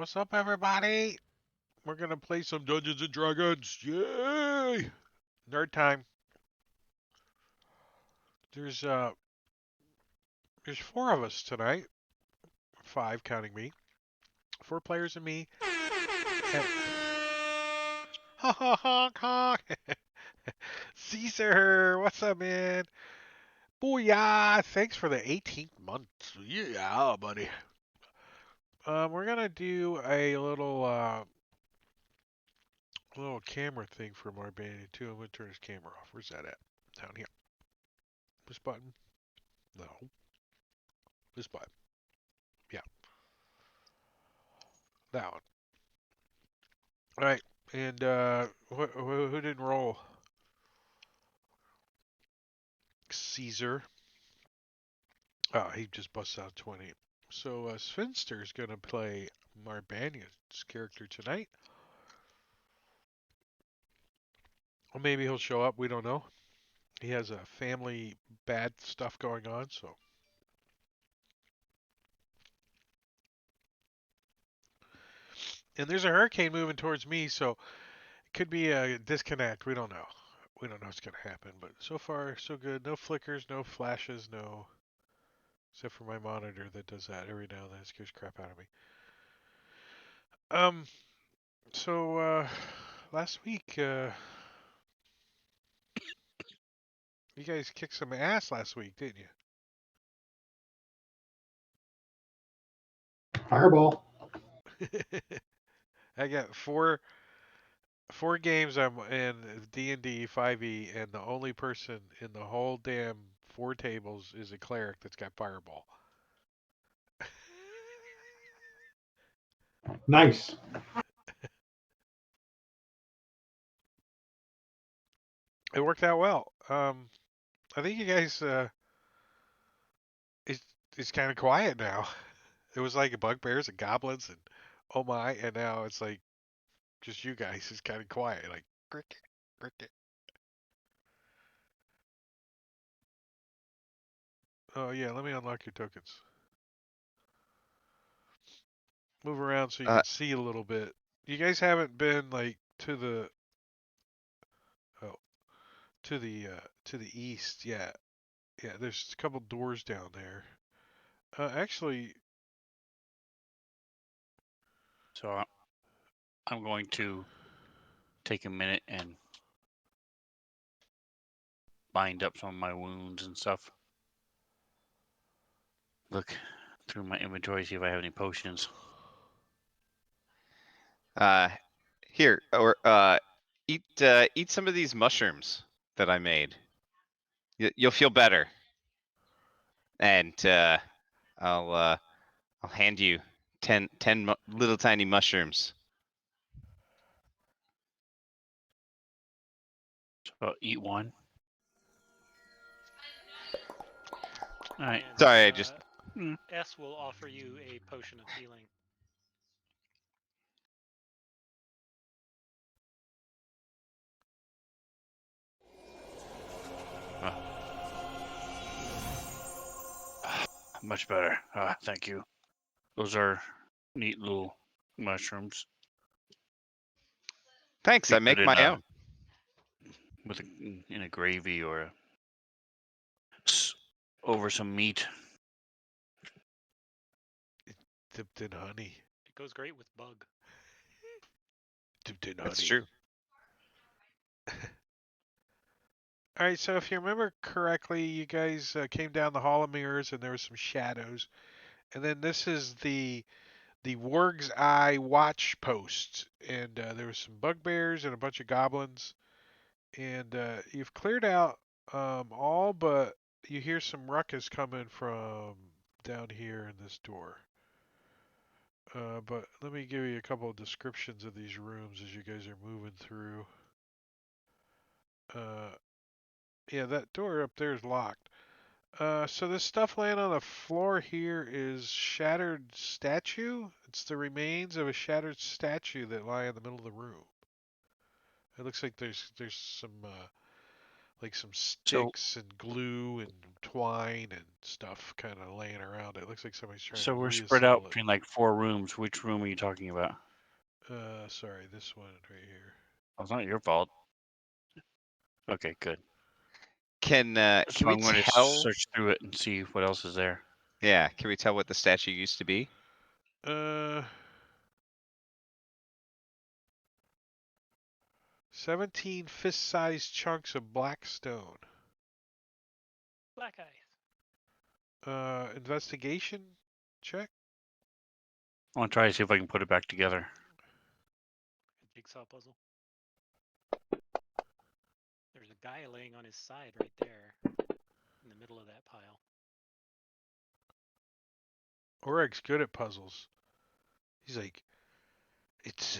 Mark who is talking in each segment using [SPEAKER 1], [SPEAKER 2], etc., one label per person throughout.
[SPEAKER 1] What's up, everybody? We're gonna play some Dungeons and Dragons. Yay! Nerd time. There's uh, there's four of us tonight. Five counting me. Four players and me. And... Ha ha ha ha! Caesar, what's up, man? Booyah! Thanks for the 18th month. Yeah, buddy. We're gonna do a little camera thing for Marbanian too. I'm gonna turn his camera off. Where's that at? Down here. This button? No. This button. Yeah, that one. All right. And who didn't roll? Caesar. Oh, he just busted out 20. So Svenster's gonna play Marbanian's character tonight. Or maybe he'll show up. We don't know. He has a family bad stuff going on, so. And there's a hurricane moving towards me, so it could be a disconnect. We don't know. We don't know what's gonna happen, but so far so good. No flickers, no flashes, no. Except for my monitor that does that every now and then. It scares crap out of me. Um. So last week, you guys kicked some ass last week, didn't you?
[SPEAKER 2] Fireball.
[SPEAKER 1] I got four games I'm in D&D 5e, and the only person in the whole damn four tables is a cleric that's got fireball.
[SPEAKER 2] Nice.
[SPEAKER 1] It worked out well. I think you guys it's kind of quiet now. It was like bugbears and goblins and oh my, and now it's like just you guys. It's kind of quiet, like cricket, cricket. Oh yeah, let me unlock your tokens. Move around so you
[SPEAKER 3] Uh,
[SPEAKER 1] can see a little bit. You guys haven't been like oh to the east yet. Yeah, there's a couple doors down there. Actually,
[SPEAKER 4] So I'm going to take a minute and bind up some of my wounds and stuff. Look through my inventory, see if I have any potions.
[SPEAKER 3] Here, or eat some of these mushrooms that I made. You'll feel better. And I'll hand you 10 little tiny mushrooms.
[SPEAKER 4] So I'll eat one. All right.
[SPEAKER 5] And,
[SPEAKER 3] Sorry, I just
[SPEAKER 5] S will offer you a potion of healing.
[SPEAKER 4] Much better. Thank you. Those are neat little mushrooms.
[SPEAKER 3] thanks.
[SPEAKER 4] Be
[SPEAKER 3] I make
[SPEAKER 4] good
[SPEAKER 3] my
[SPEAKER 4] in,
[SPEAKER 3] own.
[SPEAKER 4] in a gravy or over some meat.
[SPEAKER 1] dipped in honey.
[SPEAKER 5] It goes great with bug.
[SPEAKER 1] Dipped in
[SPEAKER 3] That's
[SPEAKER 1] honey.
[SPEAKER 3] true.
[SPEAKER 1] All right, so if you remember correctly, you guys came down the Hall of Mirrors, and there were some shadows, and then this is the Warg's Eye watch post, and there was some bugbears and a bunch of goblins, and you've cleared out all, but you hear some ruckus coming from down here in this door. But let me give you a couple of descriptions of these rooms as you guys are moving through. Yeah, that door up there is locked. So this stuff laying on the floor here is shattered statue. It's the remains of a shattered statue that lie in the middle of the room. It looks like there's some like some
[SPEAKER 4] So,
[SPEAKER 1] sticks and glue and twine and stuff kind of laying around. It looks like somebody's trying
[SPEAKER 4] so
[SPEAKER 1] to
[SPEAKER 4] we're spread out
[SPEAKER 1] reassemble it.
[SPEAKER 4] between like 4 rooms. Which room are you talking about?
[SPEAKER 1] Sorry, this one right here.
[SPEAKER 4] Oh, it's not your fault. Okay, good.
[SPEAKER 3] Can
[SPEAKER 4] So
[SPEAKER 3] we
[SPEAKER 4] I'm going to
[SPEAKER 3] tell?
[SPEAKER 4] search through it and see what else is there.
[SPEAKER 3] Yeah, can we tell what the statue used to be?
[SPEAKER 1] Uh, 17 fist-sized chunks of black stone.
[SPEAKER 5] Black eyes.
[SPEAKER 1] Investigation check.
[SPEAKER 4] I want to try to see if I can put it back together.
[SPEAKER 5] A jigsaw puzzle. There's a guy laying on his side right there, in the middle of that pile.
[SPEAKER 1] Oreg's good at puzzles. He's like, it's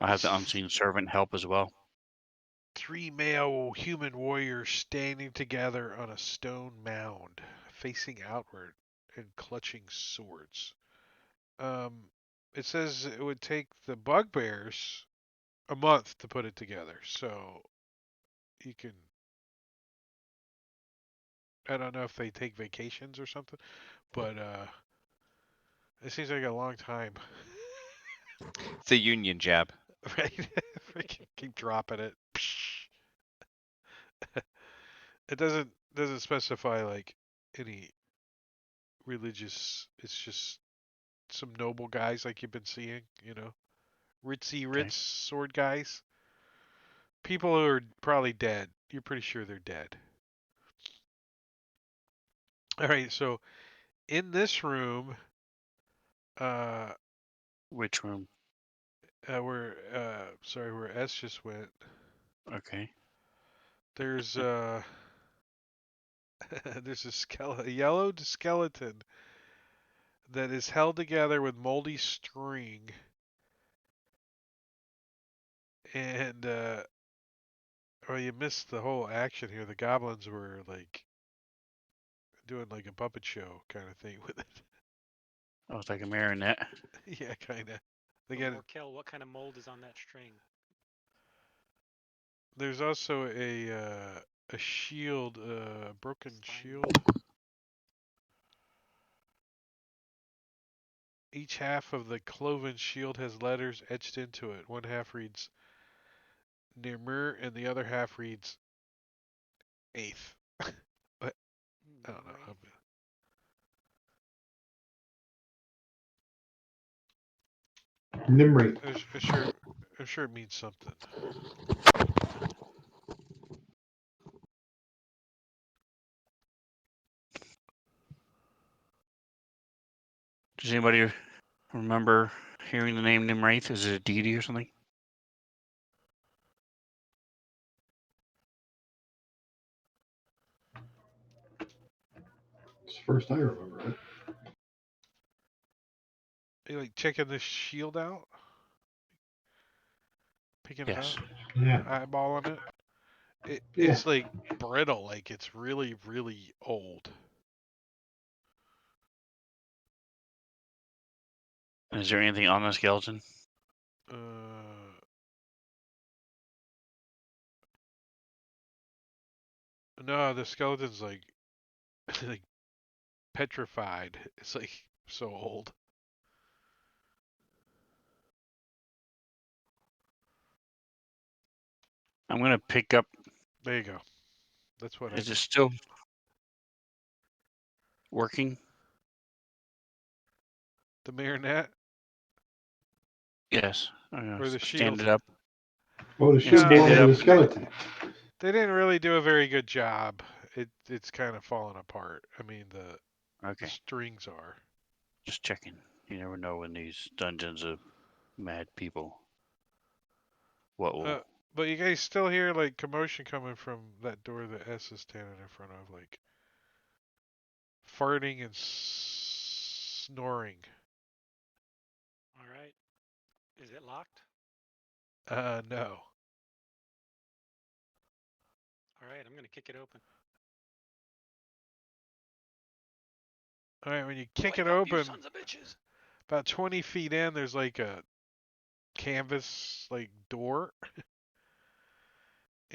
[SPEAKER 4] I have the
[SPEAKER 1] it's
[SPEAKER 4] unseen servant help as well.
[SPEAKER 1] 3 male human warriors standing together on a stone mound, facing outward and clutching swords. It says it would take the bugbears a month to put it together, so you can. I don't know if they take vacations or something, but it seems like a long time,
[SPEAKER 3] It's a union job.
[SPEAKER 1] right? Freaking keep dropping it. It doesn't specify like any religious. It's just some noble guys like you've been seeing, ritzy
[SPEAKER 4] Okay.
[SPEAKER 1] Ritz sword guys. People who are probably dead. You're pretty sure they're dead. All right, so in this room, uh,
[SPEAKER 4] Which room?
[SPEAKER 1] where S just went.
[SPEAKER 4] Okay.
[SPEAKER 1] There's there's a yellow skeleton that is held together with moldy string, and well, you missed the whole action here. The goblins were like doing like a puppet show kind of thing with it.
[SPEAKER 4] Oh, it's like a marionette.
[SPEAKER 1] Yeah, kind of. They
[SPEAKER 5] So,
[SPEAKER 1] get
[SPEAKER 5] Morkel, what kind of mold is on that string?
[SPEAKER 1] There's also a shield, broken
[SPEAKER 5] Spine.
[SPEAKER 1] shield. Each half of the cloven shield has letters etched into it. One half reads Nimr, and the other half reads Eighth. What? I don't know.
[SPEAKER 2] Nimri.
[SPEAKER 1] I'm sure it means something.
[SPEAKER 4] Does anybody remember hearing the name Nimraith? Is it a deity or something?
[SPEAKER 2] It's the first I remember it.
[SPEAKER 1] You like checking this shield out, picking it
[SPEAKER 4] Yes.
[SPEAKER 1] up,
[SPEAKER 2] Yeah.
[SPEAKER 1] eyeballing it.
[SPEAKER 2] Yeah.
[SPEAKER 1] It's like brittle, like it's really really old.
[SPEAKER 4] And is there anything on the skeleton?
[SPEAKER 1] No, the skeleton's like like petrified. It's like so old.
[SPEAKER 4] I'm gonna pick up.
[SPEAKER 1] There you go. That's what I
[SPEAKER 4] Is it
[SPEAKER 1] meant.
[SPEAKER 4] still working?
[SPEAKER 1] The marionette
[SPEAKER 4] Yes. I'm gonna
[SPEAKER 1] or the
[SPEAKER 4] stand
[SPEAKER 1] shield.
[SPEAKER 4] it up.
[SPEAKER 2] Oh, the
[SPEAKER 4] Yeah,
[SPEAKER 2] shield
[SPEAKER 4] stand
[SPEAKER 2] going
[SPEAKER 4] it
[SPEAKER 2] over
[SPEAKER 4] up.
[SPEAKER 2] the skeleton.
[SPEAKER 1] They didn't really do a very good job. It's kind of falling apart. I mean the
[SPEAKER 4] Okay.
[SPEAKER 1] strings are.
[SPEAKER 4] Just checking. You never know in these dungeons of mad people. What will?
[SPEAKER 1] But you guys still hear like commotion coming from that door that S is standing in front of, like farting and snoring.
[SPEAKER 5] All right. Is it locked?
[SPEAKER 1] No.
[SPEAKER 5] All right, I'm going to kick it open.
[SPEAKER 1] All right, when you kick
[SPEAKER 5] Wake
[SPEAKER 1] it
[SPEAKER 5] up, you
[SPEAKER 1] open,
[SPEAKER 5] sons of bitches.
[SPEAKER 1] about 20 feet in, there's like a canvas like door,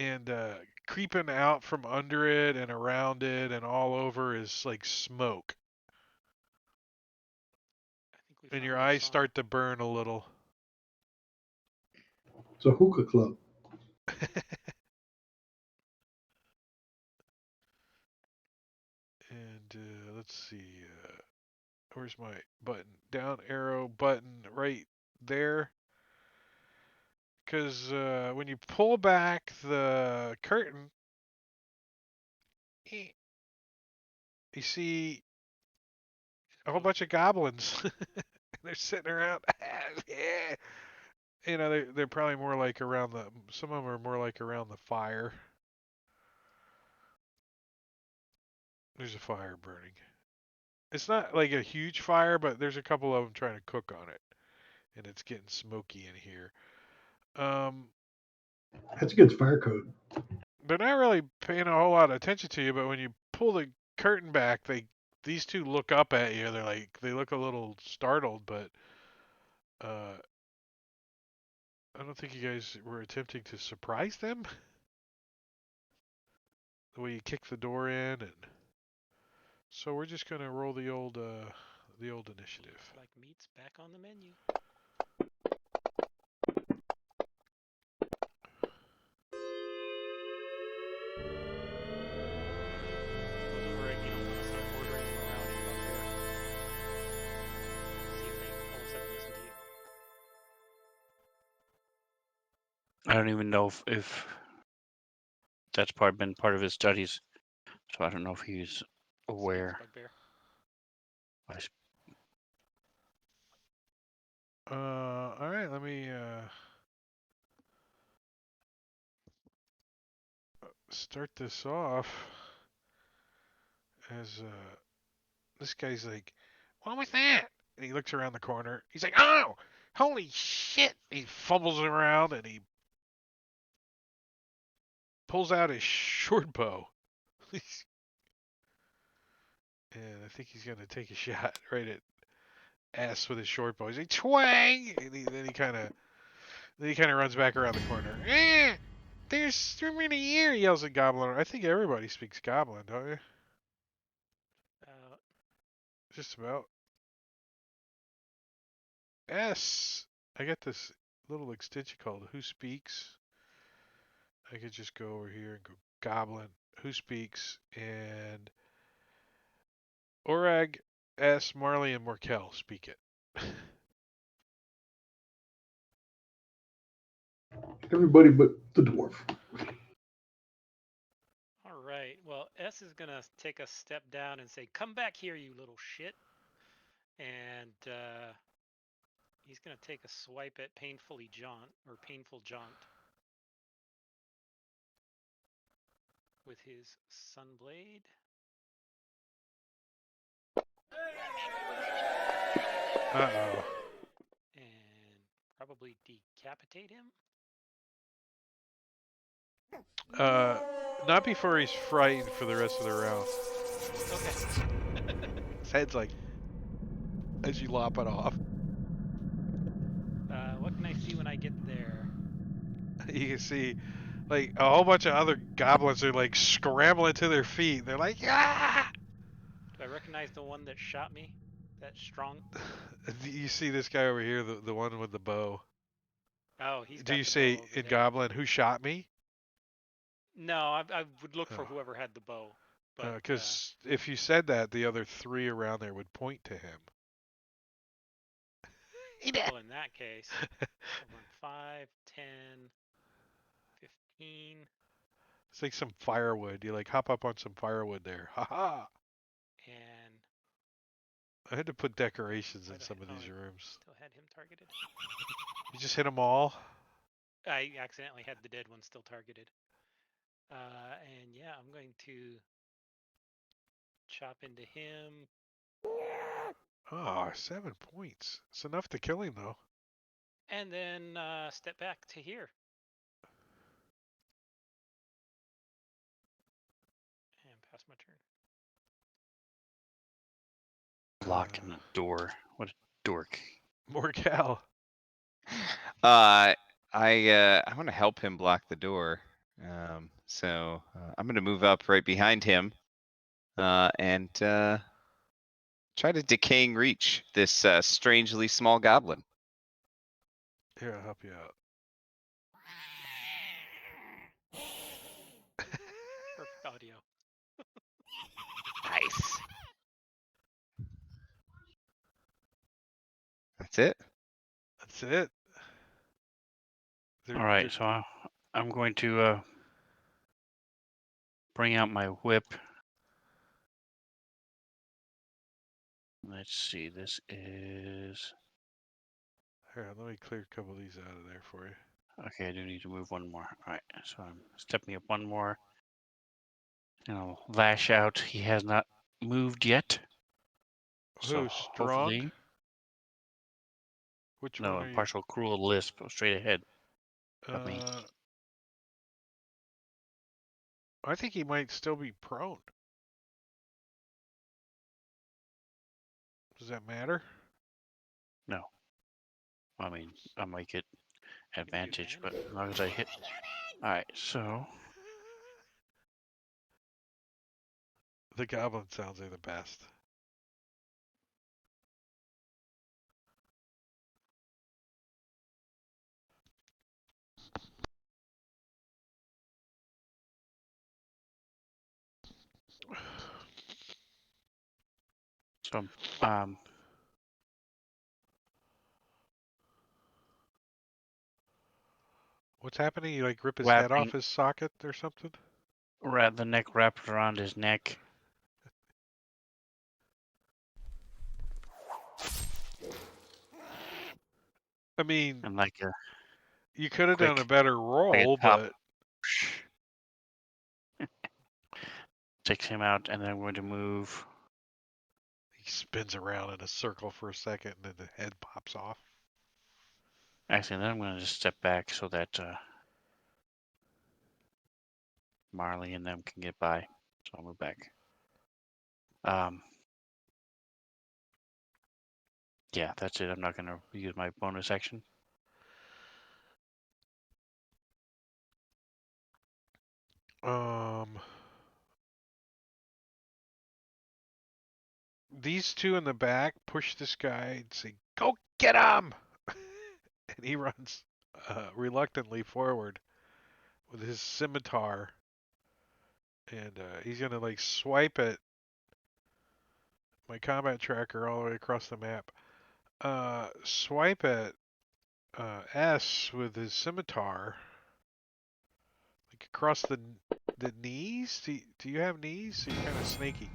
[SPEAKER 1] and creeping out from under it and around it and all over is like smoke,
[SPEAKER 5] I think we
[SPEAKER 1] and
[SPEAKER 5] found
[SPEAKER 1] your
[SPEAKER 5] our
[SPEAKER 1] eyes
[SPEAKER 5] song.
[SPEAKER 1] start to burn a little.
[SPEAKER 2] It's a hookah club.
[SPEAKER 1] And let's see, where's my button? Down arrow button right there. Because when you pull back the curtain, you see a whole bunch of goblins. They're sitting around. Yeah. You know, they're probably more like around the. Some of them are more like around the fire. There's a fire burning. It's not like a huge fire, but there's a couple of them trying to cook on it, and it's getting smoky in here.
[SPEAKER 2] That's against fire code.
[SPEAKER 1] They're not really paying a whole lot of attention to you, but when you pull the curtain back, these two look up at you. They look a little startled, but I don't think you guys were attempting to surprise them. The way you kick the door in, and so we're just gonna roll the old initiative.
[SPEAKER 5] Looks like meat's back on the menu. Wasn't worried you don't want to start ordering them around in Bugbear. See if they all of a sudden listen to you.
[SPEAKER 4] I don't even know if that's been part of his studies. So I don't know if he's
[SPEAKER 5] Same
[SPEAKER 4] aware.
[SPEAKER 5] as Bugbear.
[SPEAKER 1] All right, let me start this off as this guy's like, "What was that?" And he looks around the corner. He's like, "Oh, holy shit!" He fumbles around and he pulls out his short bow. And I think he's gonna take a shot right at S with his short bow. He's like, "Twang!" And then he kind of runs back around the corner. There's too many here, he yells at Goblin. I think everybody speaks Goblin, don't you? Just about. S. I got this little extension called Who Speaks. I could just go over here and go Goblin, Who Speaks, and Orag, S, Marley, and Morkel speak it.
[SPEAKER 2] Everybody but the dwarf.
[SPEAKER 5] All right. Well, S is gonna take a step down and say, "Come back here, you little shit," and he's gonna take a swipe at Painful Jaunt with his Sunblade.
[SPEAKER 1] Uh-oh.
[SPEAKER 5] And probably decapitate him.
[SPEAKER 1] Not before he's frightened for the rest of the round.
[SPEAKER 5] Okay.
[SPEAKER 1] His head's like, as you lop it off.
[SPEAKER 5] What can I see when I get there?
[SPEAKER 1] You can see, like, a whole bunch of other goblins are, like, scrambling to their feet. They're like, ah!
[SPEAKER 5] Do I recognize the one that shot me? That strong?
[SPEAKER 1] You see this guy over here, the one with the bow.
[SPEAKER 5] Oh, he's
[SPEAKER 1] Do
[SPEAKER 5] got
[SPEAKER 1] you
[SPEAKER 5] the
[SPEAKER 1] say
[SPEAKER 5] bow over
[SPEAKER 1] in
[SPEAKER 5] there.
[SPEAKER 1] Goblin, who shot me?
[SPEAKER 5] No, I would look for
[SPEAKER 1] Oh.
[SPEAKER 5] whoever had the bow. But
[SPEAKER 1] Because if you said that, the other three around there would point to him.
[SPEAKER 5] well, in that case, I'll run 5, 10, 15,
[SPEAKER 1] It's like some firewood. You like hop up on some firewood there. Ha ha!
[SPEAKER 5] and
[SPEAKER 1] I had to put decorations in
[SPEAKER 5] Wait,
[SPEAKER 1] some of
[SPEAKER 5] oh,
[SPEAKER 1] these
[SPEAKER 5] I
[SPEAKER 1] rooms.
[SPEAKER 5] still had him targeted.
[SPEAKER 1] You just hit them all.
[SPEAKER 5] I accidentally had the dead one still targeted. And yeah, I'm going to chop into him.
[SPEAKER 1] Oh, 7 points. It's enough to kill him, though.
[SPEAKER 5] And then step back to here. And pass my turn.
[SPEAKER 4] Locking the door. What a dork.
[SPEAKER 1] Morcal.
[SPEAKER 3] I want to help him block the door. So I'm going to move up right behind him and try to decaying reach this strangely small goblin.
[SPEAKER 1] Here, I'll help you out.
[SPEAKER 5] Perfect audio.
[SPEAKER 3] Nice. That's it.
[SPEAKER 1] That's it.
[SPEAKER 4] All right, so I'm going to bring out my whip. Let's see. This is
[SPEAKER 1] Here, let me clear a couple of these out of there for you.
[SPEAKER 4] okay. I do need to move one more. All right, so I'm stepping up one more. And I'll lash out. He has not moved yet. So
[SPEAKER 1] Who's strong?
[SPEAKER 4] hopefully,
[SPEAKER 1] Which
[SPEAKER 4] no,
[SPEAKER 1] one
[SPEAKER 4] a
[SPEAKER 1] are you?
[SPEAKER 4] partial cruel lisp straight ahead of me.
[SPEAKER 1] I think he might still be prone. Does that matter?
[SPEAKER 4] No, I mean I might get
[SPEAKER 5] Give you
[SPEAKER 4] advantage, but
[SPEAKER 5] advantage.
[SPEAKER 4] as long as I hit. All right, so
[SPEAKER 1] The goblin sounds are the best.
[SPEAKER 4] so um
[SPEAKER 1] What's happening? You like rip his head off
[SPEAKER 4] wrapping
[SPEAKER 1] his socket or something?
[SPEAKER 4] the neck wrapped around his neck.
[SPEAKER 1] I mean,
[SPEAKER 4] And like a
[SPEAKER 1] you could have done a
[SPEAKER 4] quick,
[SPEAKER 1] better
[SPEAKER 4] like a
[SPEAKER 1] roll,
[SPEAKER 4] chop,
[SPEAKER 1] but
[SPEAKER 4] takes him out, and then I'm going to move.
[SPEAKER 1] he spins around in a circle for a second and then the head pops off.
[SPEAKER 4] Actually, then I'm going to just step back so that Marley and them can get by. So I'll move back. Yeah, that's it. I'm not going to use my bonus action.
[SPEAKER 1] These two in the back push this guy and say, "Go get him!" And he runs reluctantly forward with his scimitar, and he's gonna like swipe at my combat tracker all the way across the map. Swipe at S with his scimitar, like across the knees. Do you have knees? So you're kind of snaky.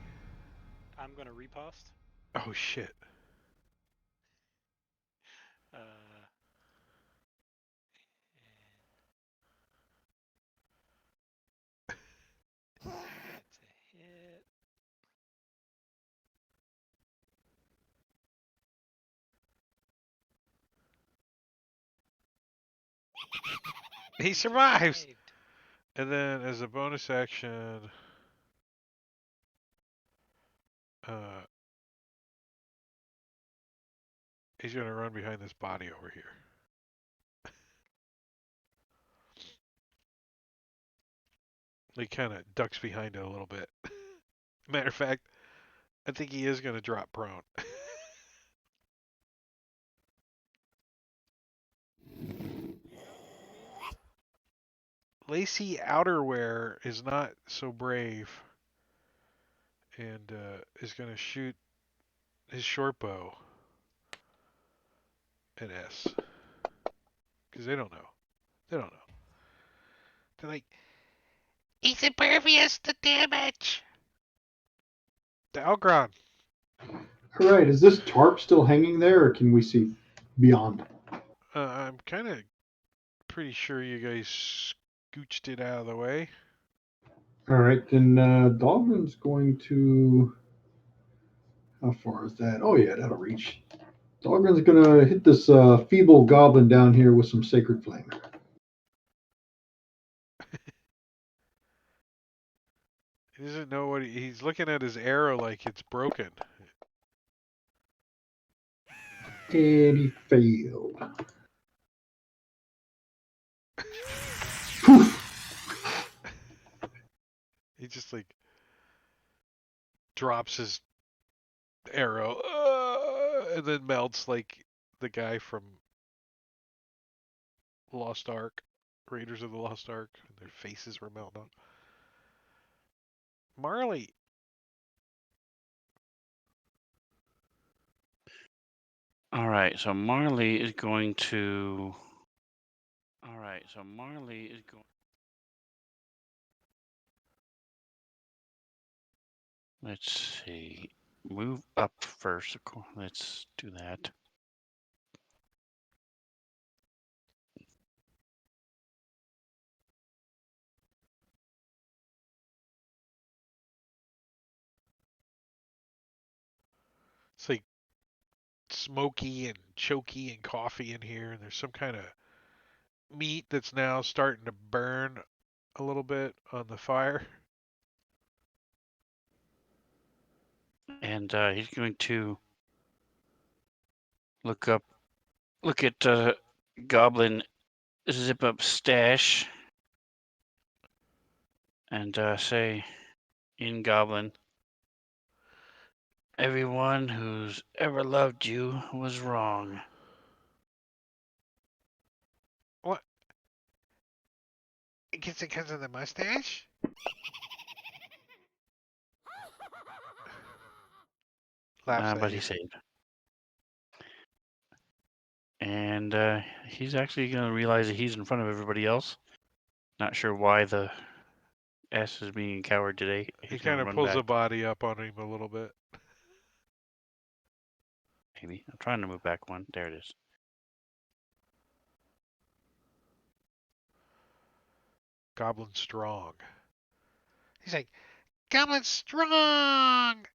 [SPEAKER 5] I'm gonna riposte.
[SPEAKER 1] Oh shit!
[SPEAKER 5] Uh, and that's a hit.
[SPEAKER 1] He survives.
[SPEAKER 5] Survived.
[SPEAKER 1] And then as a bonus action, he's gonna run behind this body over here. He kind of ducks behind it a little bit. Matter of fact, I think he is gonna drop prone. Lacy outerwear is not so brave, and is gonna shoot his short bow at S. Because they don't know. They don't know. They're like, he's impervious to damage. Dalgron.
[SPEAKER 2] All right, is this tarp still hanging there, or can we see beyond?
[SPEAKER 1] I'm kind of pretty sure you guys scooched it out of the way.
[SPEAKER 2] All right, then Dahlgren's going to. How far is that? Oh yeah, that'll reach. Dahlgren's gonna hit this feeble goblin down here with some sacred flame.
[SPEAKER 1] He doesn't know what he's looking at his arrow like it's broken.
[SPEAKER 2] And he failed. Poof!
[SPEAKER 1] just like drops his arrow and then melts like the guy from Lost Ark, Raiders of the Lost Ark, and their faces were melting off. Marley.
[SPEAKER 4] All right, so Marley is going to. All right, so Marley is going. Let's see. Move up first. Let's do that.
[SPEAKER 1] It's like smoky and choky and coffee in here, and there's some kind of meat that's now starting to burn a little bit on the fire.
[SPEAKER 4] And he's going to look at Goblin Zip Up Stash and say, in Goblin, everyone who's ever loved you was wrong.
[SPEAKER 1] What? I guess it because of the mustache? Laughs at
[SPEAKER 4] But
[SPEAKER 1] you.
[SPEAKER 4] he saved. And he's actually going to realize that he's in front of everybody else. Not sure why the S is being a coward today.
[SPEAKER 1] He
[SPEAKER 4] He's going
[SPEAKER 1] kind
[SPEAKER 4] to
[SPEAKER 1] of
[SPEAKER 4] run
[SPEAKER 1] pulls
[SPEAKER 4] back.
[SPEAKER 1] the body up on him a little bit.
[SPEAKER 4] Maybe. I'm trying to move back one. There it is.
[SPEAKER 1] Goblin strong. He's like, Goblin strong!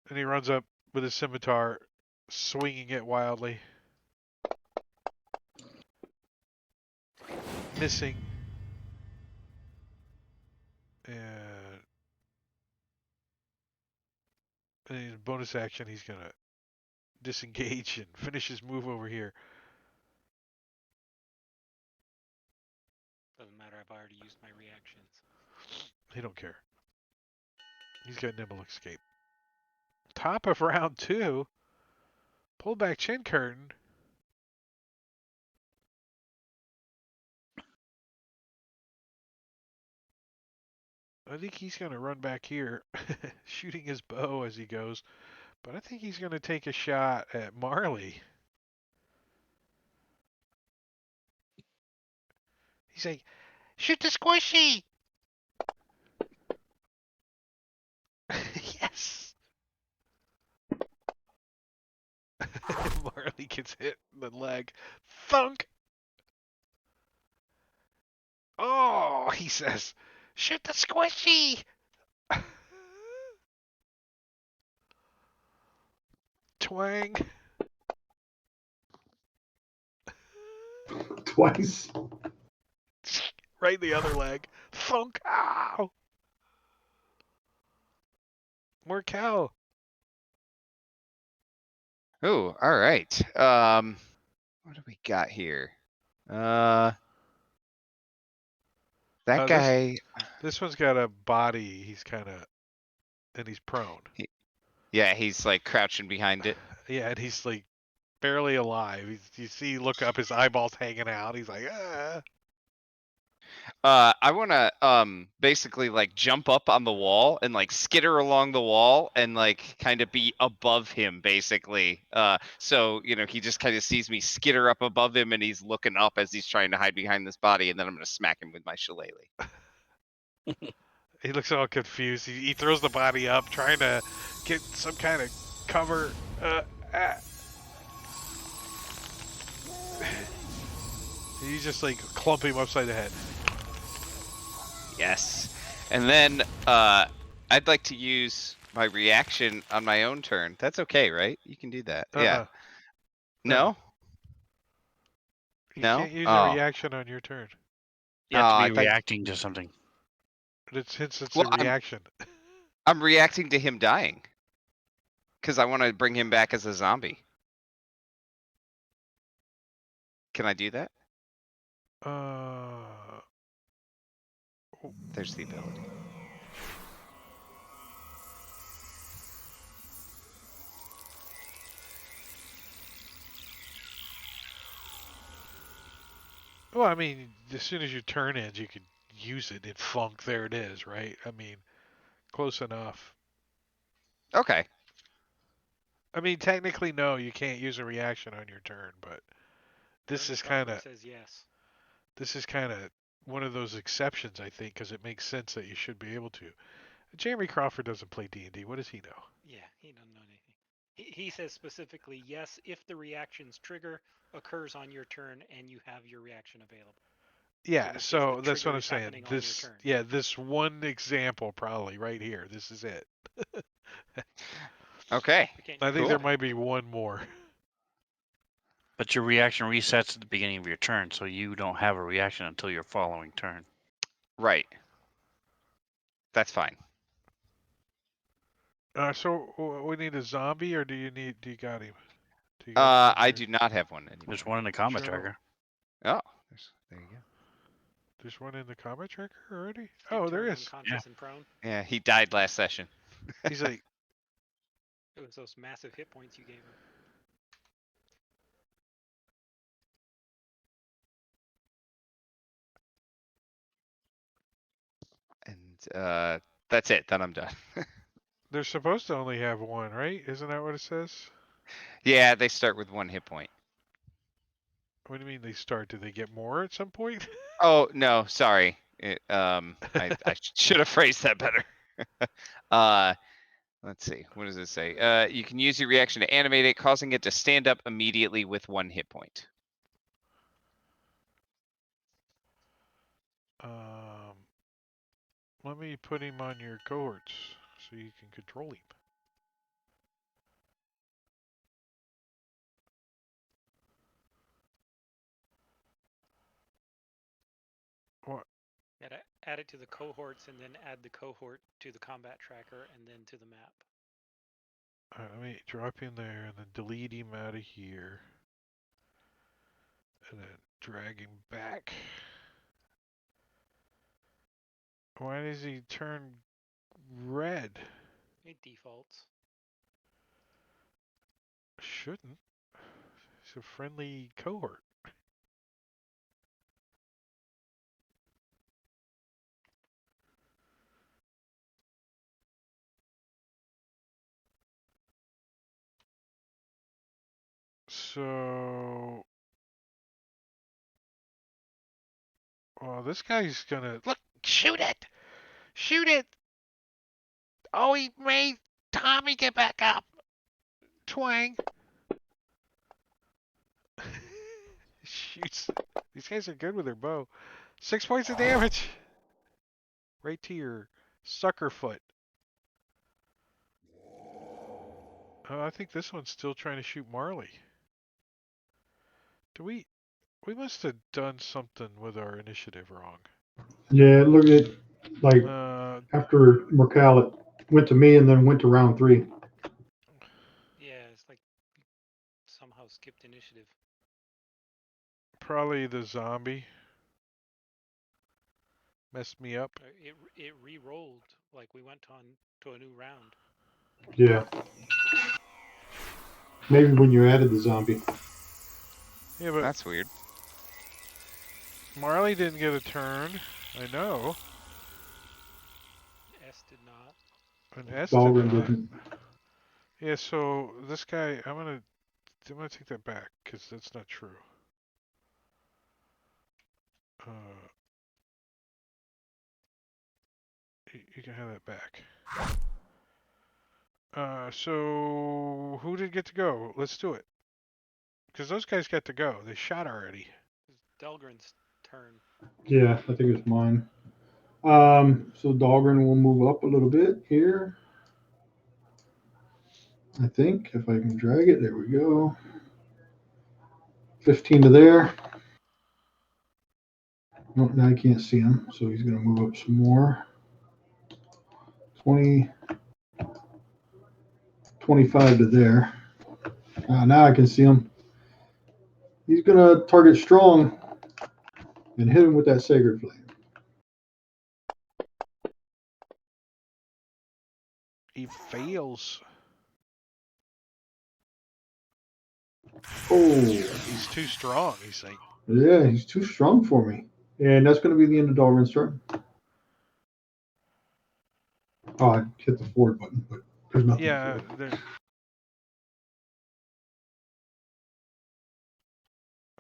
[SPEAKER 1] And he runs up with his scimitar, swinging it wildly. Missing. And in bonus action, he's going to disengage and finish his move over here.
[SPEAKER 5] Doesn't matter. I've already used my reactions.
[SPEAKER 1] He don't care. He's got nimble escape. Top of round 2. Pull back chin curtain. I think he's going to run back here, shooting his bow as he goes. But I think he's going to take a shot at Marley. He's like, shoot the squishy! Yes! Marley gets hit in the leg. Thunk! Oh, he says, shoot the squishy! Twang.
[SPEAKER 2] Twice.
[SPEAKER 1] Right in the other leg. Thunk! Ow! More cow.
[SPEAKER 3] Oh, all right. What do we got here? That guy.
[SPEAKER 1] This one's got a body. He's kind of, and he's prone.
[SPEAKER 3] Yeah, he's like crouching behind it.
[SPEAKER 1] Yeah, and he's like barely alive. You see, look up, his eyeballs hanging out. He's like, ah.
[SPEAKER 3] I want to basically like jump up on the wall and like skitter along the wall and like kind of be above him basically. So he just kind of sees me skitter up above him and he's looking up as he's trying to hide behind this body, and then I'm gonna smack him with my shillelagh.
[SPEAKER 1] He looks all confused. He throws the body up, trying to get some kind of cover. You just like clump him upside the head.
[SPEAKER 3] Yes. And then I'd like to use my reaction on my own turn. That's okay, right? You can do that. Yeah. No?
[SPEAKER 1] You
[SPEAKER 3] No?
[SPEAKER 1] can't use a
[SPEAKER 3] Oh.
[SPEAKER 1] reaction on your turn.
[SPEAKER 4] You have to
[SPEAKER 3] I
[SPEAKER 4] be
[SPEAKER 3] thought-
[SPEAKER 4] reacting to something.
[SPEAKER 1] But since it's
[SPEAKER 3] Well,
[SPEAKER 1] a reaction.
[SPEAKER 3] I'm reacting to him dying. Because I want to bring him back as a zombie. Can I do that? There's the ability.
[SPEAKER 1] Well, I mean, as soon as your turn ends, you could use it in funk. There it is, right? I mean, close enough.
[SPEAKER 3] Okay.
[SPEAKER 1] I mean, technically, no, you can't use a reaction on your turn, but this
[SPEAKER 5] Current
[SPEAKER 1] is kind
[SPEAKER 5] software
[SPEAKER 1] of
[SPEAKER 5] says yes.
[SPEAKER 1] one of those exceptions, I think, because it makes sense that you should be able to. Jeremy Crawford doesn't play D&D. What does he know?
[SPEAKER 5] Yeah, he doesn't know anything. He says specifically yes if the reaction's trigger occurs on your turn and you have your reaction available.
[SPEAKER 1] Yeah,
[SPEAKER 5] in which case the
[SPEAKER 1] so that's what
[SPEAKER 5] trigger
[SPEAKER 1] I'm
[SPEAKER 5] is
[SPEAKER 1] saying.
[SPEAKER 5] happening on your
[SPEAKER 1] This,
[SPEAKER 5] turn.
[SPEAKER 1] yeah, this one example probably right here. This is it.
[SPEAKER 3] Okay.
[SPEAKER 5] We can't
[SPEAKER 1] I
[SPEAKER 5] use
[SPEAKER 1] think
[SPEAKER 3] Cool.
[SPEAKER 1] there
[SPEAKER 5] that.
[SPEAKER 1] might be one more.
[SPEAKER 4] But your reaction resets at the beginning of your turn, so you don't have a reaction until your following turn.
[SPEAKER 3] Right. That's fine.
[SPEAKER 1] So we need a zombie, or do you got him? Do you got him in
[SPEAKER 3] I
[SPEAKER 1] your
[SPEAKER 3] do not have one anymore.
[SPEAKER 4] There's one in the combat
[SPEAKER 1] show?
[SPEAKER 4] tracker.
[SPEAKER 3] Oh, there you go.
[SPEAKER 1] There's one in the combat tracker already?
[SPEAKER 5] He
[SPEAKER 1] Oh, there
[SPEAKER 5] turned
[SPEAKER 1] is.
[SPEAKER 5] unconscious and prone.
[SPEAKER 3] Yeah, he died last session.
[SPEAKER 1] He's like,
[SPEAKER 5] It was those massive hit points you gave him.
[SPEAKER 3] And that's it. Then I'm done.
[SPEAKER 1] they're supposed to only have one, right? Isn't that what it says?
[SPEAKER 3] Yeah, they start with 1 hit point.
[SPEAKER 1] What do you mean they start? Do they get more at some point?
[SPEAKER 3] Oh no, sorry. I should have phrased that better. Let's see. What does it say? You can use your reaction to animate it, causing it to stand up immediately with 1 hit point.
[SPEAKER 1] Let me put him on your cohorts so you can control him. What?
[SPEAKER 5] You gotta add it to the cohorts and then add the cohort to the combat tracker and then to the map.
[SPEAKER 1] Alright, let me drop him there and then delete him out of here. And then drag him back. Why does he turn red?
[SPEAKER 5] It defaults.
[SPEAKER 1] Shouldn't. He's a friendly cohort. So, well, this guy's gonna look. Shoot it! Shoot it! Oh, he made Tommy get back up. Twang. Shoots. These guys are good with their bow. 6 points of damage. Right to your sucker foot. Oh, I think this one's still trying to shoot Marley. Do we must have done something with our initiative wrong.
[SPEAKER 2] Yeah, look at like after Mercal, it went to me and then went to round 3.
[SPEAKER 5] Yeah, it's like somehow skipped initiative.
[SPEAKER 1] Probably the zombie messed me up.
[SPEAKER 5] It re-rolled like we went on to a new round.
[SPEAKER 2] Yeah. Maybe when you added the zombie.
[SPEAKER 1] Yeah, but
[SPEAKER 3] That's weird.
[SPEAKER 1] Marley didn't get a turn. I know.
[SPEAKER 5] S did not.
[SPEAKER 1] And S did
[SPEAKER 2] Dahlgren
[SPEAKER 1] not.
[SPEAKER 2] didn't.
[SPEAKER 1] Yeah, so this guy, I'm gonna take that back because that's not true. You can have that back. So who did get to go? Let's do it. Because those guys got to go. They shot already.
[SPEAKER 5] It was Delgren's turn.
[SPEAKER 2] Yeah, I think it's mine. So Dahlgren will move up a little bit here. I think if I can drag it, there we go. 15 to there. Nope, now I can't see him, so he's going to move up some more. 20, 25 to there. Now I can see him. He's going to target strong and hit him with that Sacred Flame.
[SPEAKER 1] He fails.
[SPEAKER 2] Oh,
[SPEAKER 1] He's too strong. He's like,
[SPEAKER 2] yeah, he's too strong for me. And that's going to be the end of Dahlgren's turn. Oh, I hit the forward button, but there's nothing
[SPEAKER 1] yeah.
[SPEAKER 2] forward.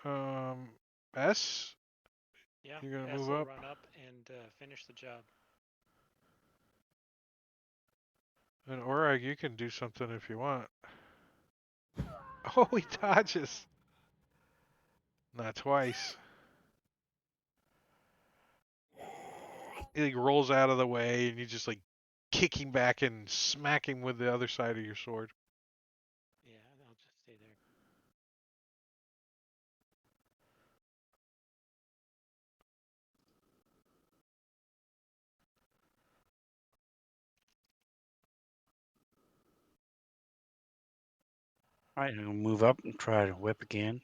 [SPEAKER 1] Um, S.
[SPEAKER 5] Yeah,
[SPEAKER 1] You're gonna
[SPEAKER 5] S
[SPEAKER 1] move
[SPEAKER 5] will
[SPEAKER 1] up.
[SPEAKER 5] run up and finish the job.
[SPEAKER 1] And Orag, you can do something if you want. Oh, he dodges. Not twice. He like rolls out of the way, and you just like kick him back and smack him with the other side of your sword.
[SPEAKER 5] Yeah, I'll just stay there.
[SPEAKER 4] All right, I'm gonna move up and try to whip again.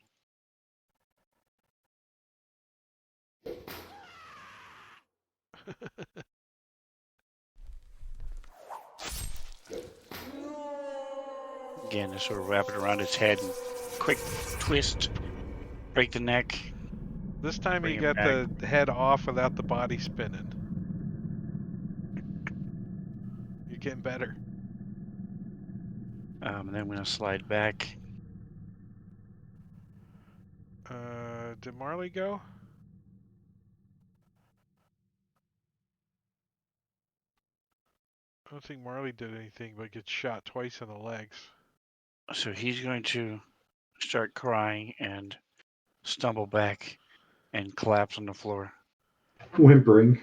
[SPEAKER 4] Again, just sort of wrap it around its head and quick twist, break the neck,
[SPEAKER 1] This time
[SPEAKER 4] bring
[SPEAKER 1] you
[SPEAKER 4] him
[SPEAKER 1] got
[SPEAKER 4] back.
[SPEAKER 1] the head off without the body spinning. You're getting better.
[SPEAKER 4] And then I'm gonna slide back.
[SPEAKER 1] Did Marley go? I don't think Marley did anything but get shot twice in the legs.
[SPEAKER 4] So he's going to start crying and stumble back and collapse on the floor.
[SPEAKER 2] Whimpering.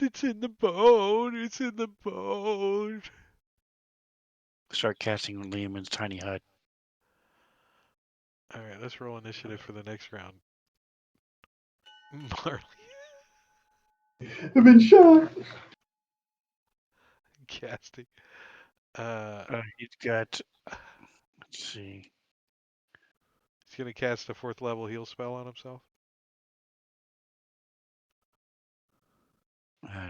[SPEAKER 1] It's in the bone. It's in the bone.
[SPEAKER 4] Start casting Liam's tiny hut.
[SPEAKER 1] All right, let's roll initiative for the next round. Marley
[SPEAKER 2] I've been shot.
[SPEAKER 1] casting.
[SPEAKER 4] He's got. Let's see.
[SPEAKER 1] He's gonna cast a 4th level heal spell on himself.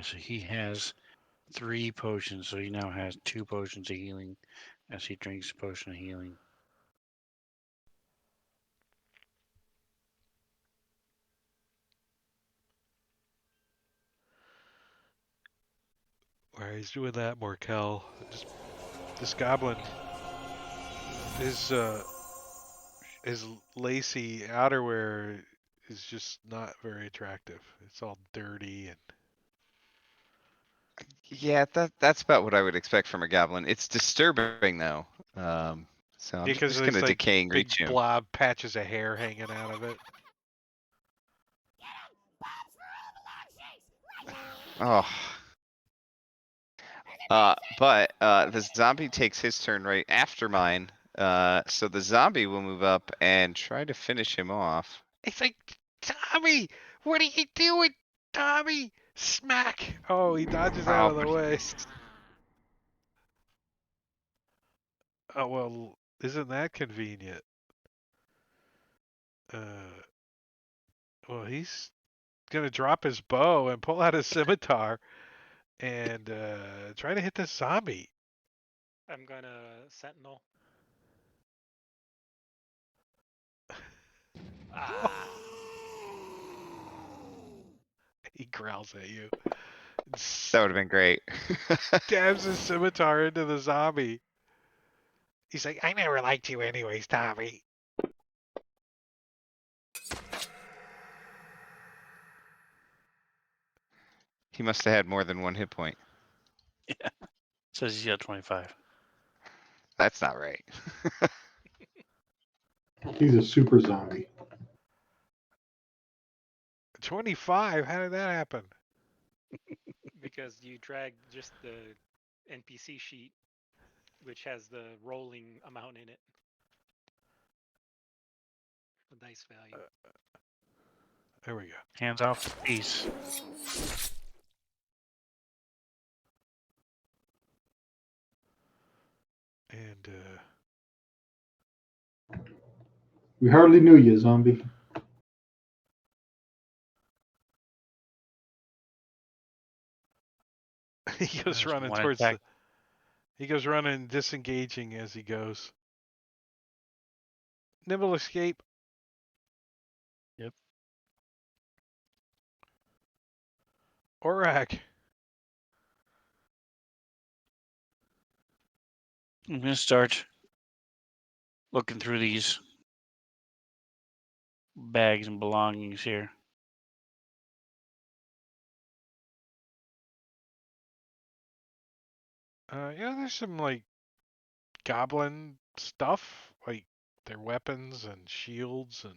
[SPEAKER 4] So he has 3 potions, so he now has 2 potions of healing as he drinks a potion of healing.
[SPEAKER 1] While he's doing that, Morkel, this goblin, his lacy outerwear is just not very attractive. It's all dirty and
[SPEAKER 3] Yeah, that's about what I would expect from a goblin. It's disturbing though. So I'm
[SPEAKER 1] because
[SPEAKER 3] just
[SPEAKER 1] there's
[SPEAKER 3] gonna
[SPEAKER 1] like
[SPEAKER 3] decay and
[SPEAKER 1] big
[SPEAKER 3] reach him.
[SPEAKER 1] blob patches of hair hanging out of it.
[SPEAKER 3] Oh. But the zombie takes his turn right after mine. So the zombie will move up and try to finish him off.
[SPEAKER 1] It's like, Tommy, what are you doing, Tommy? Smack! Oh, he dodges out
[SPEAKER 3] Oh,
[SPEAKER 1] of the
[SPEAKER 3] but he
[SPEAKER 1] way.
[SPEAKER 3] missed.
[SPEAKER 1] Oh well, isn't that convenient? Uh, well, he's gonna drop his bow and pull out his scimitar and try to hit the zombie.
[SPEAKER 5] I'm gonna sentinel. Ah,
[SPEAKER 1] He growls at you.
[SPEAKER 3] That would have been great.
[SPEAKER 1] Stabs his scimitar into the zombie. He's like, I never liked you anyways, Tommy.
[SPEAKER 3] He must have had more than 1 hit point.
[SPEAKER 4] Says he's got 25.
[SPEAKER 3] That's not right.
[SPEAKER 2] He's a super zombie.
[SPEAKER 1] 25? How did that happen?
[SPEAKER 5] because you dragged just the NPC sheet, which has the rolling amount in it. The dice value.
[SPEAKER 1] There we go.
[SPEAKER 4] Hands off the piece.
[SPEAKER 1] And
[SPEAKER 2] We hardly knew you, zombie.
[SPEAKER 1] he goes
[SPEAKER 4] There's
[SPEAKER 1] running
[SPEAKER 4] one
[SPEAKER 1] towards
[SPEAKER 4] attack.
[SPEAKER 1] He goes running, disengaging as he goes. Nimble escape.
[SPEAKER 4] Yep.
[SPEAKER 1] Orak.
[SPEAKER 4] I'm gonna start looking through these bags and belongings here.
[SPEAKER 1] Yeah, there's some like goblin stuff, like their weapons and shields and.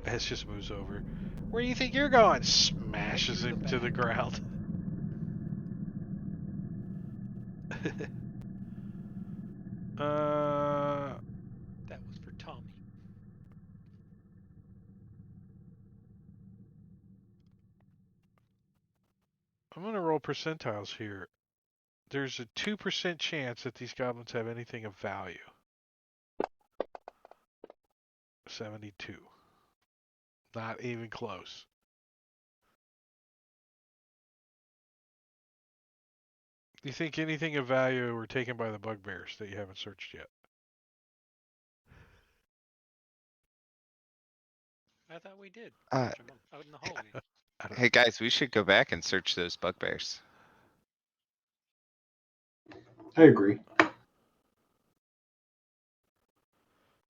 [SPEAKER 1] Hess just moves over. Where do you think you're going? Smashes him to the ground. uh,
[SPEAKER 5] That was for Tommy.
[SPEAKER 1] I'm gonna roll percentiles here. There's a 2% chance that these goblins have anything of value. 72. Not even close. Do you think anything of value were taken by the bugbears that you haven't searched yet?
[SPEAKER 5] I thought we did
[SPEAKER 3] Uh,
[SPEAKER 5] search 'em out in the hallway.
[SPEAKER 1] I don't
[SPEAKER 3] Hey guys, we should go back and search those bugbears.
[SPEAKER 2] I agree.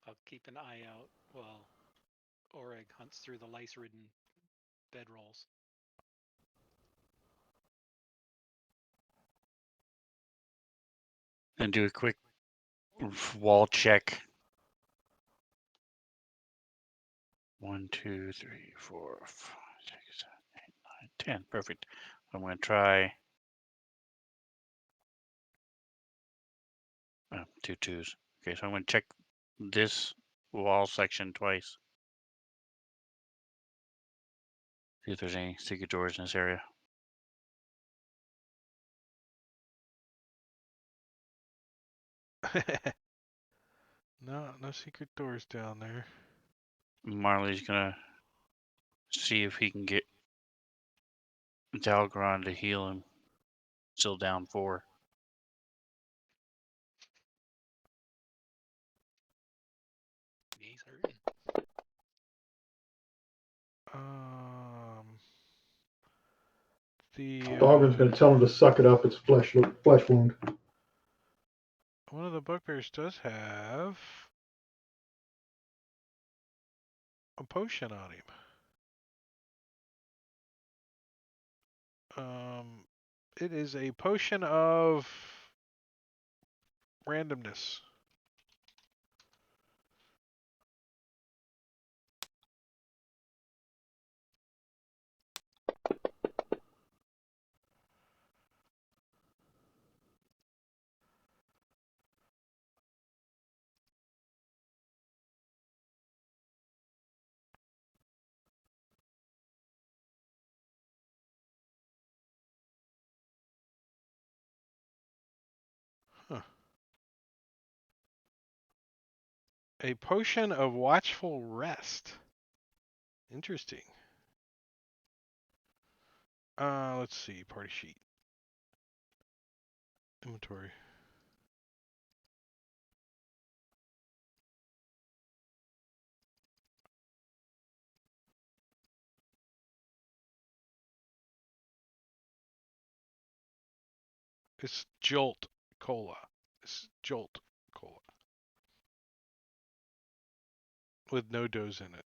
[SPEAKER 5] I'll keep an eye out while Oreg hunts through the lice-ridden bedrolls.
[SPEAKER 4] And do a quick wall check. 1, 2, 3, 4, 5, 6, 7, 8, 9, 10. Perfect. I'm gonna try 2 twos. Okay, so I'm gonna check this wall section twice. See if there's any secret doors in this area.
[SPEAKER 1] No, no secret doors down there.
[SPEAKER 4] Marley's gonna see if he can get Dalgron to heal him. Still down 4.
[SPEAKER 5] He's hurting.
[SPEAKER 1] The
[SPEAKER 2] Dogman's going to tell him to suck it up. It's flesh wound.
[SPEAKER 1] one of the bugbears does have a potion on him. It is a potion of randomness. Huh. A potion of watchful rest. Interesting. Let's see. Party sheet. Inventory. It's Jolt Cola. It's Jolt Cola. With no dose in it.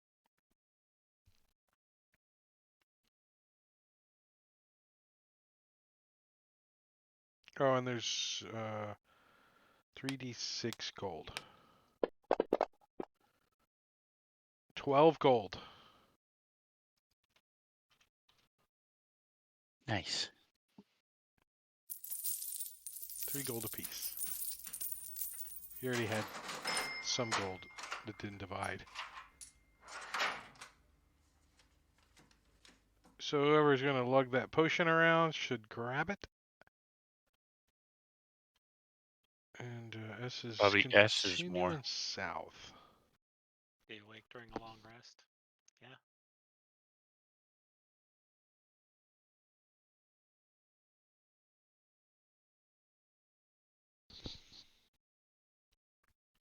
[SPEAKER 1] Oh, and there's 3d6 gold. 12 gold.
[SPEAKER 4] Nice.
[SPEAKER 1] 3 gold apiece. You already had some gold that didn't divide. So whoever's going to lug that potion around should grab it. And S is
[SPEAKER 4] Probably S is more.
[SPEAKER 1] continuing south.
[SPEAKER 5] Stay awake during a long rest.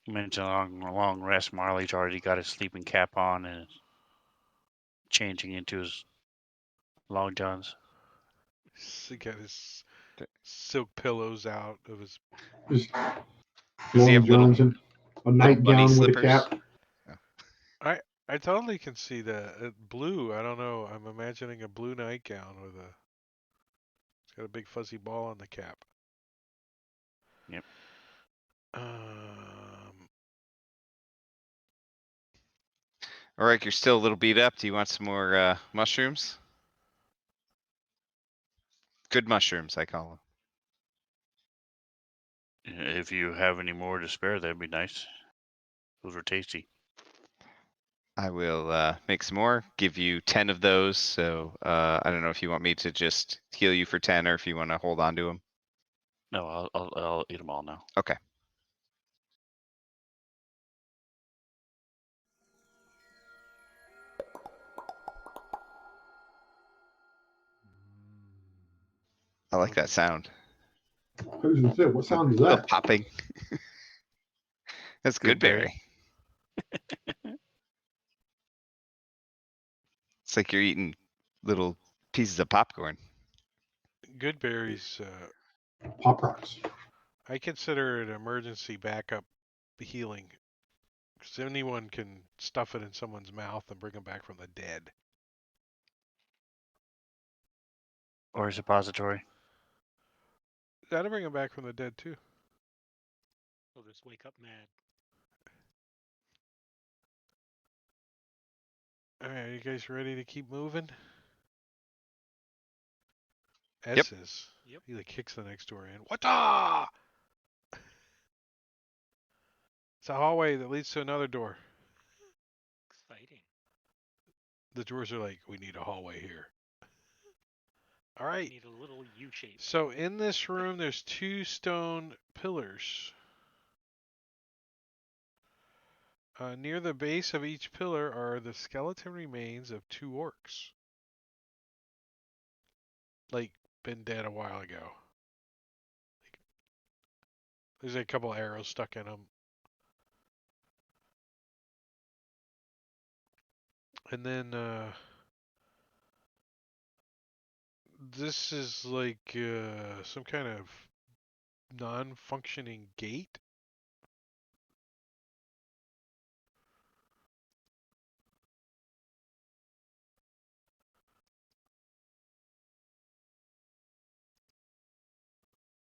[SPEAKER 4] You mentioned a long rest. Marley's already got his sleeping cap on and is changing into his long johns.
[SPEAKER 1] He got his silk pillows out of his.
[SPEAKER 2] Just
[SPEAKER 3] Does he
[SPEAKER 2] long
[SPEAKER 3] have little
[SPEAKER 2] johns and a
[SPEAKER 3] little bunny
[SPEAKER 2] nightgown with a
[SPEAKER 3] slippers?
[SPEAKER 2] cap.
[SPEAKER 1] I totally can see that. Blue. I don't know. I'm imagining a blue nightgown with a. It's got a big fuzzy ball on the cap.
[SPEAKER 4] Yep.
[SPEAKER 3] All right, you're still a little beat up. Do you want some more mushrooms? Good mushrooms, I call them.
[SPEAKER 4] If you have any more to spare, that'd be nice. Those are tasty.
[SPEAKER 3] I will make some more. Give you 10 of those. So I don't know if you want me to just heal you for 10 or if you want to hold on to them.
[SPEAKER 4] No, I'll eat them all now.
[SPEAKER 3] Okay. I like that sound.
[SPEAKER 2] I was gonna say, what sound is
[SPEAKER 3] The
[SPEAKER 2] that?
[SPEAKER 3] popping. That's good berry. It's like you're eating little pieces of popcorn.
[SPEAKER 1] Good berries.
[SPEAKER 2] Pop rocks.
[SPEAKER 1] I consider it emergency backup healing. Because anyone can stuff it in someone's mouth and bring them back from the dead.
[SPEAKER 4] Or a suppository.
[SPEAKER 1] That'll bring them back from the dead too.
[SPEAKER 5] They'll just wake up mad.
[SPEAKER 1] Alright, are you guys ready to keep moving?
[SPEAKER 3] Yep.
[SPEAKER 1] S is.
[SPEAKER 5] Yep.
[SPEAKER 1] He like kicks the next door in. What the? It's a hallway that leads to another door.
[SPEAKER 5] Exciting.
[SPEAKER 1] The doors are like, we need a hallway here. All
[SPEAKER 5] We
[SPEAKER 1] right.
[SPEAKER 5] need a little U shape.
[SPEAKER 1] So in this room, there's 2 stone pillars. Near the base of each pillar are the skeleton remains of 2 orcs. Like, been dead a while ago. There's a couple arrows stuck in them. And then, this is like some kind of non-functioning gate.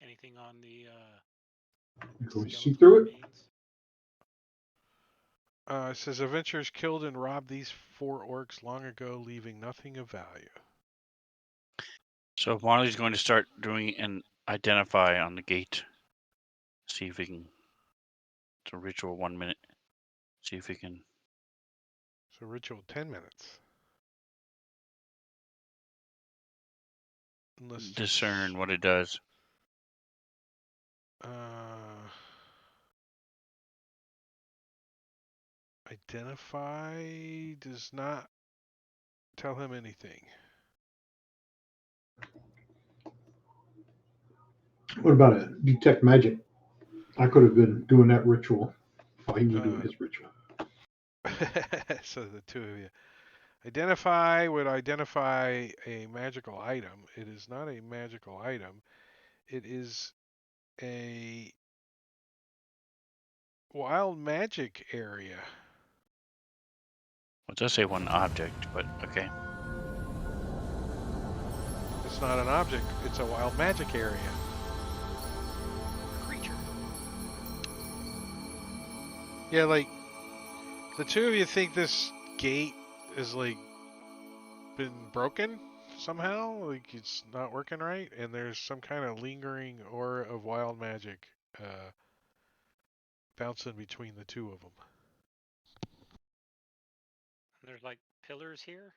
[SPEAKER 5] Anything on the
[SPEAKER 2] Can we see
[SPEAKER 5] skeletal
[SPEAKER 2] through it?
[SPEAKER 5] remains?
[SPEAKER 1] It says adventurers killed and robbed these 4 orcs long ago, leaving nothing of value.
[SPEAKER 4] So Marley's going to start doing an identify on the gate. See if we can. It's a ritual 1 minute. See if we can.
[SPEAKER 1] So ritual 10 minutes. Unless
[SPEAKER 4] discern what it does.
[SPEAKER 1] Identify does not tell him anything.
[SPEAKER 2] What about a detect magic? I could have been doing that ritual while he was doing his ritual.
[SPEAKER 1] So the 2 of you. Identify would identify a magical item. It is not a magical item. It is a wild magic area.
[SPEAKER 4] Well, it does say 1 object, but okay.
[SPEAKER 1] It's not an object. It's a wild magic area.
[SPEAKER 5] Creature.
[SPEAKER 1] Yeah, like the 2 of you think this gate is like been broken somehow, like it's not working right, and there's some kind of lingering aura of wild magic bouncing between the 2 of them.
[SPEAKER 5] There's like pillars here.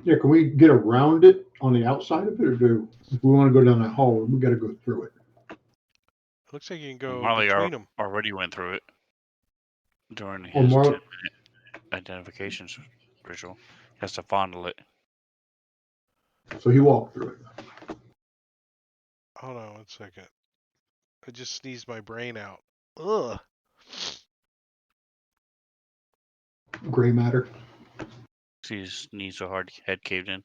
[SPEAKER 2] Yeah, can we get around it on the outside of it, or if we want to go down that hall, we got to go through it?
[SPEAKER 1] It looks like you can go
[SPEAKER 4] Marley
[SPEAKER 1] between them.
[SPEAKER 4] already went through it during
[SPEAKER 2] Or
[SPEAKER 4] his
[SPEAKER 2] more,
[SPEAKER 4] 10-minute identification ritual. He has to fondle it.
[SPEAKER 2] so he walked through it.
[SPEAKER 1] Hold on 1 second. I just sneezed my brain out. Ugh.
[SPEAKER 2] Gray matter.
[SPEAKER 4] See his knees so hard, head caved in.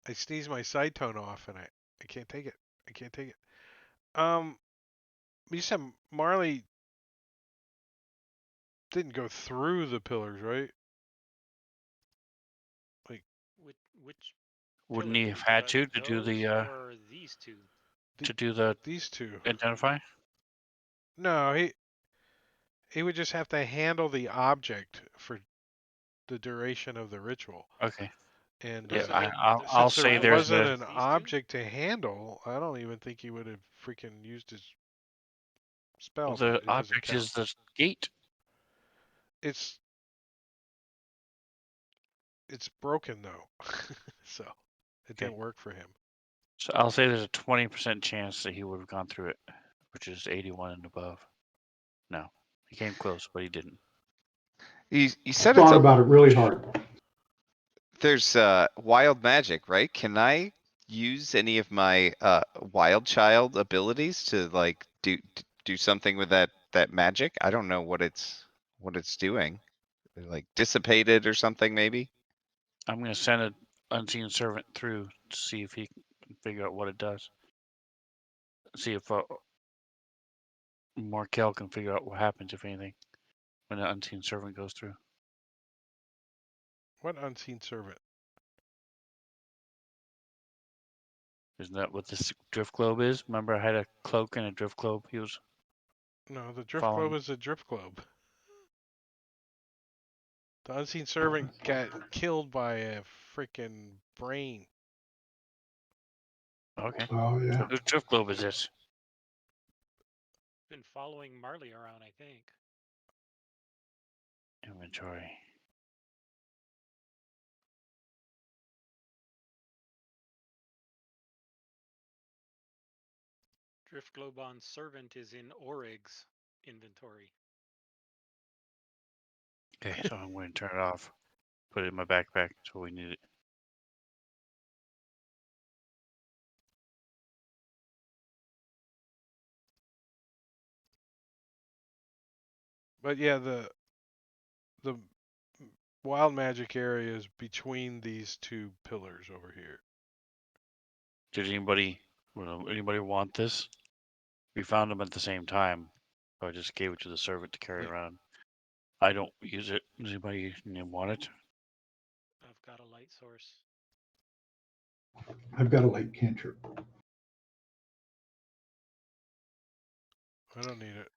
[SPEAKER 1] I sneeze my side tone off and I can't take it. I can't take it. Um, you said Marley didn't go through the pillars, right?
[SPEAKER 5] Which
[SPEAKER 4] Wouldn't he
[SPEAKER 5] pillars?
[SPEAKER 4] have had to do
[SPEAKER 5] Those
[SPEAKER 4] the
[SPEAKER 5] or these two?
[SPEAKER 1] These two.
[SPEAKER 4] identify?
[SPEAKER 1] No, he would just have to handle the object for the duration of the ritual.
[SPEAKER 4] Okay.
[SPEAKER 1] And
[SPEAKER 4] Yeah,
[SPEAKER 5] So there,
[SPEAKER 4] I'll
[SPEAKER 1] since there
[SPEAKER 4] say
[SPEAKER 5] wild
[SPEAKER 4] there's
[SPEAKER 1] wasn't
[SPEAKER 5] magic
[SPEAKER 4] a.
[SPEAKER 5] is
[SPEAKER 1] an
[SPEAKER 5] these two.
[SPEAKER 1] object to handle, I don't even think he would have freaking used his
[SPEAKER 4] Well,
[SPEAKER 1] spell, but
[SPEAKER 4] the
[SPEAKER 1] it doesn't
[SPEAKER 4] object
[SPEAKER 1] count.
[SPEAKER 4] is the gate.
[SPEAKER 1] It's broken though, so it
[SPEAKER 4] Okay.
[SPEAKER 1] didn't work for him.
[SPEAKER 4] So I'll say there's a 20% chance that he would have gone through it, which is 81 and above. No, he came close, but he didn't.
[SPEAKER 3] You said it's
[SPEAKER 2] Thought
[SPEAKER 3] a
[SPEAKER 2] about it really hard.
[SPEAKER 3] there's wild magic, right? Can I use any of my wild child abilities to like do something with that magic? I don't know what it's doing. Like dissipate it or something maybe?
[SPEAKER 4] I'm going to send an unseen servant through to see if he can figure out what it does. See if Markel can figure out what happens, if anything, when the unseen servant goes through.
[SPEAKER 1] What unseen servant?
[SPEAKER 4] Isn't that what this drift globe is? Remember, I had a cloak and a drift globe. He was
[SPEAKER 1] No, the drift globe
[SPEAKER 4] following.
[SPEAKER 1] is a drift globe. The unseen servant got killed by a freaking brain.
[SPEAKER 4] Okay.
[SPEAKER 2] Oh
[SPEAKER 4] So
[SPEAKER 2] yeah.
[SPEAKER 4] whose drift globe is this?
[SPEAKER 5] Been following Marley around, I think.
[SPEAKER 4] Inventory.
[SPEAKER 5] Drift Globon servant is in Orig's inventory.
[SPEAKER 4] Okay, so I'm going to turn it off. Put it in my backpack until we need it.
[SPEAKER 1] But yeah, the wild magic area is between these two pillars over here.
[SPEAKER 4] Did anybody want this? We found them at the same time, so I just gave it to the servant to carry
[SPEAKER 1] Yeah.
[SPEAKER 4] around. I don't use it. Does anybody want it?
[SPEAKER 5] I've got a light source.
[SPEAKER 2] I've got a light cantrip.
[SPEAKER 1] I don't need it.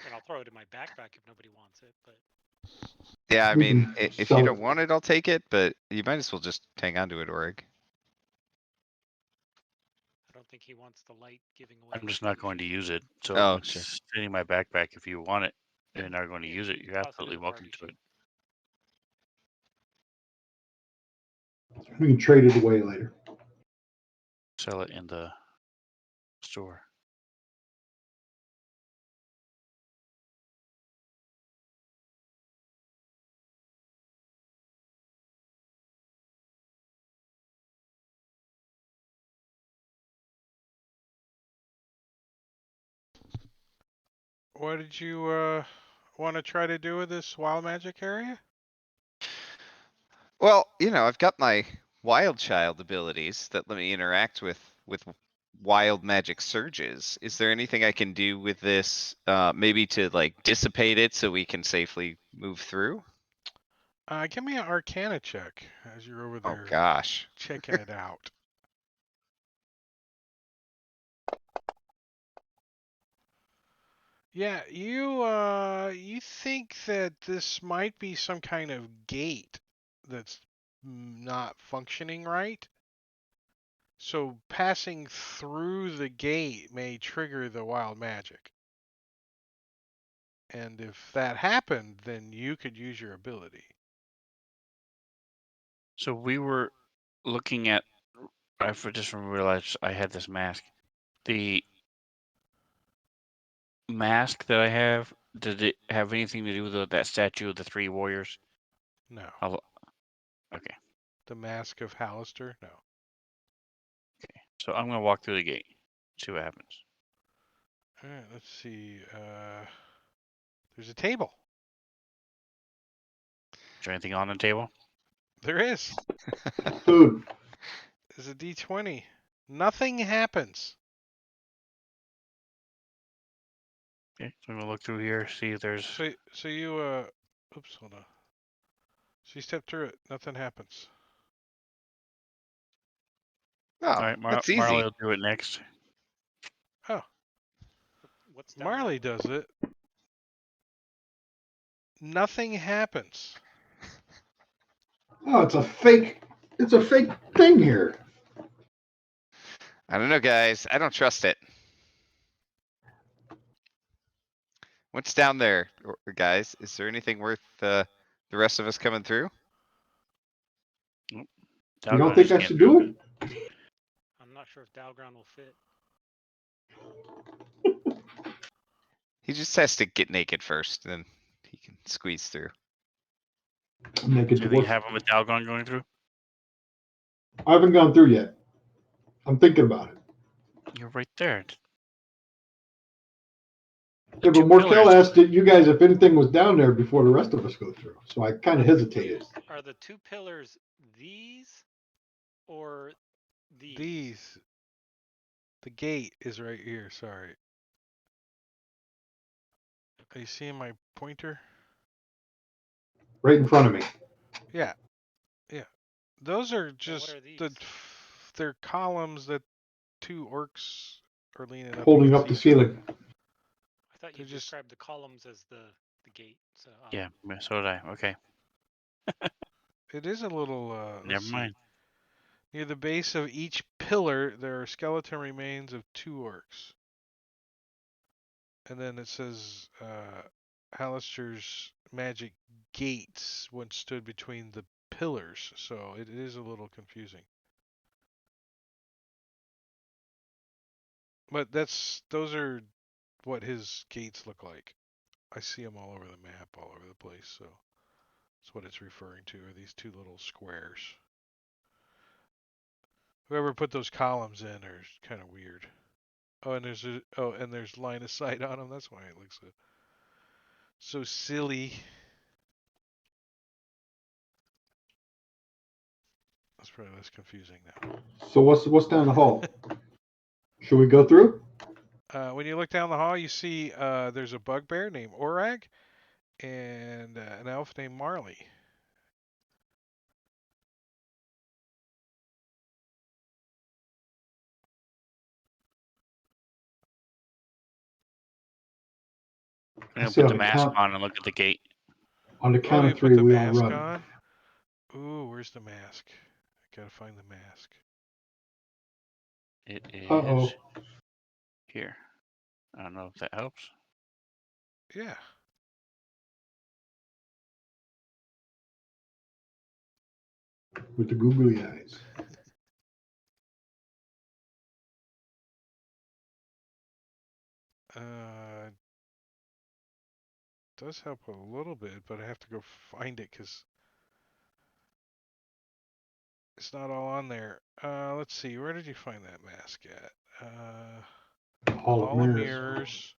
[SPEAKER 5] And I'll throw it in my backpack if nobody wants it, but
[SPEAKER 3] Yeah, I
[SPEAKER 2] We
[SPEAKER 3] mean,
[SPEAKER 2] can
[SPEAKER 3] if you
[SPEAKER 2] sell
[SPEAKER 3] don't
[SPEAKER 2] it.
[SPEAKER 3] want it, I'll take it, but you might as well just hang on to it, Orig.
[SPEAKER 5] I don't think he wants the light giving away
[SPEAKER 4] I'm just not going to
[SPEAKER 5] location.
[SPEAKER 4] use it, so
[SPEAKER 3] Oh,
[SPEAKER 4] it's
[SPEAKER 3] sure.
[SPEAKER 4] sitting in my backpack. If you want it and are going to
[SPEAKER 5] Yeah,
[SPEAKER 4] use it, you're
[SPEAKER 5] toss it in
[SPEAKER 4] absolutely
[SPEAKER 5] the
[SPEAKER 4] welcome
[SPEAKER 5] party
[SPEAKER 4] to it.
[SPEAKER 5] chute.
[SPEAKER 2] We can trade it away later.
[SPEAKER 4] Sell it in the store.
[SPEAKER 1] What did you want to try to do with this wild magic area?
[SPEAKER 3] Well, I've got my wild child abilities that let me interact with wild magic surges. Is there anything I can do with this, maybe to like dissipate it so we can safely move through?
[SPEAKER 1] Give me an Arcana check as you're over
[SPEAKER 3] Oh
[SPEAKER 1] there
[SPEAKER 3] gosh.
[SPEAKER 1] checking it out. Yeah, you think that this might be some kind of gate that's not functioning right? So passing through the gate may trigger the wild magic. And if that happened, then you could use your ability.
[SPEAKER 4] So we were looking at. I just realized I had this mask. The mask that I have, did it have anything to do with that statue of the three warriors?
[SPEAKER 1] No.
[SPEAKER 4] Okay.
[SPEAKER 1] The Mask of Hallister? No.
[SPEAKER 4] Okay. So I'm gonna walk through the gate. See what happens.
[SPEAKER 1] All right, let's see. There's a table.
[SPEAKER 4] Is there anything on the table?
[SPEAKER 1] There is.
[SPEAKER 2] Food.
[SPEAKER 1] There's a D20. Nothing happens.
[SPEAKER 4] Okay, so I'm gonna look through here, see if there's.
[SPEAKER 1] So you oops, hold on. So you step through it. Nothing happens.
[SPEAKER 3] Oh,
[SPEAKER 4] All right,
[SPEAKER 3] that's
[SPEAKER 4] Marley
[SPEAKER 3] easy.
[SPEAKER 4] will do it next.
[SPEAKER 1] Oh,
[SPEAKER 5] What's down
[SPEAKER 1] Marley
[SPEAKER 5] there?
[SPEAKER 1] does it. Nothing happens.
[SPEAKER 2] Oh, it's a fake. It's a fake thing here.
[SPEAKER 3] I don't know, guys. I don't trust it. What's down there, guys? Is there anything worth the rest of us coming through?
[SPEAKER 2] You
[SPEAKER 4] Dalgon
[SPEAKER 2] don't think
[SPEAKER 4] just
[SPEAKER 2] I
[SPEAKER 4] can't
[SPEAKER 2] should
[SPEAKER 4] through.
[SPEAKER 2] do it?
[SPEAKER 5] I'm not sure if Dalground will fit.
[SPEAKER 3] He just has to get naked first, then he can squeeze through.
[SPEAKER 2] I'm naked
[SPEAKER 4] Do
[SPEAKER 2] to
[SPEAKER 4] you think
[SPEAKER 2] what?
[SPEAKER 4] happen with Dalgon going through?
[SPEAKER 2] I haven't gone through yet. I'm thinking about it.
[SPEAKER 4] You're right there.
[SPEAKER 2] Yeah,
[SPEAKER 4] Two
[SPEAKER 2] but Morkel
[SPEAKER 4] pillars.
[SPEAKER 2] asked you guys if anything was down there before the rest of us go through. So I kind of hesitated.
[SPEAKER 5] Are the two pillars these or these?
[SPEAKER 1] These. The gate is right here. Sorry. Are you seeing my pointer?
[SPEAKER 2] Right in front of me.
[SPEAKER 1] Yeah. Yeah. Those are
[SPEAKER 5] And what
[SPEAKER 1] just
[SPEAKER 5] are these?
[SPEAKER 1] they're columns that two orcs are leaning up
[SPEAKER 2] Holding
[SPEAKER 1] against
[SPEAKER 2] up the
[SPEAKER 1] each other.
[SPEAKER 2] ceiling.
[SPEAKER 5] I thought you
[SPEAKER 1] They're just
[SPEAKER 5] described the columns as the gate. So
[SPEAKER 4] Yeah, so did I. Okay,
[SPEAKER 1] it is a little
[SPEAKER 4] never
[SPEAKER 1] let's see.
[SPEAKER 4] mind.
[SPEAKER 1] Near the base of each pillar there are skeleton remains of two orcs. And then it says Hallister's magic gates once stood between the pillars, so it is a little confusing. But those are what his gates look like. I see them all over the map, all over the place, so that's what it's referring to, are these two little squares. Whoever put those columns in are kind of weird. Oh, and there's line of sight on them. That's why it looks so silly. That's probably less confusing now.
[SPEAKER 2] So what's down the hall? Should we go through?
[SPEAKER 1] When you look down the hall, you see there's a bugbear named Orag and an elf named Marley.
[SPEAKER 4] I'm
[SPEAKER 2] I
[SPEAKER 4] gonna
[SPEAKER 2] say
[SPEAKER 4] put
[SPEAKER 2] on
[SPEAKER 4] the
[SPEAKER 2] the
[SPEAKER 4] mask
[SPEAKER 2] count
[SPEAKER 4] on and look at the gate.
[SPEAKER 2] on the
[SPEAKER 1] Oh,
[SPEAKER 2] count
[SPEAKER 1] you
[SPEAKER 2] of
[SPEAKER 1] put
[SPEAKER 2] three
[SPEAKER 1] the
[SPEAKER 2] we all
[SPEAKER 1] mask
[SPEAKER 2] run.
[SPEAKER 1] on? Ooh, where's the mask? I gotta find the mask.
[SPEAKER 4] It
[SPEAKER 2] Uh
[SPEAKER 4] is
[SPEAKER 2] oh.
[SPEAKER 4] here. I don't know if that helps.
[SPEAKER 1] Yeah.
[SPEAKER 2] With the googly eyes.
[SPEAKER 1] Does help a little bit, but I have to go find it because it's not all on there. Let's see. Where did you find that mask at?
[SPEAKER 2] Hall of
[SPEAKER 1] Hall of
[SPEAKER 2] Mirrors.
[SPEAKER 1] Mirrors.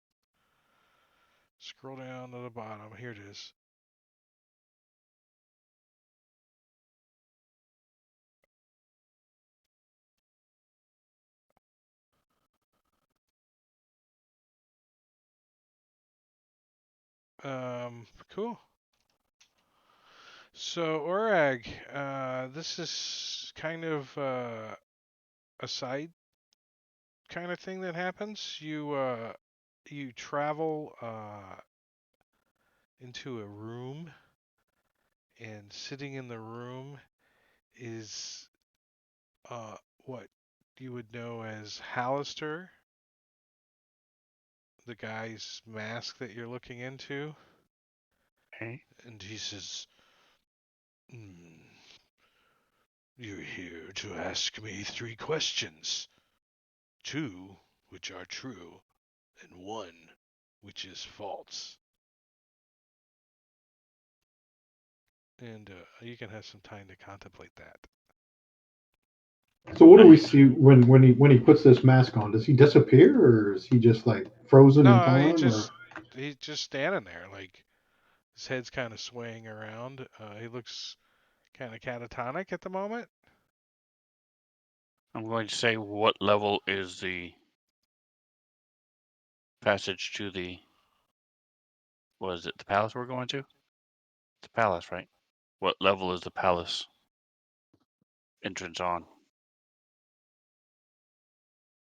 [SPEAKER 1] Scroll down to the bottom. Here it is. Cool. So Orag, this is kind of a side kind of thing that happens. You travel into a room, and sitting in the room is what you would know as Hallister, the guy's mask that you're looking into,
[SPEAKER 4] Okay.
[SPEAKER 1] and he says, "Hmm, you're here to ask me 3 questions, 2 which are true, and 1 which is false." And you can have some time to contemplate that.
[SPEAKER 2] So what do we see when he puts this mask on? Does he disappear, or is he just like frozen in
[SPEAKER 1] No,
[SPEAKER 2] time? Or
[SPEAKER 1] he's just standing there, like his head's kind of swaying around. He looks kind of catatonic at the moment.
[SPEAKER 4] I'm going to say, what level is the passage to the? Was it the palace we're going to? The palace, right? What level is the palace entrance on?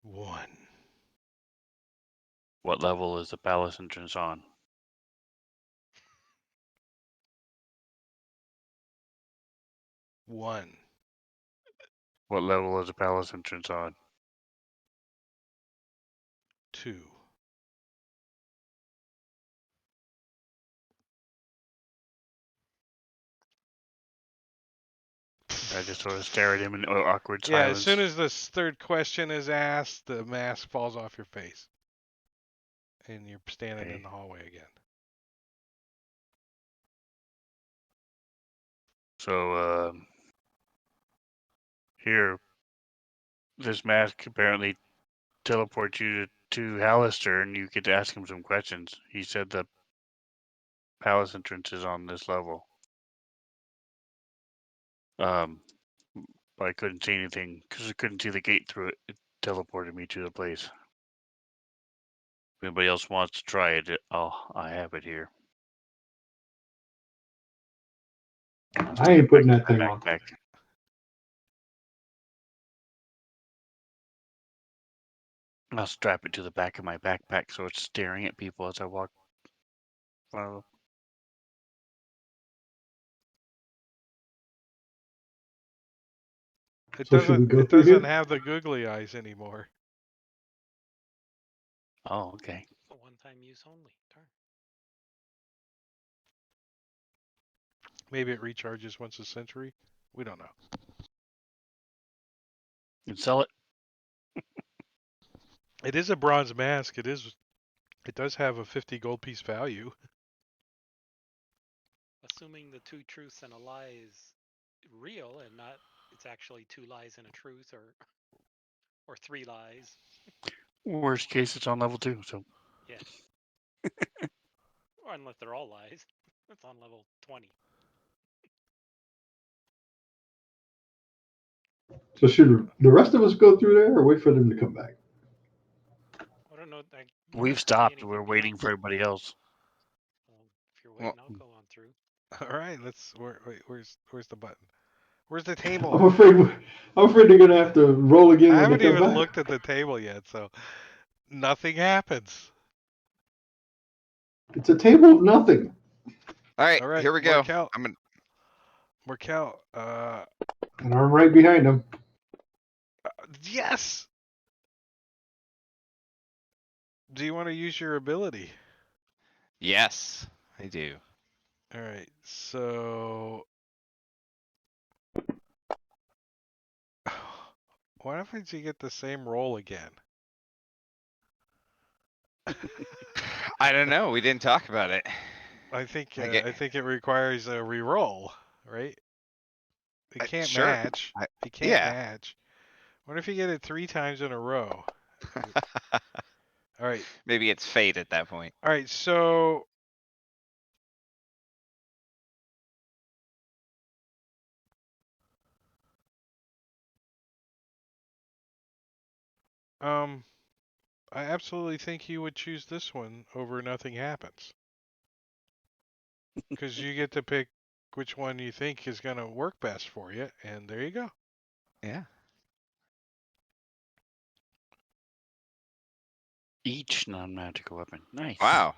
[SPEAKER 1] 1,
[SPEAKER 4] What level is the palace entrance on?
[SPEAKER 1] 1,
[SPEAKER 4] What level is the palace entrance on?
[SPEAKER 1] 2.
[SPEAKER 4] I just sort of stare at him in awkward
[SPEAKER 1] Yeah, as
[SPEAKER 4] silence.
[SPEAKER 1] soon as this third question is asked, the mask falls off your face, and you're standing in
[SPEAKER 4] Okay.
[SPEAKER 1] the hallway again.
[SPEAKER 4] So here, this mask apparently teleports you to Hallister, and you get to ask him some questions. He said the palace entrance is on this level. But I couldn't see anything because I couldn't see the gate through it. It teleported me to the place. If anybody else wants to try it, I have it here.
[SPEAKER 2] I ain't putting that
[SPEAKER 4] My
[SPEAKER 2] thing on.
[SPEAKER 4] backpack. I'll strap it to the back of my backpack so it's staring at people as I walk. Well,
[SPEAKER 2] So should we go
[SPEAKER 1] It
[SPEAKER 2] through
[SPEAKER 1] doesn't
[SPEAKER 2] here?
[SPEAKER 1] have the googly eyes anymore.
[SPEAKER 4] oh, okay.
[SPEAKER 5] A one-time use only. Darn.
[SPEAKER 1] Maybe it recharges once a century. We don't know.
[SPEAKER 4] You can sell it.
[SPEAKER 1] It is a bronze mask. It does have a 50 gold piece value.
[SPEAKER 5] Assuming the 2 truths and a lie is real and not it's actually 2 lies and a truth or 3 lies.
[SPEAKER 4] Worst case, it's on level 2. So
[SPEAKER 5] Yeah. Or unless they're all lies. That's on level 20.
[SPEAKER 2] So should the rest of us go through there, or wait for them to come back?
[SPEAKER 5] I don't know. I
[SPEAKER 4] we've
[SPEAKER 5] don't see
[SPEAKER 4] stopped.
[SPEAKER 5] anything
[SPEAKER 4] We're
[SPEAKER 5] beyond.
[SPEAKER 4] waiting for everybody else.
[SPEAKER 5] Well, if you're
[SPEAKER 3] Well,
[SPEAKER 5] waiting, I'll go on through.
[SPEAKER 1] All right, where's the button? Where's the
[SPEAKER 2] I'm
[SPEAKER 1] table?
[SPEAKER 2] afraid. I'm afraid they're gonna have to roll again
[SPEAKER 1] I
[SPEAKER 2] when they
[SPEAKER 1] haven't
[SPEAKER 2] come
[SPEAKER 1] even
[SPEAKER 2] back.
[SPEAKER 1] looked at the table yet, so nothing happens.
[SPEAKER 2] It's a table of nothing,
[SPEAKER 3] all right,
[SPEAKER 1] All right,
[SPEAKER 3] here we go.
[SPEAKER 1] Markel.
[SPEAKER 3] I'm gonna.
[SPEAKER 1] Markel.
[SPEAKER 2] and I'm right behind them.
[SPEAKER 1] Yes. Do you want to use your ability?
[SPEAKER 3] Yes, I do.
[SPEAKER 1] All right. So, why don't you get the same roll again?
[SPEAKER 3] I don't know. We didn't talk about it.
[SPEAKER 1] I think
[SPEAKER 3] I get
[SPEAKER 1] it requires a re-roll, right? It can't
[SPEAKER 3] sure.
[SPEAKER 1] match.
[SPEAKER 3] I,
[SPEAKER 1] It can't
[SPEAKER 3] yeah.
[SPEAKER 1] match. What if you get it 3 times in a row? All right.
[SPEAKER 3] Maybe it's fate at that point.
[SPEAKER 1] All right. So, I absolutely think you would choose this one over nothing happens. Because you get to pick which one you think is going to work best for you, and there you go.
[SPEAKER 3] Yeah.
[SPEAKER 4] Each non-magical weapon. Nice.
[SPEAKER 3] Wow.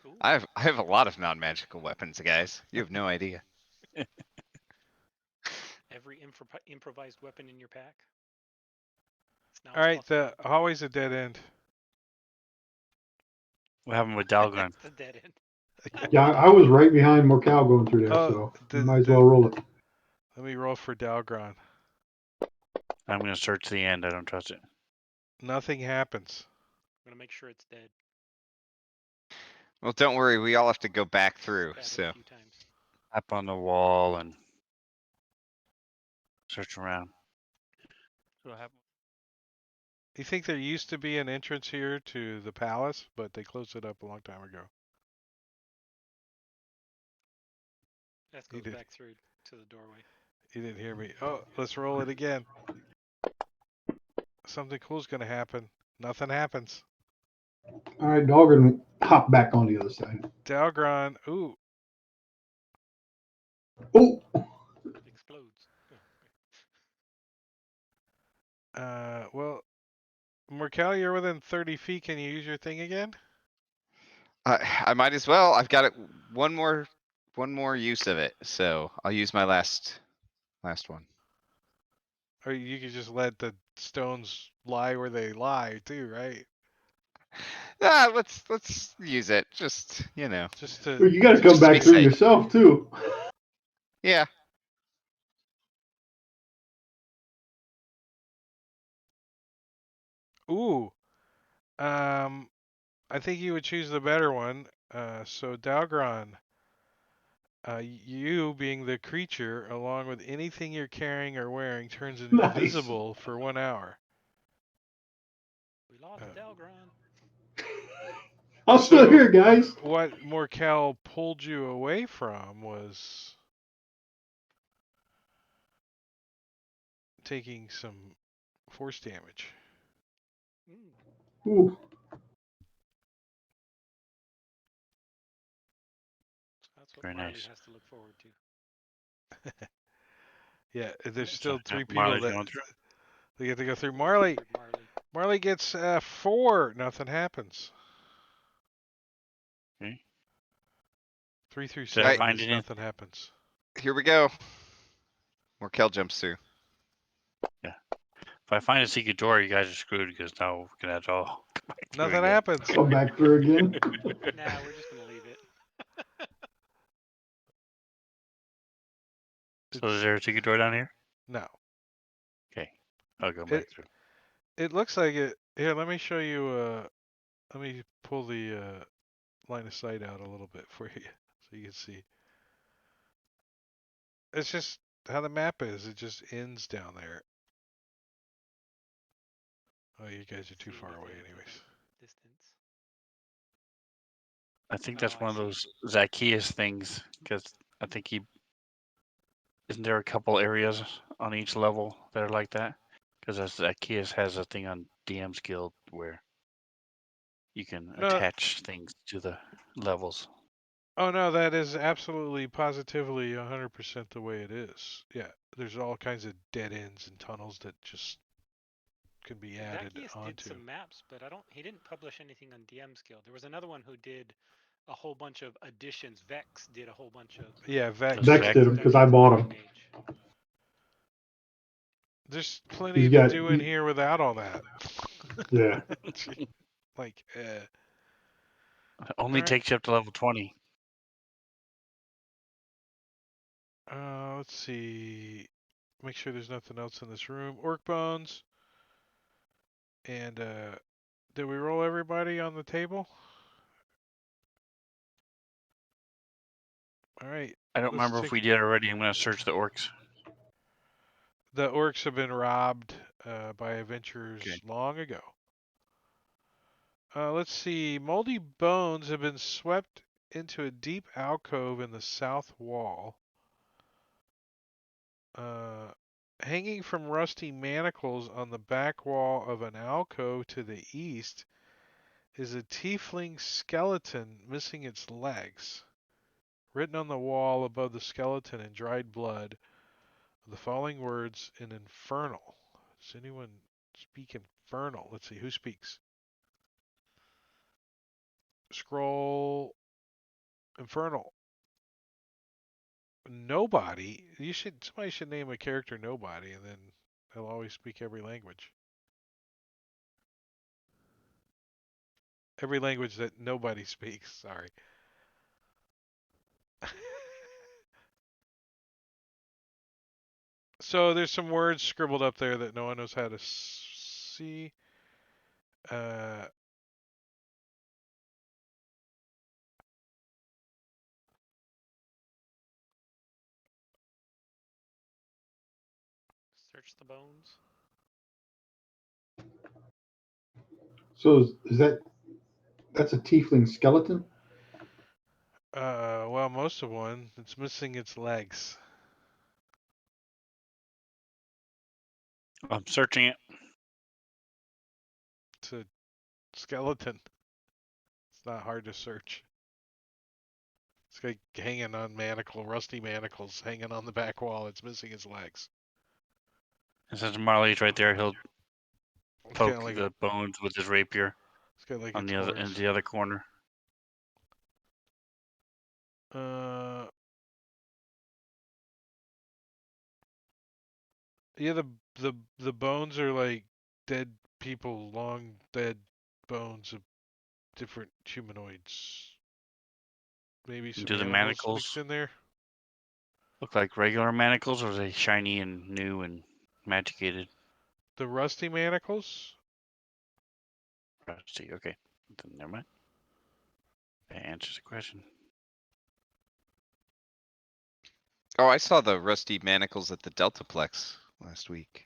[SPEAKER 5] Cool.
[SPEAKER 3] I have a lot of non-magical weapons, guys. You have no idea.
[SPEAKER 5] Every improvised weapon in your pack. It's now
[SPEAKER 1] All right.
[SPEAKER 5] +1.
[SPEAKER 1] The hallway's a dead end.
[SPEAKER 4] What happened with Dalgon?
[SPEAKER 5] It's the dead end.
[SPEAKER 2] Yeah, I was right behind Morcal going through there,
[SPEAKER 1] Oh,
[SPEAKER 2] so might as well roll it.
[SPEAKER 1] Let me roll for Dalgron.
[SPEAKER 4] I'm going to search the end. I don't trust it.
[SPEAKER 1] Nothing happens.
[SPEAKER 5] I'm gonna make sure it's dead.
[SPEAKER 3] Well, don't worry. We all have to go back through.
[SPEAKER 5] Stab it
[SPEAKER 3] So
[SPEAKER 5] a few times.
[SPEAKER 4] Up on the wall and search around. So what happened?
[SPEAKER 1] You think there used to be an entrance here to the palace, but they closed it up a long time ago.
[SPEAKER 5] S
[SPEAKER 1] You
[SPEAKER 5] goes
[SPEAKER 1] did.
[SPEAKER 5] back through to the doorway.
[SPEAKER 1] You didn't hear me. Oh, let's roll it again. Something cool's gonna happen. Nothing happens.
[SPEAKER 2] All right, Dahlgren hop back on the other side.
[SPEAKER 1] Dalgron. Ooh.
[SPEAKER 2] Oh,
[SPEAKER 5] Explodes. Oh,
[SPEAKER 1] Well, Morkel, you're within 30 feet. Can you use your thing again?
[SPEAKER 3] I might as well. I've got it. One more use of it. So I'll use my last one.
[SPEAKER 1] Or you could just let the stones lie where they lie too, right?
[SPEAKER 3] Let's use it. Just
[SPEAKER 1] Just to.
[SPEAKER 2] well, you got to come
[SPEAKER 3] just to be
[SPEAKER 2] back through
[SPEAKER 3] safe.
[SPEAKER 2] yourself too.
[SPEAKER 3] Yeah.
[SPEAKER 1] Ooh. Um. I think you would choose the better one. So Dalgron, you being the creature, along with anything you're carrying or wearing, turns
[SPEAKER 2] Nice.
[SPEAKER 1] invisible for 1 hour.
[SPEAKER 5] we lost
[SPEAKER 1] Uh,
[SPEAKER 5] Delgron.
[SPEAKER 2] I'm still
[SPEAKER 1] so
[SPEAKER 2] here, guys.
[SPEAKER 1] what Morkel pulled you away from was taking some force damage.
[SPEAKER 5] Mm,
[SPEAKER 2] Ooh,
[SPEAKER 5] so that's what
[SPEAKER 4] Very
[SPEAKER 5] Marley
[SPEAKER 4] nice.
[SPEAKER 5] has to look forward to.
[SPEAKER 1] Yeah, there's
[SPEAKER 5] Yep.
[SPEAKER 1] still three people
[SPEAKER 4] Marley's
[SPEAKER 1] that
[SPEAKER 4] going through.
[SPEAKER 1] they get to go through.
[SPEAKER 5] Looking
[SPEAKER 1] Marley,
[SPEAKER 5] forward, Marley.
[SPEAKER 1] Marley gets 4. Nothing happens.
[SPEAKER 4] Okay.
[SPEAKER 1] 3 through
[SPEAKER 4] Did I
[SPEAKER 3] Alright,
[SPEAKER 1] 7
[SPEAKER 4] find
[SPEAKER 1] is
[SPEAKER 4] it in?
[SPEAKER 1] nothing happens.
[SPEAKER 3] here we go. Morkel jumps through.
[SPEAKER 4] Yeah. If I find a secret door, you guys are screwed because now we're gonna have to all come back through
[SPEAKER 1] Nothing
[SPEAKER 4] again.
[SPEAKER 1] happens.
[SPEAKER 2] come back through again.
[SPEAKER 5] Nah, we're just gonna leave it.
[SPEAKER 4] So is
[SPEAKER 1] It's
[SPEAKER 4] there a secret door down here?
[SPEAKER 1] no.
[SPEAKER 4] Okay. I'll go
[SPEAKER 1] It
[SPEAKER 4] back through.
[SPEAKER 1] it looks like it. Here, let me show you. Let me pull the line of sight out a little bit for you, so you can see. It's just how the map is. It just ends down there. Oh, you guys are too
[SPEAKER 5] See
[SPEAKER 1] far away,
[SPEAKER 5] within
[SPEAKER 1] anyways.
[SPEAKER 5] distance.
[SPEAKER 4] I think
[SPEAKER 5] Oh,
[SPEAKER 4] that's
[SPEAKER 5] I
[SPEAKER 4] one of
[SPEAKER 5] see.
[SPEAKER 4] those Zacchaeus things because I think he isn't there a couple areas on each level that are like that? Because Zacchaeus has a thing on DM's Guild where you can
[SPEAKER 1] No,
[SPEAKER 4] attach things to the levels.
[SPEAKER 1] oh no, that is absolutely, positively, 100% the way it is. Yeah, there's all kinds of dead ends and tunnels that just can be added
[SPEAKER 5] Zacchaeus did
[SPEAKER 1] onto.
[SPEAKER 5] some maps, but he didn't publish anything on DM's Guild. There was another one who did a whole bunch of additions. Vex did a whole bunch of
[SPEAKER 1] Yeah,
[SPEAKER 4] Those
[SPEAKER 1] Vex.
[SPEAKER 2] Vex
[SPEAKER 4] Vex.
[SPEAKER 2] did them because I
[SPEAKER 5] introduction to
[SPEAKER 2] bought
[SPEAKER 5] Dragon
[SPEAKER 2] them.
[SPEAKER 5] Age.
[SPEAKER 1] There's plenty
[SPEAKER 2] He's
[SPEAKER 1] to
[SPEAKER 2] got,
[SPEAKER 1] do in here without all that.
[SPEAKER 2] yeah.
[SPEAKER 1] Like,
[SPEAKER 4] Only
[SPEAKER 1] all right.
[SPEAKER 4] takes you up to level 20.
[SPEAKER 1] Let's see. Make sure there's nothing else in this room. Orc bones. And did we roll everybody on the table? All right.
[SPEAKER 4] I don't
[SPEAKER 1] Let's
[SPEAKER 4] remember if
[SPEAKER 1] take.
[SPEAKER 4] we did already. I'm going to search the orcs.
[SPEAKER 1] The orcs have been robbed by adventurers
[SPEAKER 4] Okay.
[SPEAKER 1] long ago. Let's see. Moldy bones have been swept into a deep alcove in the south wall. Hanging from rusty manacles on the back wall of an alcove to the east is a tiefling skeleton missing its legs. Written on the wall above the skeleton in dried blood are the following words in Infernal. Does anyone speak Infernal? Let's see, who speaks? Scroll Infernal. Nobody. Somebody should name a character Nobody, and then they'll always speak every language. Every language that nobody speaks. Sorry. So there's some words scribbled up there that no one knows how to see. Uh,
[SPEAKER 5] Search the bones.
[SPEAKER 2] So is that's a tiefling skeleton?
[SPEAKER 1] Well, most of one. It's missing its legs.
[SPEAKER 4] I'm searching it.
[SPEAKER 1] It's a skeleton. It's not hard to search. It's like hanging on rusty manacles hanging on the back wall. It's missing its legs.
[SPEAKER 4] And since Marley's right there, he'll
[SPEAKER 1] It's kind
[SPEAKER 4] poke
[SPEAKER 1] of like
[SPEAKER 4] the bones with his rapier
[SPEAKER 1] it's got like
[SPEAKER 4] on
[SPEAKER 1] its
[SPEAKER 4] the other in
[SPEAKER 1] horns.
[SPEAKER 4] the other corner.
[SPEAKER 1] Uh, yeah, the bones are like dead people, long dead bones of different humanoids. Maybe some
[SPEAKER 4] Do the
[SPEAKER 1] animals mixed
[SPEAKER 4] manacles
[SPEAKER 1] in there.
[SPEAKER 4] look like regular manacles, or are they shiny and new and magicated?
[SPEAKER 1] The rusty manacles.
[SPEAKER 4] Rusty. Okay, then never mind. That answers the question.
[SPEAKER 3] Oh, I saw the rusty manacles at the Deltaplex last week.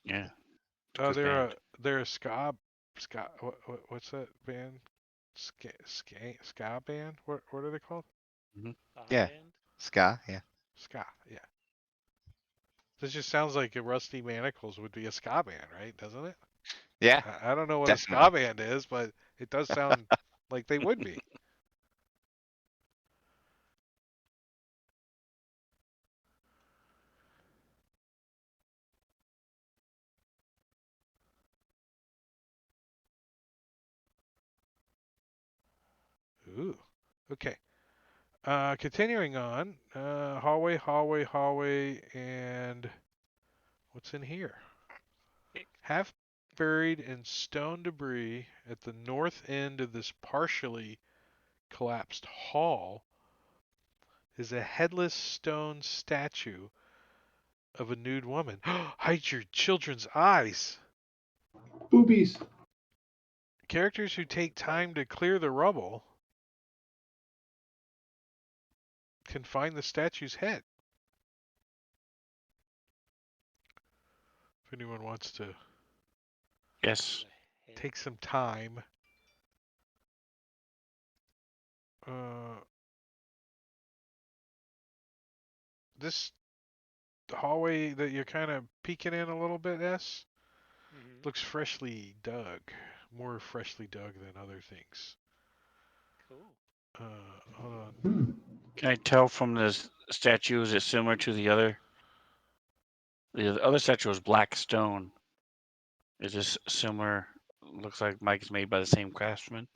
[SPEAKER 4] Yeah.
[SPEAKER 1] Oh,
[SPEAKER 4] Good band.
[SPEAKER 1] they're a ska. What's that band? Ska band. What are they called?
[SPEAKER 5] Ah,
[SPEAKER 3] Yeah.
[SPEAKER 5] band.
[SPEAKER 3] Ska, yeah.
[SPEAKER 1] Ska. Yeah. This just sounds like a Rusty Manacles would be a ska band, right? Doesn't it?
[SPEAKER 3] Yeah,
[SPEAKER 1] I don't know what a ska
[SPEAKER 3] definitely.
[SPEAKER 1] band is, but it does sound like they would be. Ooh. Okay. Continuing on. Hallway, and what's in here?
[SPEAKER 5] Pick.
[SPEAKER 1] Half buried in stone debris at the north end of this partially collapsed hall is a headless stone statue of a nude woman. Hide your children's eyes.
[SPEAKER 2] Boobies.
[SPEAKER 1] Characters who take time to clear the rubble can find the statue's head. If anyone wants to
[SPEAKER 4] Yes.
[SPEAKER 5] The head.
[SPEAKER 1] take some time. Uh, this hallway that you're kind of peeking in a little bit,
[SPEAKER 5] Mm-hmm.
[SPEAKER 1] looks freshly dug. More freshly dug than other things.
[SPEAKER 5] Cool.
[SPEAKER 1] Hold on.
[SPEAKER 2] Hmm.
[SPEAKER 4] Can I tell from this statue, is it similar to the other? The other statue was black stone. Is this similar? Looks like Mike's made by the same craftsman.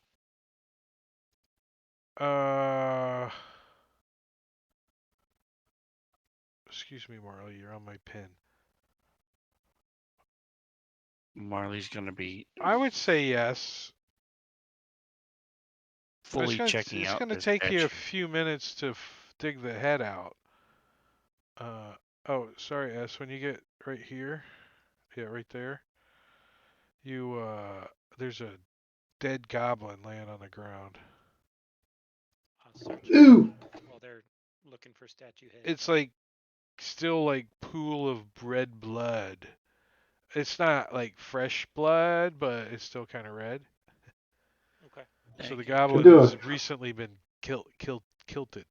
[SPEAKER 1] Excuse me, Marley. You're on my pin.
[SPEAKER 4] Marley's gonna be
[SPEAKER 1] I would say yes. But
[SPEAKER 4] fully checking
[SPEAKER 1] it's
[SPEAKER 4] out
[SPEAKER 1] gonna
[SPEAKER 4] this
[SPEAKER 1] take you a
[SPEAKER 4] statue.
[SPEAKER 1] few minutes to dig the head out. Oh, sorry, When you get right here, yeah, right there, you there's a dead goblin laying on the ground.
[SPEAKER 5] I'll search it
[SPEAKER 2] Ooh.
[SPEAKER 5] while they're looking for statue head.
[SPEAKER 1] It's like still like pool of red blood. It's not like fresh blood, but it's still kind of red.
[SPEAKER 5] Okay.
[SPEAKER 1] So the
[SPEAKER 4] Thank you.
[SPEAKER 2] Can we
[SPEAKER 1] goblin
[SPEAKER 2] do
[SPEAKER 1] has
[SPEAKER 2] a?
[SPEAKER 1] recently been kilted.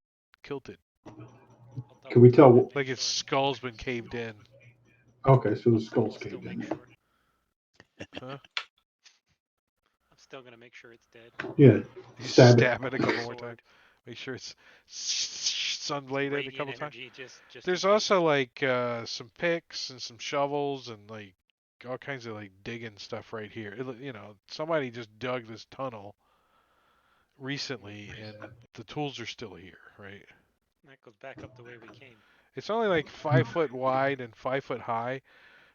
[SPEAKER 5] I'll
[SPEAKER 2] Can
[SPEAKER 5] double
[SPEAKER 2] we
[SPEAKER 5] check
[SPEAKER 2] tell?
[SPEAKER 5] and make
[SPEAKER 1] Like its
[SPEAKER 5] sure.
[SPEAKER 1] skull's been caved in.
[SPEAKER 2] Okay, so the
[SPEAKER 5] I'll
[SPEAKER 2] skull's
[SPEAKER 5] still
[SPEAKER 2] caved
[SPEAKER 5] make
[SPEAKER 2] in.
[SPEAKER 5] sure.
[SPEAKER 1] Huh?
[SPEAKER 5] I'm still gonna make sure it's dead.
[SPEAKER 2] Yeah.
[SPEAKER 1] You
[SPEAKER 2] Stab it.
[SPEAKER 1] stab it a
[SPEAKER 5] My
[SPEAKER 1] couple more times.
[SPEAKER 5] sword.
[SPEAKER 1] Make sure it's
[SPEAKER 5] Some
[SPEAKER 1] sunbladed a
[SPEAKER 5] radiant
[SPEAKER 1] couple times.
[SPEAKER 5] energy just in
[SPEAKER 1] There's
[SPEAKER 5] case.
[SPEAKER 1] also like some picks and some shovels and like all kinds of like digging stuff right here. Somebody just dug this tunnel recently and the tools are still here, right?
[SPEAKER 5] That goes back up the way we came.
[SPEAKER 1] It's only like 5 foot wide and 5 foot high.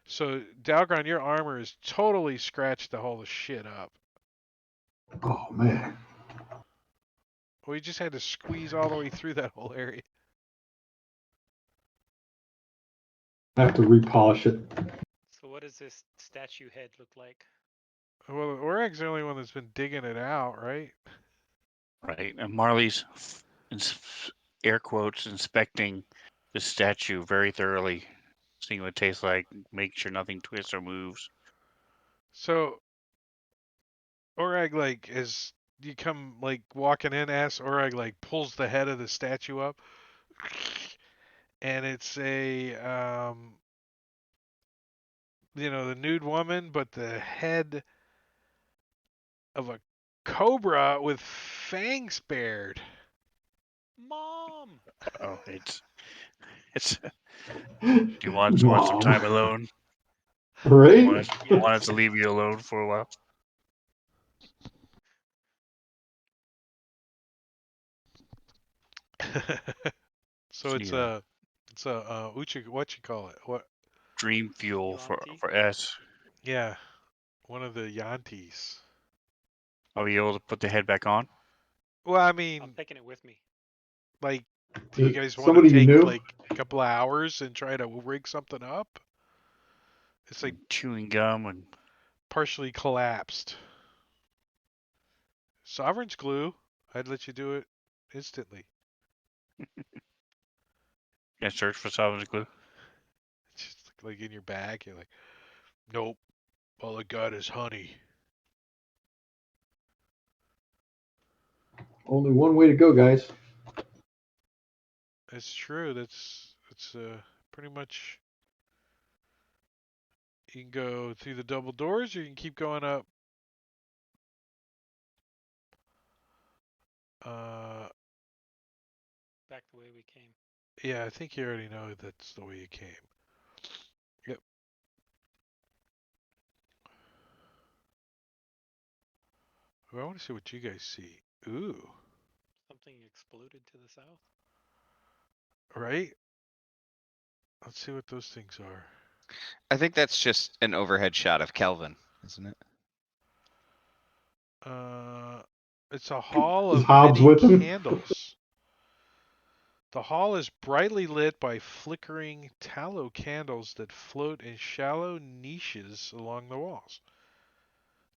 [SPEAKER 1] So Dalgron, your armor is totally scratched the whole shit up.
[SPEAKER 2] Oh man.
[SPEAKER 1] We just had to squeeze all the way through that whole area.
[SPEAKER 2] I have to repolish it.
[SPEAKER 5] So what does this statue head look like?
[SPEAKER 1] Well, Orag's the only one that's been digging it out, right?
[SPEAKER 4] Right, and Marley's air quotes inspecting the statue very thoroughly, seeing what it tastes like, make sure nothing twists or moves.
[SPEAKER 1] So Orag like as you come like walking in, as Orag like pulls the head of the statue up, and it's a the nude woman, but the head of a cobra with fangs bared.
[SPEAKER 5] Mom!
[SPEAKER 4] Oh, it's. Do you want some time
[SPEAKER 2] Mom.
[SPEAKER 4] alone?
[SPEAKER 2] Right?
[SPEAKER 4] Want it
[SPEAKER 5] Yes.
[SPEAKER 4] to leave you alone for a while?
[SPEAKER 1] So
[SPEAKER 4] Just
[SPEAKER 1] it's
[SPEAKER 4] need a
[SPEAKER 1] a what you call it? What?
[SPEAKER 4] dream fuel
[SPEAKER 5] Yuan-Ti?
[SPEAKER 4] for S.
[SPEAKER 1] Yeah, one of the Yantis.
[SPEAKER 4] Are we able to put the head back on?
[SPEAKER 1] Well, I
[SPEAKER 5] I'm
[SPEAKER 1] mean,
[SPEAKER 5] taking it with me.
[SPEAKER 1] like, do
[SPEAKER 2] Is
[SPEAKER 1] you
[SPEAKER 2] it
[SPEAKER 1] guys want to
[SPEAKER 2] somebody you
[SPEAKER 1] take
[SPEAKER 2] knew?
[SPEAKER 1] like a couple of hours and try to rig something up? It's like
[SPEAKER 4] Chewing gum and
[SPEAKER 1] partially collapsed. Sovereign's glue. I'd let you do it instantly.
[SPEAKER 4] search for solvent glue.
[SPEAKER 1] It's just like in your bag. You're like, nope. All I got is honey.
[SPEAKER 2] Only one way to go, guys.
[SPEAKER 1] That's true. That's pretty much. You can go through the double doors, or you can keep going up. Uh,
[SPEAKER 5] Back the way we came.
[SPEAKER 1] yeah, I think you already know that's the way you came. Yep. Well, I want to see what you guys see. Ooh,
[SPEAKER 5] Something exploded to the south.
[SPEAKER 1] right? Let's see what those things are.
[SPEAKER 3] I think that's just an overhead shot of Kelvin, isn't it?
[SPEAKER 1] Uh, it's a hall
[SPEAKER 2] Is
[SPEAKER 1] of
[SPEAKER 2] Hobbs
[SPEAKER 1] many
[SPEAKER 2] with him?
[SPEAKER 1] candles. The hall is brightly lit by flickering tallow candles that float in shallow niches along the walls.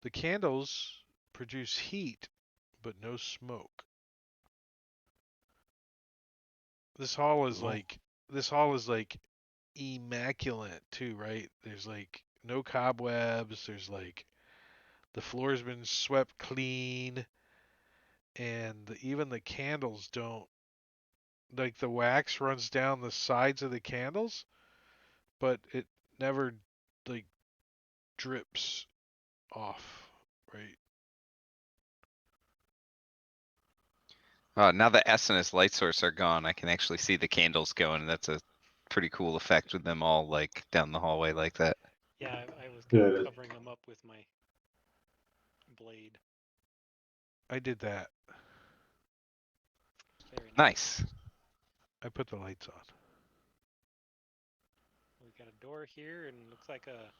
[SPEAKER 1] The candles produce heat, but no smoke. This hall is
[SPEAKER 4] Cool.
[SPEAKER 1] like this hall is like immaculate too, right? There's like no cobwebs. There's like the floor's been swept clean, and even the candles don't like the wax runs down the sides of the candles, but it never like drips off, right?
[SPEAKER 3] Now the S and his light source are gone, I can actually see the candles going. That's a pretty cool effect with them all like down the hallway like that.
[SPEAKER 5] Yeah, I was
[SPEAKER 2] Yeah, it is.
[SPEAKER 5] covering them up with my blade.
[SPEAKER 1] I did that.
[SPEAKER 5] Very nice.
[SPEAKER 3] Nice.
[SPEAKER 1] I put the lights on.
[SPEAKER 5] We got a door here and looks like a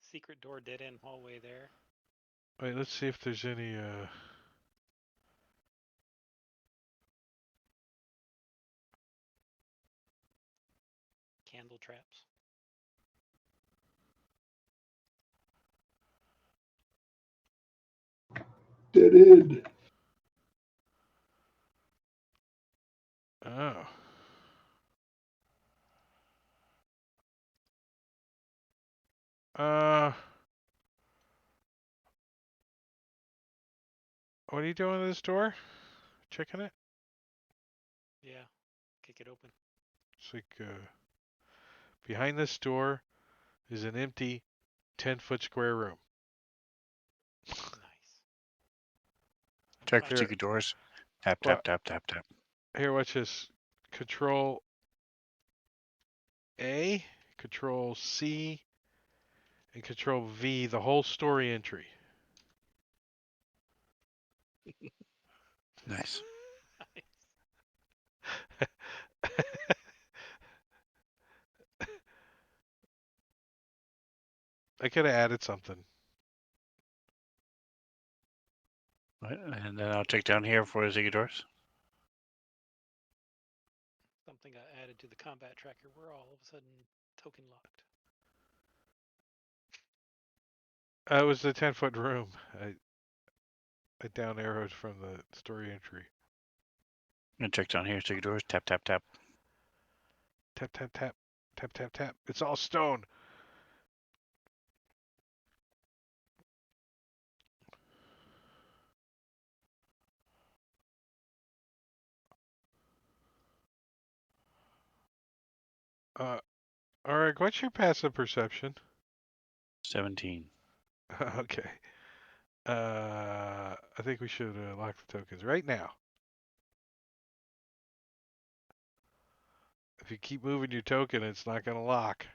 [SPEAKER 5] secret door dead end hallway there.
[SPEAKER 1] Wait, let's see if there's any
[SPEAKER 5] Candle traps.
[SPEAKER 2] Dead end.
[SPEAKER 1] oh. Uh what are you doing to this door? Checking it?
[SPEAKER 5] Yeah. Kick it open.
[SPEAKER 1] It's like behind this door is an empty 10-foot square room.
[SPEAKER 5] Nice. I'm
[SPEAKER 4] Check for
[SPEAKER 5] finding
[SPEAKER 1] Here,
[SPEAKER 4] secret doors. Tap
[SPEAKER 1] what?
[SPEAKER 4] tap tap tap tap.
[SPEAKER 1] Here, watch this. Control A, Control C, and Control V, the whole story entry.
[SPEAKER 4] Nice.
[SPEAKER 1] I could have added something.
[SPEAKER 4] Right, and then I'll check down here for the secret doors.
[SPEAKER 5] something got added to the combat tracker. We're all of a sudden token locked.
[SPEAKER 1] It was the 10-foot room. I down arrowed from the story entry.
[SPEAKER 4] And check down here, secret doors. Tap tap tap.
[SPEAKER 1] Tap, tap, tap. Tap, tap, tap. It's all stone. Alright, what's your passive perception?
[SPEAKER 4] 17.
[SPEAKER 1] Okay. I think we should lock the tokens right now. If you keep moving your token, it's not going to lock.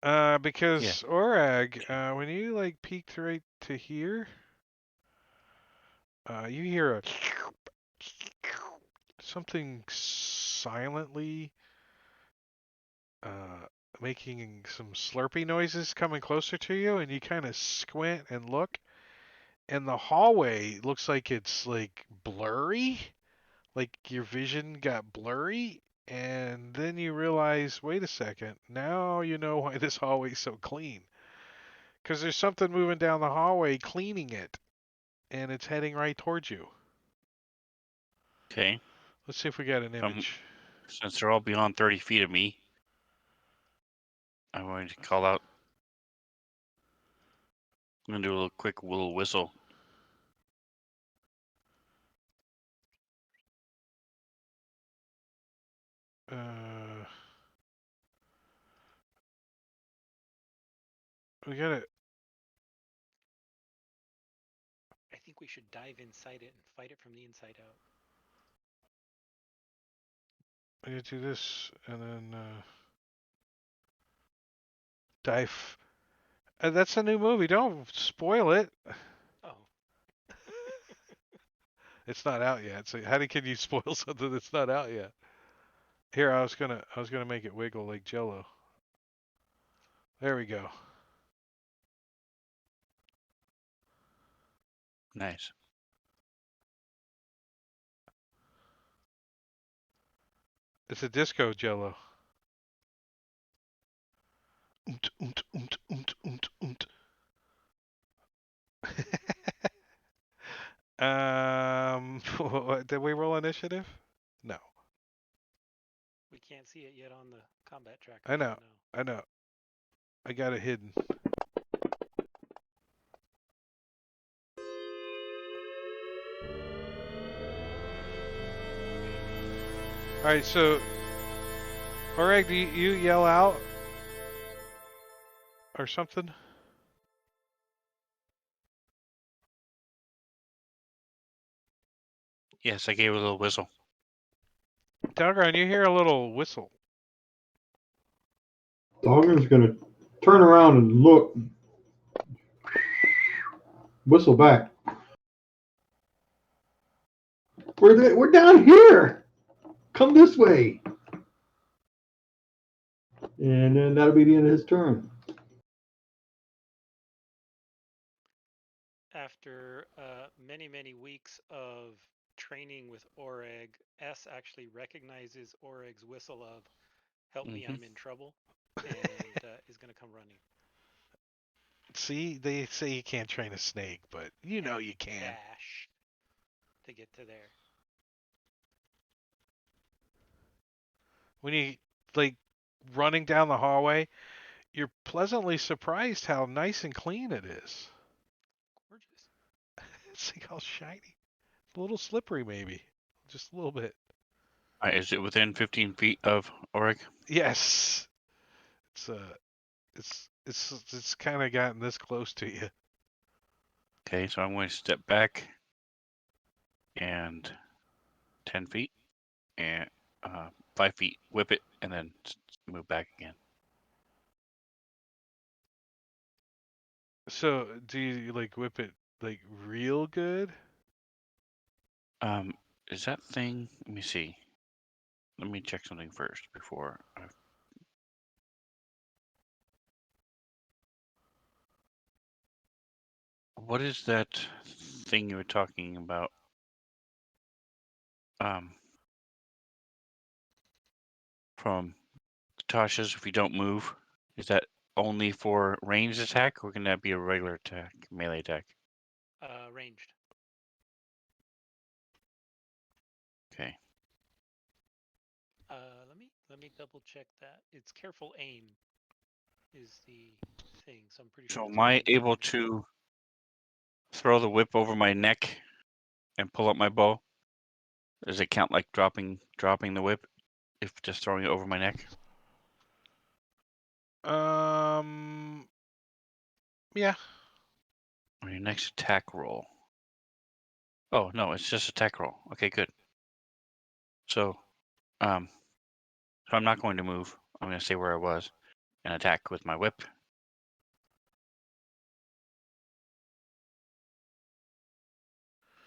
[SPEAKER 1] Because Orag, when you like peeked right to here, you hear a something silently making some slurpy noises coming closer to you, and you kind of squint and look, and the hallway looks like it's like blurry, like your vision got blurry, and then you realize, wait a second, now you know why this hallway's so clean. Because there's something moving down the hallway cleaning it, and it's heading right towards you.
[SPEAKER 4] Okay.
[SPEAKER 1] Let's see if we got an image.
[SPEAKER 4] Since they're all beyond 30 feet of me, I'm going to call out. I'm going to do a little quick little whistle.
[SPEAKER 1] We gotta.
[SPEAKER 5] I think we should dive inside it and fight it from the inside out.
[SPEAKER 1] We gotta do this, and then dive. That's a new movie. Don't spoil it.
[SPEAKER 5] Oh,
[SPEAKER 1] It's not out yet. So can you spoil something that's not out yet? Here, I was gonna make it wiggle like Jello. There we go.
[SPEAKER 4] Nice.
[SPEAKER 1] It's a disco Jello. Unt, unt, unt, unt, unt, unt. Did we roll initiative? No.
[SPEAKER 5] we can't see it yet on the combat tracker.
[SPEAKER 1] I know.
[SPEAKER 5] No.
[SPEAKER 1] I know. I got it hidden. All right, so, Oreg, do you yell out or something?
[SPEAKER 4] Yes, I gave a little whistle.
[SPEAKER 1] Dalgron, you hear a little whistle.
[SPEAKER 2] Dogman's gonna turn around and look, whistle back. We're down here. Come this way. And then that'll be the end of his turn.
[SPEAKER 5] After many weeks of training with Oreg, S actually recognizes Oreg's whistle of "Help me, I'm in trouble," and is going to come running.
[SPEAKER 1] See, they say you can't train a snake, but you know
[SPEAKER 5] And
[SPEAKER 1] you can.
[SPEAKER 5] dash to get to there.
[SPEAKER 1] When you like running down the hallway, you're pleasantly surprised how nice and clean it is.
[SPEAKER 5] Gorgeous.
[SPEAKER 1] It's like all shiny. A little slippery, maybe. Just a little bit.
[SPEAKER 4] Is it within 15 feet of Oric?
[SPEAKER 1] Yes. It's kind of gotten this close to you.
[SPEAKER 4] Okay, so I'm going to step back and 10 feet and 5 feet, whip it, and then move back again.
[SPEAKER 1] So, do you like whip it like real good?
[SPEAKER 4] Is that thing? Let me see. Let me check something first before I. What is that thing you were talking about? From Tasha's, if you don't move, is that only for ranged attack, or can that be a regular attack, melee attack?
[SPEAKER 5] Ranged.
[SPEAKER 4] Okay.
[SPEAKER 5] Let me double check that. It's careful aim is the thing, so I'm pretty sure.
[SPEAKER 4] So
[SPEAKER 5] It's
[SPEAKER 4] am I
[SPEAKER 5] only
[SPEAKER 4] able
[SPEAKER 5] ranged.
[SPEAKER 4] to throw the whip over my neck and pull up my bow? Does it count like dropping the whip if just throwing it over my neck?
[SPEAKER 1] Yeah.
[SPEAKER 4] On your next attack roll. Oh no, it's just attack roll. Okay, good. So, so I'm not going to move. I'm going to stay where I was and attack with my whip.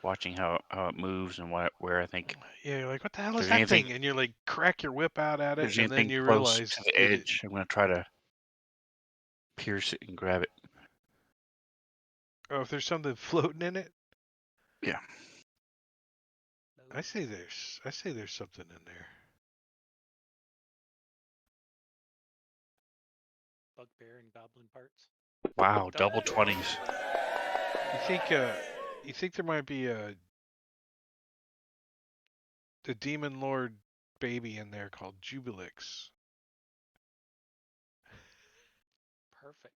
[SPEAKER 4] Watching how it moves and where I think
[SPEAKER 1] Yeah, you're like, what the hell
[SPEAKER 4] if
[SPEAKER 1] is
[SPEAKER 4] there's
[SPEAKER 1] that
[SPEAKER 4] anything
[SPEAKER 1] thing? And you're like, crack your whip out at
[SPEAKER 4] if
[SPEAKER 1] it,
[SPEAKER 4] there's
[SPEAKER 1] and then
[SPEAKER 4] anything
[SPEAKER 1] you
[SPEAKER 4] close to
[SPEAKER 1] realize
[SPEAKER 4] the edge, I'm going to try to pierce it and grab it.
[SPEAKER 1] oh, if there's something floating in it.
[SPEAKER 4] Yeah.
[SPEAKER 1] I say there's something in there.
[SPEAKER 5] Bugbear and goblin parts.
[SPEAKER 4] Wow, double 20s.
[SPEAKER 1] You think there might be a demon lord baby in there called Jubilix?
[SPEAKER 5] Perfect.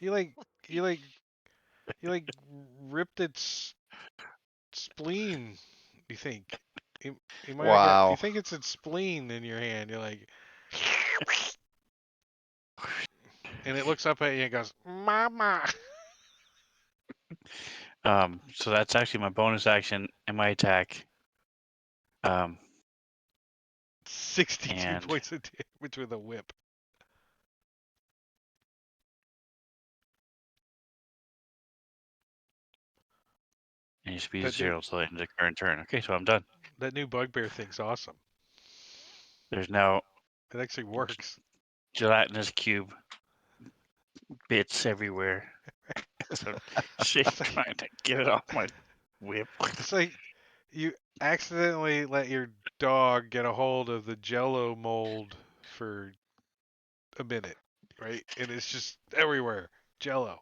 [SPEAKER 1] you like you like you like ripped its spleen. You think you might have got you
[SPEAKER 3] Wow.
[SPEAKER 1] think it's its spleen in your hand. You're like, and it looks up at you and goes, "Mama."
[SPEAKER 4] So that's actually my bonus action and my attack.
[SPEAKER 1] 62
[SPEAKER 4] And
[SPEAKER 1] points of damage with a whip.
[SPEAKER 4] your speed is
[SPEAKER 1] That new
[SPEAKER 4] 0 till the end of the current turn. Okay, so I'm done.
[SPEAKER 1] that new bugbear thing's awesome.
[SPEAKER 4] There's now
[SPEAKER 1] It actually works.
[SPEAKER 4] gelatinous cube bits everywhere. So she's
[SPEAKER 1] It's like,
[SPEAKER 4] trying to get it off my whip.
[SPEAKER 1] it's like you accidentally let your dog get a hold of the Jello mold for a minute, right? And it's just everywhere, Jello.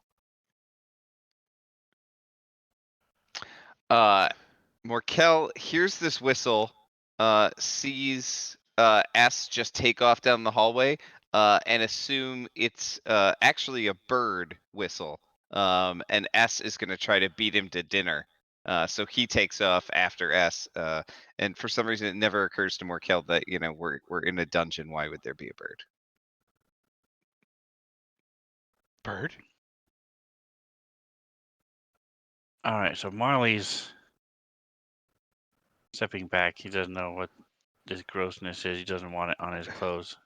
[SPEAKER 3] Morkel hears this whistle, sees S just take off down the hallway, and assume it's actually a bird whistle. And S is going to try to beat him to dinner. So he takes off after S. And for some reason, it never occurs to Morkel that we're in a dungeon. Why would there be a bird?
[SPEAKER 1] Bird?
[SPEAKER 4] All right, so Marley's stepping back. He doesn't know what this grossness is. He doesn't want it on his clothes.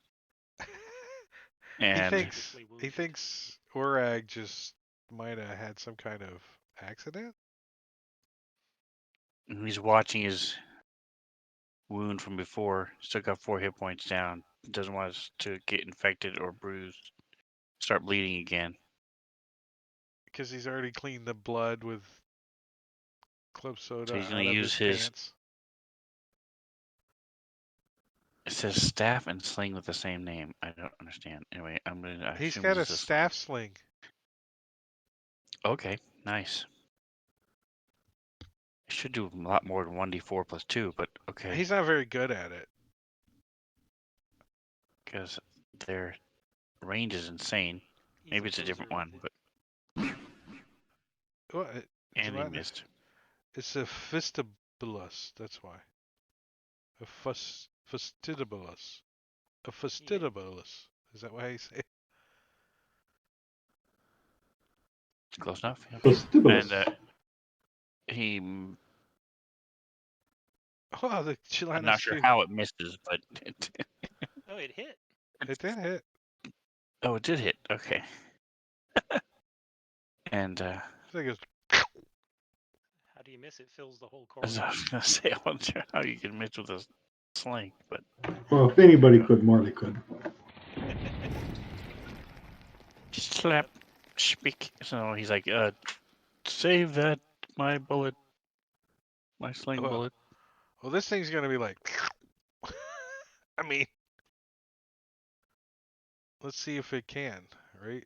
[SPEAKER 1] he
[SPEAKER 4] And
[SPEAKER 1] thinks he thinks Urag just might have had some kind of accident.
[SPEAKER 4] he's watching his wound from before. Still got 4 hit points down. Doesn't want us to get infected or bruised. Start bleeding again.
[SPEAKER 1] Because he's already cleaned the blood with club soda
[SPEAKER 4] So he's going
[SPEAKER 1] out
[SPEAKER 4] to
[SPEAKER 1] of
[SPEAKER 4] use
[SPEAKER 1] his
[SPEAKER 4] his.
[SPEAKER 1] pants.
[SPEAKER 4] It says staff and sling with the same name. I don't understand. Anyway, I
[SPEAKER 1] He's
[SPEAKER 4] assume
[SPEAKER 1] got a
[SPEAKER 4] this is a sling.
[SPEAKER 1] staff sling.
[SPEAKER 4] Okay, nice. I should do a lot more than 1d4 plus 2, but okay.
[SPEAKER 1] He's not very good at it.
[SPEAKER 4] Because their range is insane.
[SPEAKER 5] He's
[SPEAKER 4] Maybe
[SPEAKER 5] a
[SPEAKER 4] it's a different
[SPEAKER 5] poser
[SPEAKER 4] one,
[SPEAKER 5] with
[SPEAKER 4] but
[SPEAKER 1] What?
[SPEAKER 4] and he missed.
[SPEAKER 1] It's a fistibulus. That's why. A fastidibulus. A fastidibulus. Is that why I say it?
[SPEAKER 4] Close enough. Yeah.
[SPEAKER 2] Vestibular.
[SPEAKER 4] And he.
[SPEAKER 1] Oh, the
[SPEAKER 4] I'm not
[SPEAKER 1] gelatinous
[SPEAKER 4] sure
[SPEAKER 1] cube.
[SPEAKER 4] how it misses, but
[SPEAKER 5] Oh, it hit.
[SPEAKER 1] It did hit.
[SPEAKER 4] oh, it did hit. Okay. And
[SPEAKER 1] I think it's
[SPEAKER 5] How do you miss? It fills the whole
[SPEAKER 4] as
[SPEAKER 5] corridor.
[SPEAKER 4] I was gonna say, I wasn't sure how you can miss with a sling, but
[SPEAKER 2] Well, if anybody could, Marley could.
[SPEAKER 4] slap, speak. So he's like, save that, my bullet, my sling
[SPEAKER 1] well,
[SPEAKER 4] bullet.
[SPEAKER 1] well, this thing's gonna be like. I mean, let's see if it can, right?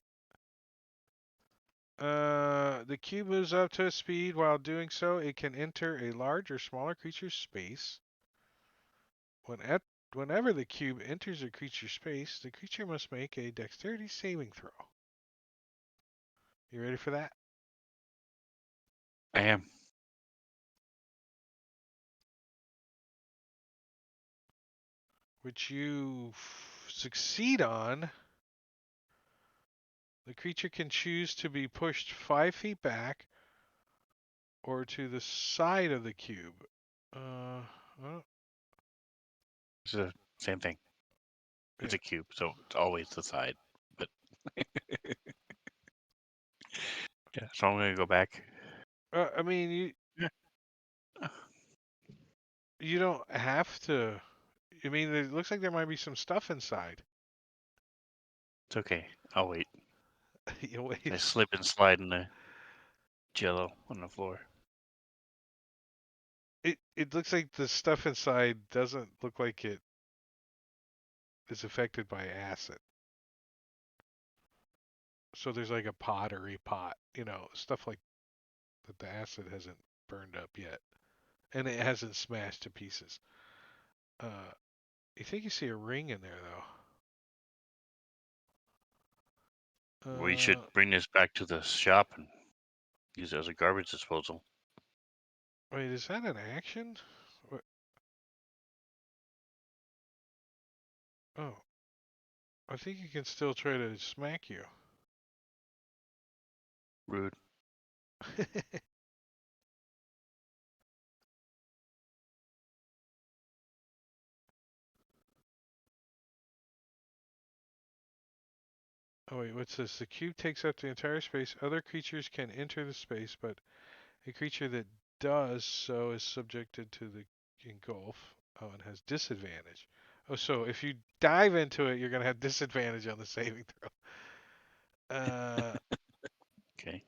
[SPEAKER 1] The cube moves up to a speed. While doing so, it can enter a large or smaller creature's space. Whenever the cube enters a creature's space, the creature must make a dexterity saving throw. You ready for that?
[SPEAKER 4] I am.
[SPEAKER 1] Which you succeed on. The creature can choose to be pushed 5 feet back or to the side of the cube. Well,
[SPEAKER 4] It's the same thing. It's
[SPEAKER 1] yeah.
[SPEAKER 4] a cube, so it's always the side. But yeah, so I'm gonna go back.
[SPEAKER 1] I mean, you don't have to. I mean, it looks like there might be some stuff inside.
[SPEAKER 4] It's okay. I'll wait.
[SPEAKER 1] You
[SPEAKER 4] I
[SPEAKER 1] wait.
[SPEAKER 4] slip and slide in the jello on the floor.
[SPEAKER 1] It looks like the stuff inside doesn't look like it is affected by acid. So there's like a pottery pot, stuff like that the acid hasn't burned up yet, and it hasn't smashed to pieces. You think you see a ring in there though?
[SPEAKER 4] We should bring this back to the shop and use it as a garbage disposal.
[SPEAKER 1] Wait, is that an action? What? Oh, I think he can still try to smack you.
[SPEAKER 4] Rude.
[SPEAKER 1] Oh wait, what's this? The cube takes up the entire space. Other creatures can enter the space, but a creature that does so is subjected to the engulf. Oh, and has disadvantage. Oh, so if you dive into it, you're gonna have disadvantage on the saving throw.
[SPEAKER 4] Okay.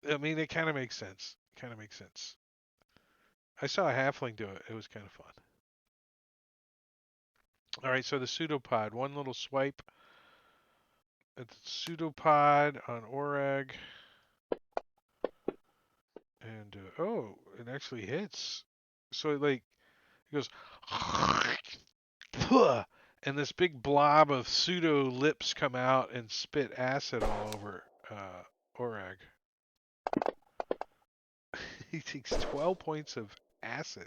[SPEAKER 1] I mean, it kind of makes sense. Kind of makes sense. I saw a halfling do it. It was kind of fun. All right, so the pseudopod. One little swipe at the pseudopod on Orag. And, oh, it actually hits. So it goes, and this big blob of pseudo lips come out and spit acid all over Orag. He takes 12 points of acid.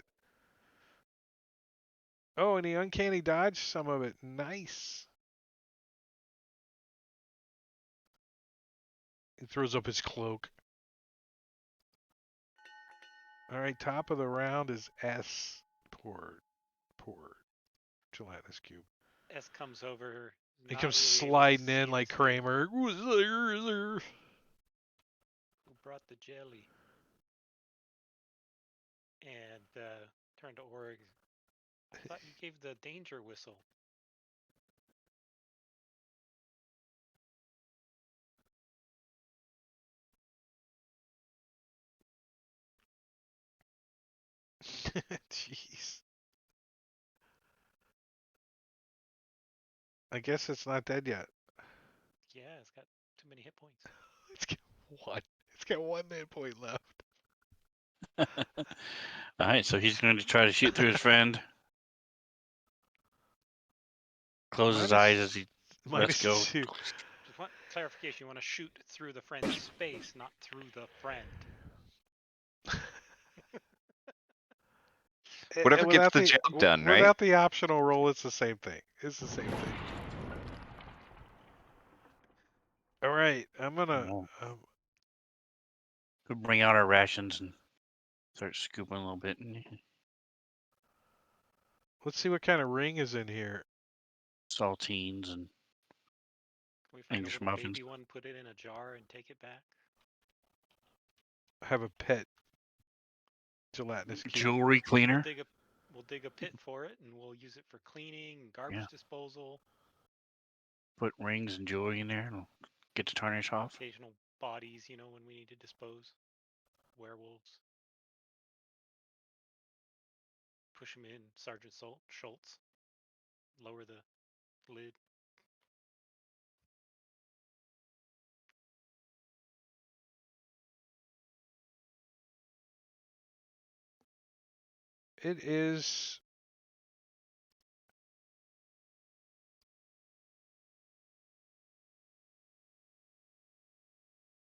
[SPEAKER 1] Oh, and he uncanny dodged some of it. Nice. He throws up his cloak. All right, top of the round is S. Poor gelatinous cube.
[SPEAKER 5] S comes over,
[SPEAKER 1] He
[SPEAKER 5] not
[SPEAKER 1] comes
[SPEAKER 5] really able to
[SPEAKER 1] sliding
[SPEAKER 5] see
[SPEAKER 1] in like
[SPEAKER 5] this thing.
[SPEAKER 1] Kramer.
[SPEAKER 5] Who brought the jelly? And turned to Orig. I thought you gave the danger whistle.
[SPEAKER 1] Jeez. I guess it's not dead yet.
[SPEAKER 5] Yeah, it's got too many hit points.
[SPEAKER 1] It's got one. It's got 1 hit point left.
[SPEAKER 4] All right, so he's going to try to shoot through his friend. Close his eyes as he lets
[SPEAKER 1] minus
[SPEAKER 4] go.
[SPEAKER 1] 2.
[SPEAKER 5] Just want clarification. You want to shoot through the friend's space, not through the friend.
[SPEAKER 3] Whatever gets
[SPEAKER 1] Without
[SPEAKER 3] the job done, right?
[SPEAKER 1] without the optional roll, it's the same thing. It's the same thing. All right, I'm gonna.
[SPEAKER 4] We'll bring out our rations and start scooping a little bit.
[SPEAKER 1] Let's see what kind of ring is in here.
[SPEAKER 4] Saltines and
[SPEAKER 5] Can we find
[SPEAKER 4] English
[SPEAKER 5] a little
[SPEAKER 4] muffins.
[SPEAKER 5] baby one, put it in a jar, and take it back?
[SPEAKER 1] Have a pet gelatinous cube.
[SPEAKER 4] Jewelry cleaner.
[SPEAKER 5] We'll dig a pit for it, and we'll use it for cleaning, garbage disposal.
[SPEAKER 4] Put rings and jewelry in there and we'll get the tarnish off.
[SPEAKER 5] Occasional bodies, when we need to dispose. Werewolves. Push them in, Sergeant Schultz. Lower the lid.
[SPEAKER 1] It is.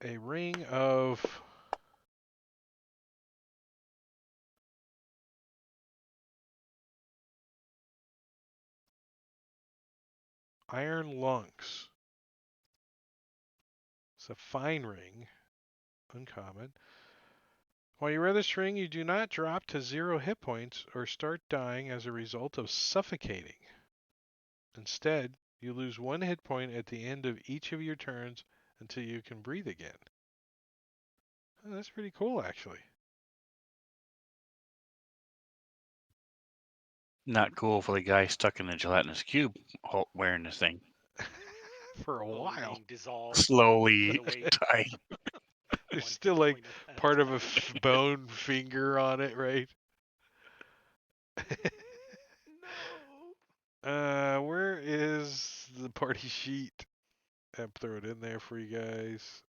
[SPEAKER 1] a ring of iron lungs. It's a fine ring, uncommon. While you wear this ring, you do not drop to 0 hit points or start dying as a result of suffocating. Instead, you lose 1 hit point at the end of each of your turns until you can breathe again. Oh, that's pretty cool, actually.
[SPEAKER 4] Not cool for the guy stuck in a gelatinous cube wearing this thing.
[SPEAKER 1] For a
[SPEAKER 5] Slowly
[SPEAKER 1] while.
[SPEAKER 5] being dissolved
[SPEAKER 4] Slowly
[SPEAKER 5] into weight.
[SPEAKER 4] dying.
[SPEAKER 1] There's
[SPEAKER 5] 1
[SPEAKER 1] still
[SPEAKER 5] hit
[SPEAKER 1] like
[SPEAKER 5] point at a
[SPEAKER 1] part of a
[SPEAKER 5] time.
[SPEAKER 1] bone finger on it, right?
[SPEAKER 5] No.
[SPEAKER 1] Where is the party sheet? I'll throw it in there for you guys.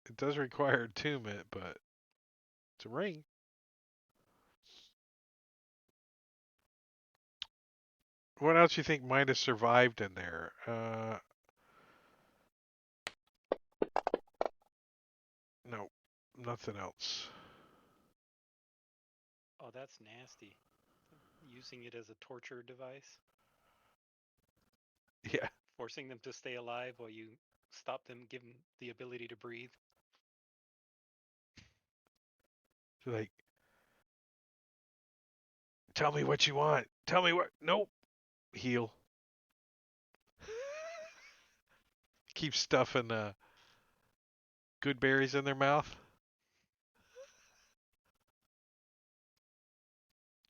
[SPEAKER 1] It does require attunement, but it's a ring. What else you think might have survived in there? No, nothing else.
[SPEAKER 5] Oh, that's nasty. Using it as a torture device,
[SPEAKER 1] Yeah,
[SPEAKER 5] forcing them to stay alive while you stop them, give them the ability to breathe.
[SPEAKER 1] like, tell me what you want. Tell me what. Nope. Heal. Keep stuffing good berries in their mouth.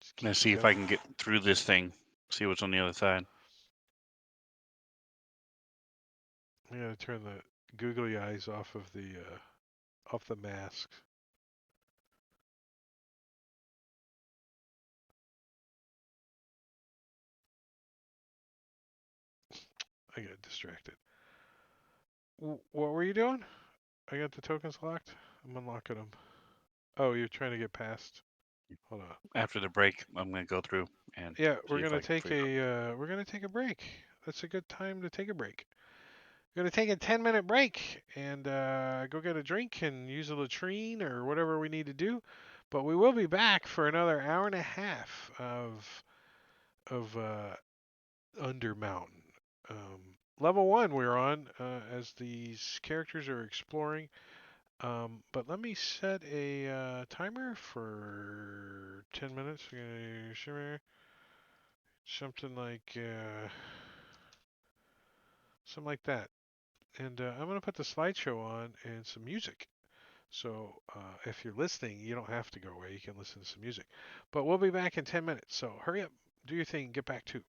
[SPEAKER 1] Just keep
[SPEAKER 4] Let's see if I can get through this thing. See what's on the other side.
[SPEAKER 1] I gotta turn the googly eyes off of the mask. I got distracted. What were you doing? I got the tokens locked. I'm unlocking them. Oh, you're trying to get past. Hold on.
[SPEAKER 4] After the break, I'm going to go through and
[SPEAKER 1] Yeah,
[SPEAKER 4] see if I can figure out.
[SPEAKER 1] we're gonna take a break. That's a good time to take a break. We're gonna take a 10-minute break and go get a drink and use a latrine or whatever we need to do. But we will be back for another hour and a half of Undermountain. Level 1 we're on as these characters are exploring. But let me set a timer for 10 minutes. Something like something like that. And I'm going to put the slideshow on and some music. So if you're listening, you don't have to go away. You can listen to some music. But we'll be back in 10 minutes. So hurry up, do your thing, get back to.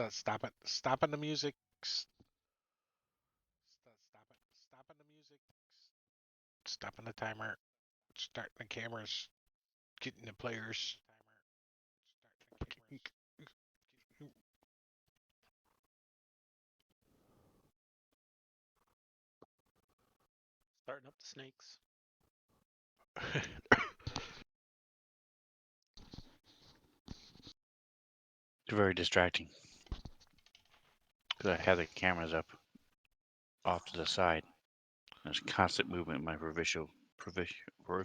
[SPEAKER 1] Stop it. Stopping the music. Stop it. Stopping the music. Stopping the timer. Starting the cameras. Getting the players.
[SPEAKER 5] Starting up the snakes.
[SPEAKER 4] It's very distracting. Because I have the cameras up off to the side. There's constant movement in my peripheral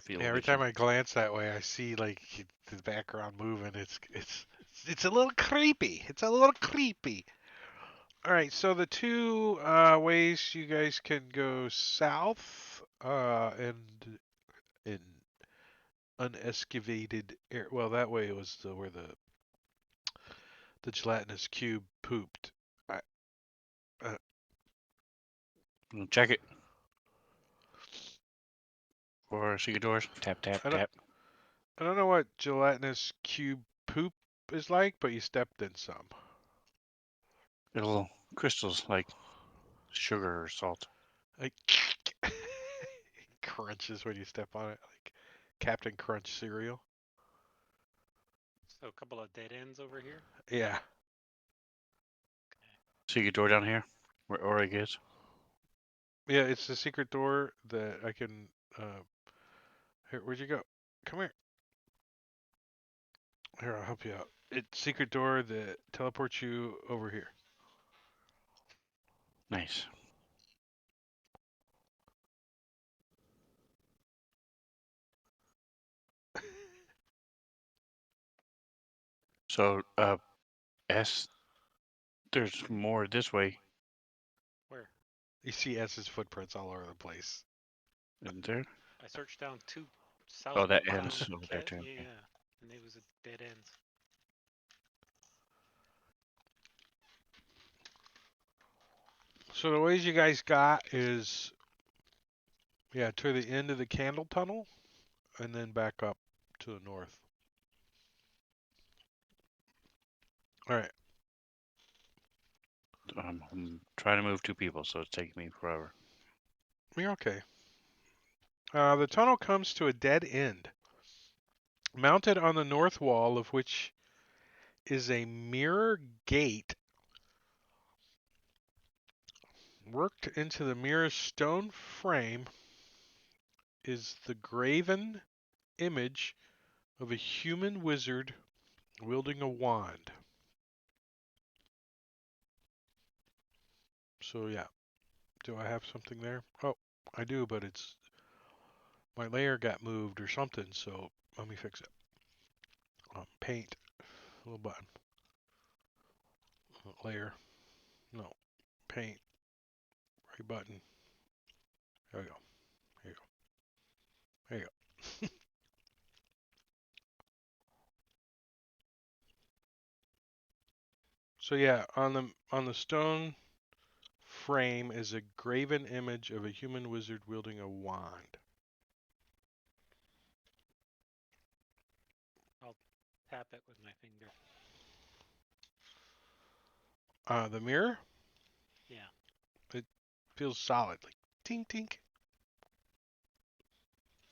[SPEAKER 1] Yeah, every
[SPEAKER 4] vision.
[SPEAKER 1] time I glance that way, I see like the background moving. It's a little creepy. It's a little creepy. All right, so the two ways you guys can go south and in unexcavated air. Well, that way was where the gelatinous cube pooped. I, uh,
[SPEAKER 4] Check it. For secret doors. Tap, tap,
[SPEAKER 1] I don't
[SPEAKER 4] tap.
[SPEAKER 1] I don't know what gelatinous cube poop is like, but you stepped in some.
[SPEAKER 4] Little crystals like sugar or salt.
[SPEAKER 1] Like crunches when you step on it, like Captain Crunch cereal.
[SPEAKER 5] So a couple of dead ends over here.
[SPEAKER 1] Yeah.
[SPEAKER 4] Secret door down here. Where Orig is.
[SPEAKER 1] Yeah, it's the secret door that I can. Here, where'd you go? Come here. Here, I'll help you out. It's secret door that teleports you over here.
[SPEAKER 4] Nice. So, S, there's more this way,
[SPEAKER 5] Where?
[SPEAKER 1] You see S's footprints all over the place.
[SPEAKER 4] isn't there?
[SPEAKER 5] I searched down two south.
[SPEAKER 4] Oh, that
[SPEAKER 5] down
[SPEAKER 4] ends over there too.
[SPEAKER 5] Yeah, and it was a dead ends.
[SPEAKER 1] So the ways you guys got is, yeah, to the end of the candle tunnel, and then back up to the north. All right.
[SPEAKER 4] I'm trying to move two people, so it's taking me forever.
[SPEAKER 1] You're okay. The tunnel comes to a dead end. Mounted on the north wall of which is a mirror gate worked into the mirror's stone frame is the graven image of a human wizard wielding a wand. So yeah, do I have something there? Oh, I do, but it's my layer got moved or something, so let me fix it. Paint, little button, layer, no, paint, right button. There we go. There you go. There you go. So yeah, on the stone frame is a graven image of a human wizard wielding a wand.
[SPEAKER 5] I'll tap it with my finger.
[SPEAKER 1] The mirror
[SPEAKER 5] Yeah.
[SPEAKER 1] feels solid, like tink tink.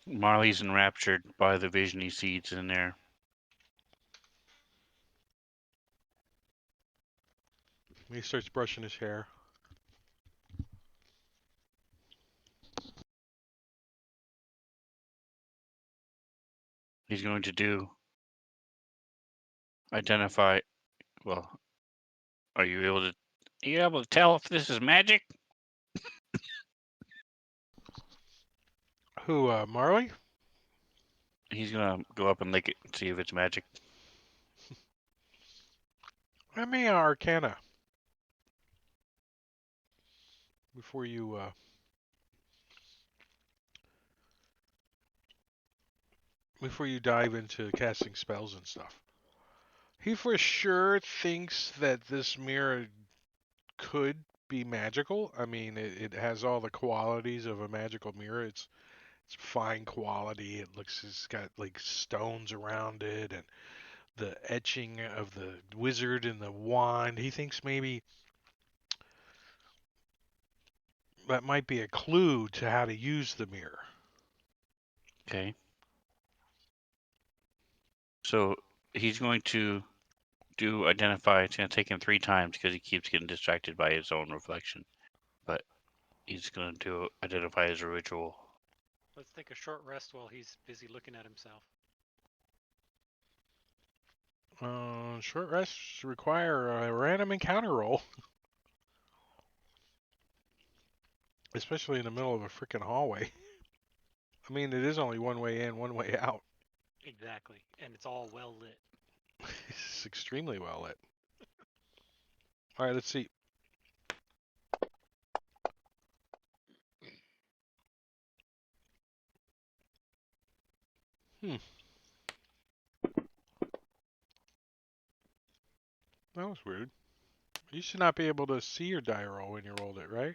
[SPEAKER 4] Marley's enraptured by the vision he sees in there.
[SPEAKER 1] He starts brushing his hair.
[SPEAKER 4] He's going to identify. Well, are you able to tell if this is magic?
[SPEAKER 1] Who, Marley?
[SPEAKER 4] He's gonna go up and lick it and see if it's magic.
[SPEAKER 1] Let me Arcana before you dive into casting spells and stuff. He for sure thinks that this mirror could be magical. I mean, it has all the qualities of a magical mirror. It's fine quality. It's got like stones around it, and the etching of the wizard and the wand. He thinks maybe that might be a clue to how to use the mirror.
[SPEAKER 4] Okay. So he's going to do identify. It's going to take him 3 times because he keeps getting distracted by his own reflection. But he's going to identify as a ritual.
[SPEAKER 5] Let's take a short rest while he's busy looking at himself.
[SPEAKER 1] Short rests require a random encounter roll, especially in the middle of a freaking hallway. I mean, it is only one way in, one way out.
[SPEAKER 5] Exactly, and it's all well lit.
[SPEAKER 1] It's extremely well lit. All right, let's see. That was weird. You should not be able to see your die roll when you rolled it, right?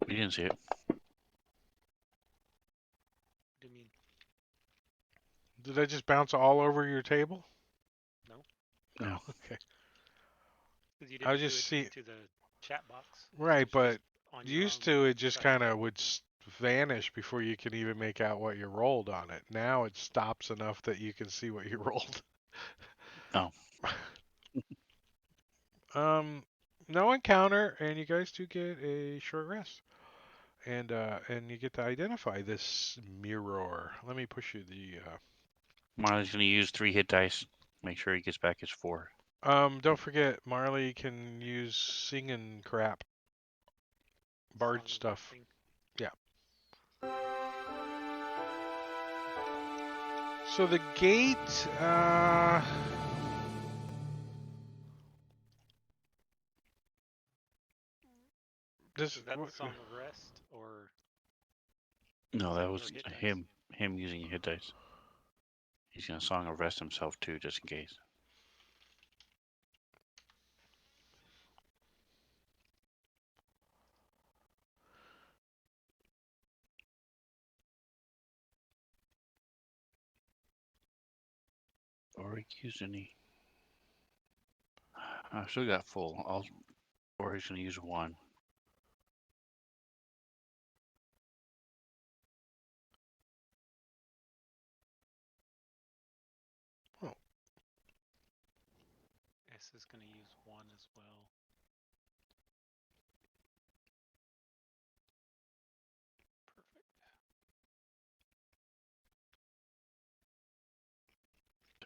[SPEAKER 4] We didn't see it.
[SPEAKER 5] What do you mean?
[SPEAKER 1] Did that just bounce all over your table?
[SPEAKER 5] No.
[SPEAKER 4] No.
[SPEAKER 1] Okay.
[SPEAKER 5] Because you
[SPEAKER 1] I
[SPEAKER 5] didn't do
[SPEAKER 1] just
[SPEAKER 5] it
[SPEAKER 1] see
[SPEAKER 5] into the chat box.
[SPEAKER 1] right,
[SPEAKER 5] It's
[SPEAKER 1] but
[SPEAKER 5] just on your
[SPEAKER 1] used
[SPEAKER 5] own
[SPEAKER 1] to it just
[SPEAKER 5] side.
[SPEAKER 1] kind of would vanish before you could even make out what you rolled on it. Now it stops enough that you can see what you rolled.
[SPEAKER 4] Oh.
[SPEAKER 1] No encounter, and you guys do get a short rest, and you get to identify this mirror. Let me push you the.
[SPEAKER 4] Marley's going to use 3 hit dice. Make sure he gets back his 4.
[SPEAKER 1] Don't forget, Marley can use singing crap, bard
[SPEAKER 5] Song of
[SPEAKER 1] stuff.
[SPEAKER 5] resting.
[SPEAKER 1] Yeah. So the gate, this
[SPEAKER 5] Is that the song of rest or?
[SPEAKER 4] No,
[SPEAKER 5] is
[SPEAKER 4] that
[SPEAKER 5] your
[SPEAKER 4] was
[SPEAKER 5] hit dice?
[SPEAKER 4] him using hit dice. He's going to song of rest himself too, just in case. Or he used any. I still got full. Or he's going to use 1.
[SPEAKER 5] S is going to use 1 as well. Perfect.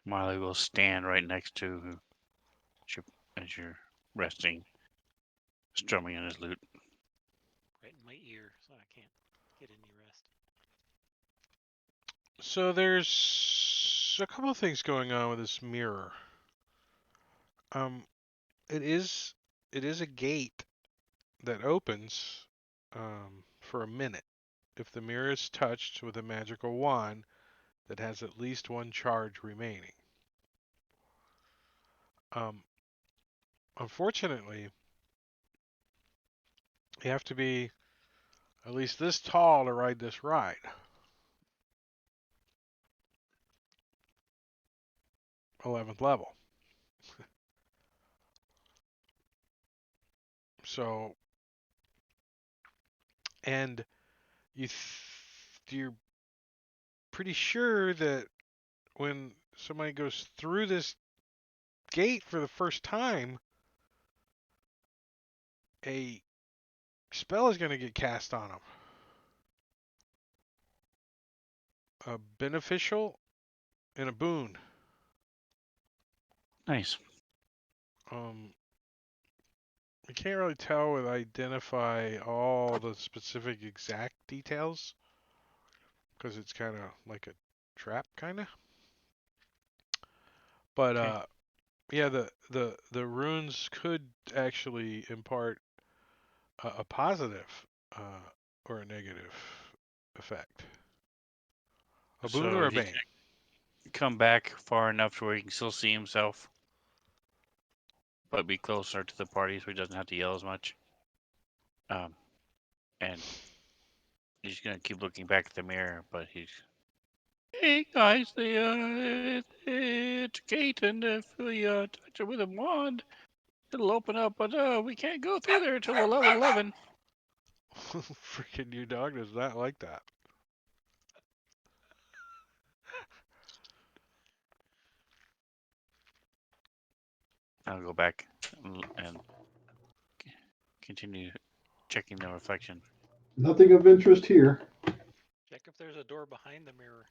[SPEAKER 4] Marley will stand right next to you as you're resting, strumming on his lute.
[SPEAKER 5] Right in my ear, so I can't get any rest.
[SPEAKER 1] So there's a couple of things going on with this mirror. It is a gate that opens for a minute if the mirror is touched with a magical wand that has at least 1 charge remaining. Unfortunately, you have to be at least this tall to ride this ride. '11th level. So, and you're pretty sure that when somebody goes through this gate for the first time, a spell is going to get cast on them. A beneficial and a boon.
[SPEAKER 4] Nice.
[SPEAKER 1] I can't really tell with identify all the specific exact details because it's kind of like a trap, kind of. But
[SPEAKER 4] Okay.
[SPEAKER 1] yeah, the runes could actually impart a positive or a negative effect. A boon or
[SPEAKER 4] So
[SPEAKER 1] a
[SPEAKER 4] he's
[SPEAKER 1] bane.
[SPEAKER 4] going to come back far enough to where he can still see himself, but be closer to the party so he doesn't have to yell as much. And he's going to keep looking back at the mirror, but he's Hey guys, it's a gate, and if we touch it with a wand, it'll open up. But we can't go through there until we're level 11.
[SPEAKER 1] Freaking your dog does not like that.
[SPEAKER 4] I'll go back and continue checking the reflection.
[SPEAKER 2] Nothing of interest here.
[SPEAKER 5] Check if there's a door behind the mirror.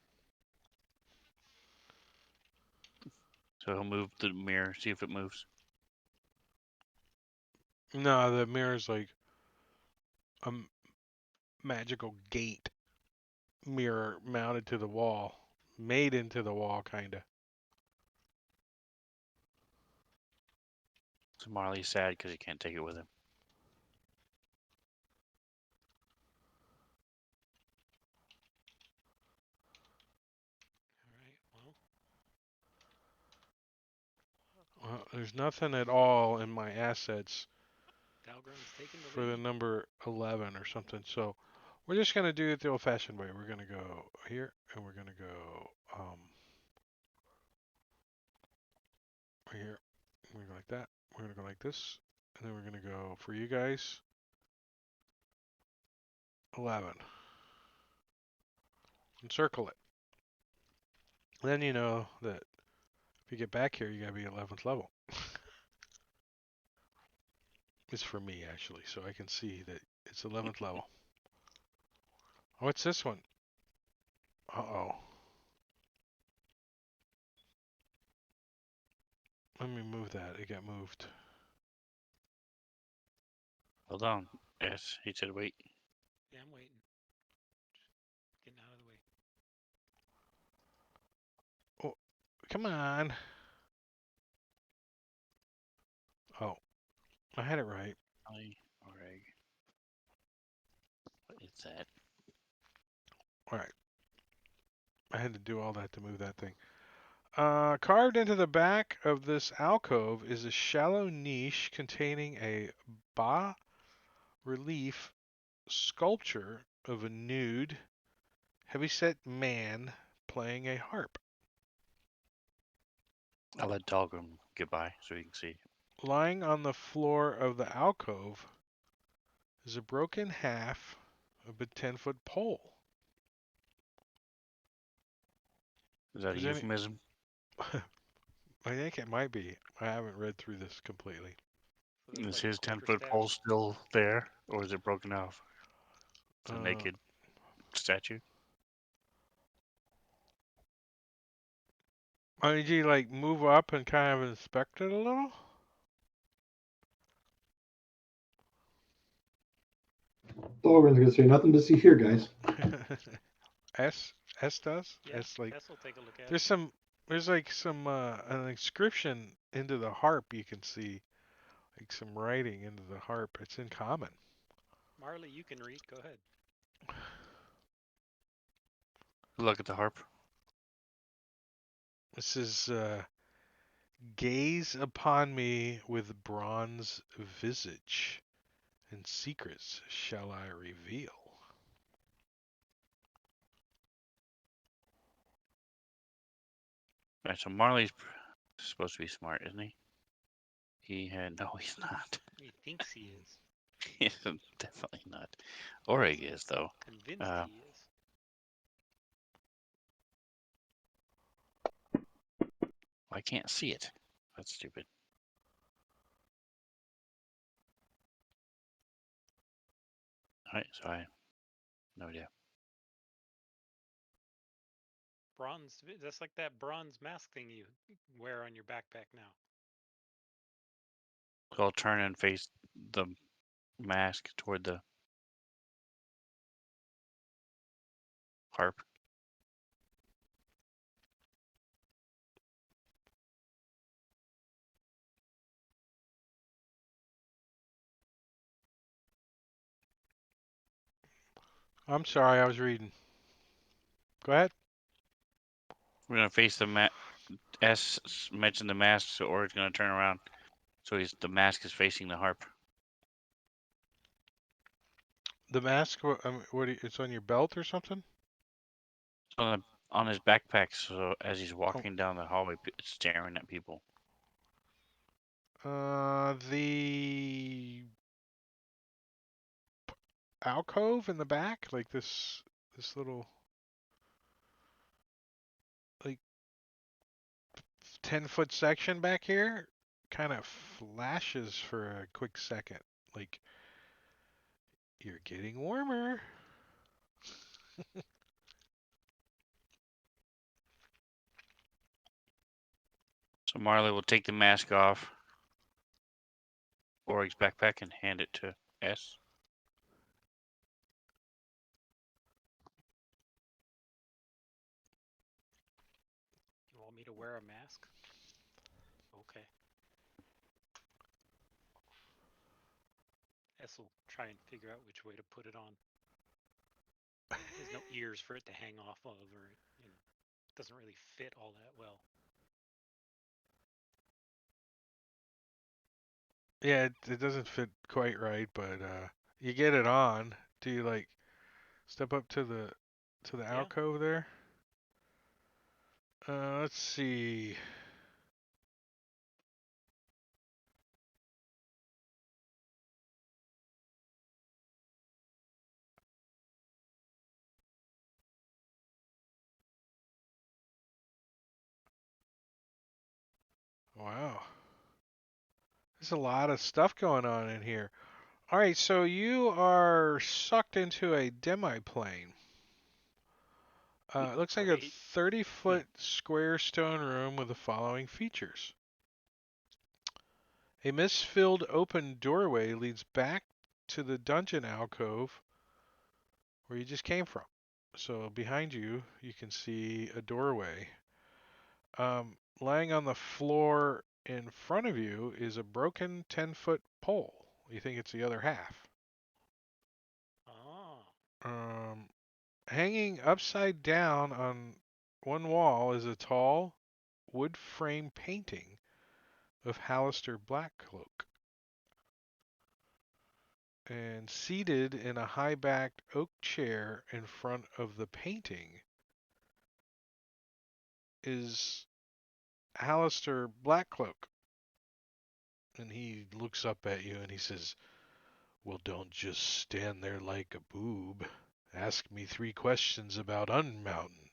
[SPEAKER 4] So he'll move the mirror, see if it moves.
[SPEAKER 1] No, the mirror's like a magical gate mirror mounted to the wall, made into the wall, kind of.
[SPEAKER 4] So Marley's sad because he can't take it with him.
[SPEAKER 5] All right.
[SPEAKER 1] Well, there's nothing at all in my assets
[SPEAKER 5] Dalgron's taking the
[SPEAKER 1] for the
[SPEAKER 5] lead.
[SPEAKER 1] number 11 or something. So we're just going to do it the old fashioned way. We're going to go here and we're going to go right here. We're going to go like that. We're going to go like this. And then we're going to go for you guys 11. And circle it. Then you know that if you get back here, you got to be 11th level. It's for me, actually, so I can see that it's 11th level. What's this one? Uh-oh. Let me move that. It got moved.
[SPEAKER 4] Hold on. Yes, he said wait.
[SPEAKER 5] Yeah, I'm waiting. Getting out of the way.
[SPEAKER 1] Oh, come on. Oh, I had it right.
[SPEAKER 4] Marley or egg. What is that?
[SPEAKER 1] All right. I had to do all that to move that thing. Carved into the back of this alcove is a shallow niche containing a bas relief sculpture of a nude, heavyset man playing a harp.
[SPEAKER 4] I'll let Dalgrim get by so he can see.
[SPEAKER 1] Lying on the floor of the alcove is a broken half of a 10-foot pole.
[SPEAKER 4] Is that a
[SPEAKER 1] Is any?
[SPEAKER 4] euphemism?
[SPEAKER 1] I think it might be. I haven't read through this completely.
[SPEAKER 5] So there's
[SPEAKER 4] Is
[SPEAKER 5] like a
[SPEAKER 4] his
[SPEAKER 5] quarter
[SPEAKER 4] 10-foot
[SPEAKER 5] staff.
[SPEAKER 4] pole still there, or is it broken off? It's a
[SPEAKER 1] Uh,
[SPEAKER 4] naked statue.
[SPEAKER 1] did you like move up and kind of inspect it a little?
[SPEAKER 2] Thorgrim's gonna say nothing to see here, guys.
[SPEAKER 1] S S does.
[SPEAKER 5] Yeah,
[SPEAKER 1] S like
[SPEAKER 5] Tess will take a look at
[SPEAKER 1] there's
[SPEAKER 5] it.
[SPEAKER 1] some there's like some an inscription into the harp you can see, like some writing into the harp. It's in common.
[SPEAKER 5] Marley, you can read. Go ahead.
[SPEAKER 4] Look at the harp.
[SPEAKER 1] This is gaze upon me with bronze visage, and secrets shall I reveal.
[SPEAKER 4] Right, so Marley's supposed to be smart, isn't he? No, he's not.
[SPEAKER 5] He thinks he is.
[SPEAKER 4] He's definitely not. Orig is though.
[SPEAKER 5] Convinced
[SPEAKER 4] Uh,
[SPEAKER 5] he is.
[SPEAKER 4] I can't see it. That's stupid. Alright, so I no idea.
[SPEAKER 5] Bronze. That's like that bronze mask thing you wear on your backpack now.
[SPEAKER 4] So I'll turn and face the mask toward the harp.
[SPEAKER 1] I'm sorry, I was reading. Go ahead.
[SPEAKER 4] We're gonna face the mentioned the mask, so Orig's gonna turn around. So the mask is facing the harp.
[SPEAKER 1] The mask. What? It's on your belt or something?
[SPEAKER 4] It's on on his backpack, so as he's walking down the hallway, it's staring at people.
[SPEAKER 1] The alcove in the back, like this little like 10-foot section back here, kind of flashes for a quick second, like you're getting warmer.
[SPEAKER 4] So Marley will take the mask off, or his backpack, and hand it to S.
[SPEAKER 5] You want me to wear a mask? Okay. S will try and figure out which way to put it on. There's no ears for it to hang off of, or it doesn't really fit all that well.
[SPEAKER 1] Yeah, it doesn't fit quite right, but you get it on. Do you like step up to the
[SPEAKER 5] Yeah.
[SPEAKER 1] alcove there? Let's see. Wow. There's a lot of stuff going on in here. All right, so you are sucked into a demi-plane. It looks like a
[SPEAKER 5] Great.
[SPEAKER 1] 30-foot square stone room with the following features. A mist-filled open doorway leads back to the dungeon alcove where you just came from. So behind you, you can see a doorway. Lying on the floor in front of you is a broken 10-foot pole. You think it's the other half.
[SPEAKER 5] Oh.
[SPEAKER 1] Hanging upside down on one wall is a tall wood frame painting of Hallister Blackcloak. And seated in a high backed oak chair in front of the painting is Hallister Blackcloak. And he looks up at you and he says, "Well, don't just stand there like a boob. Ask me 3 questions about Undermountain.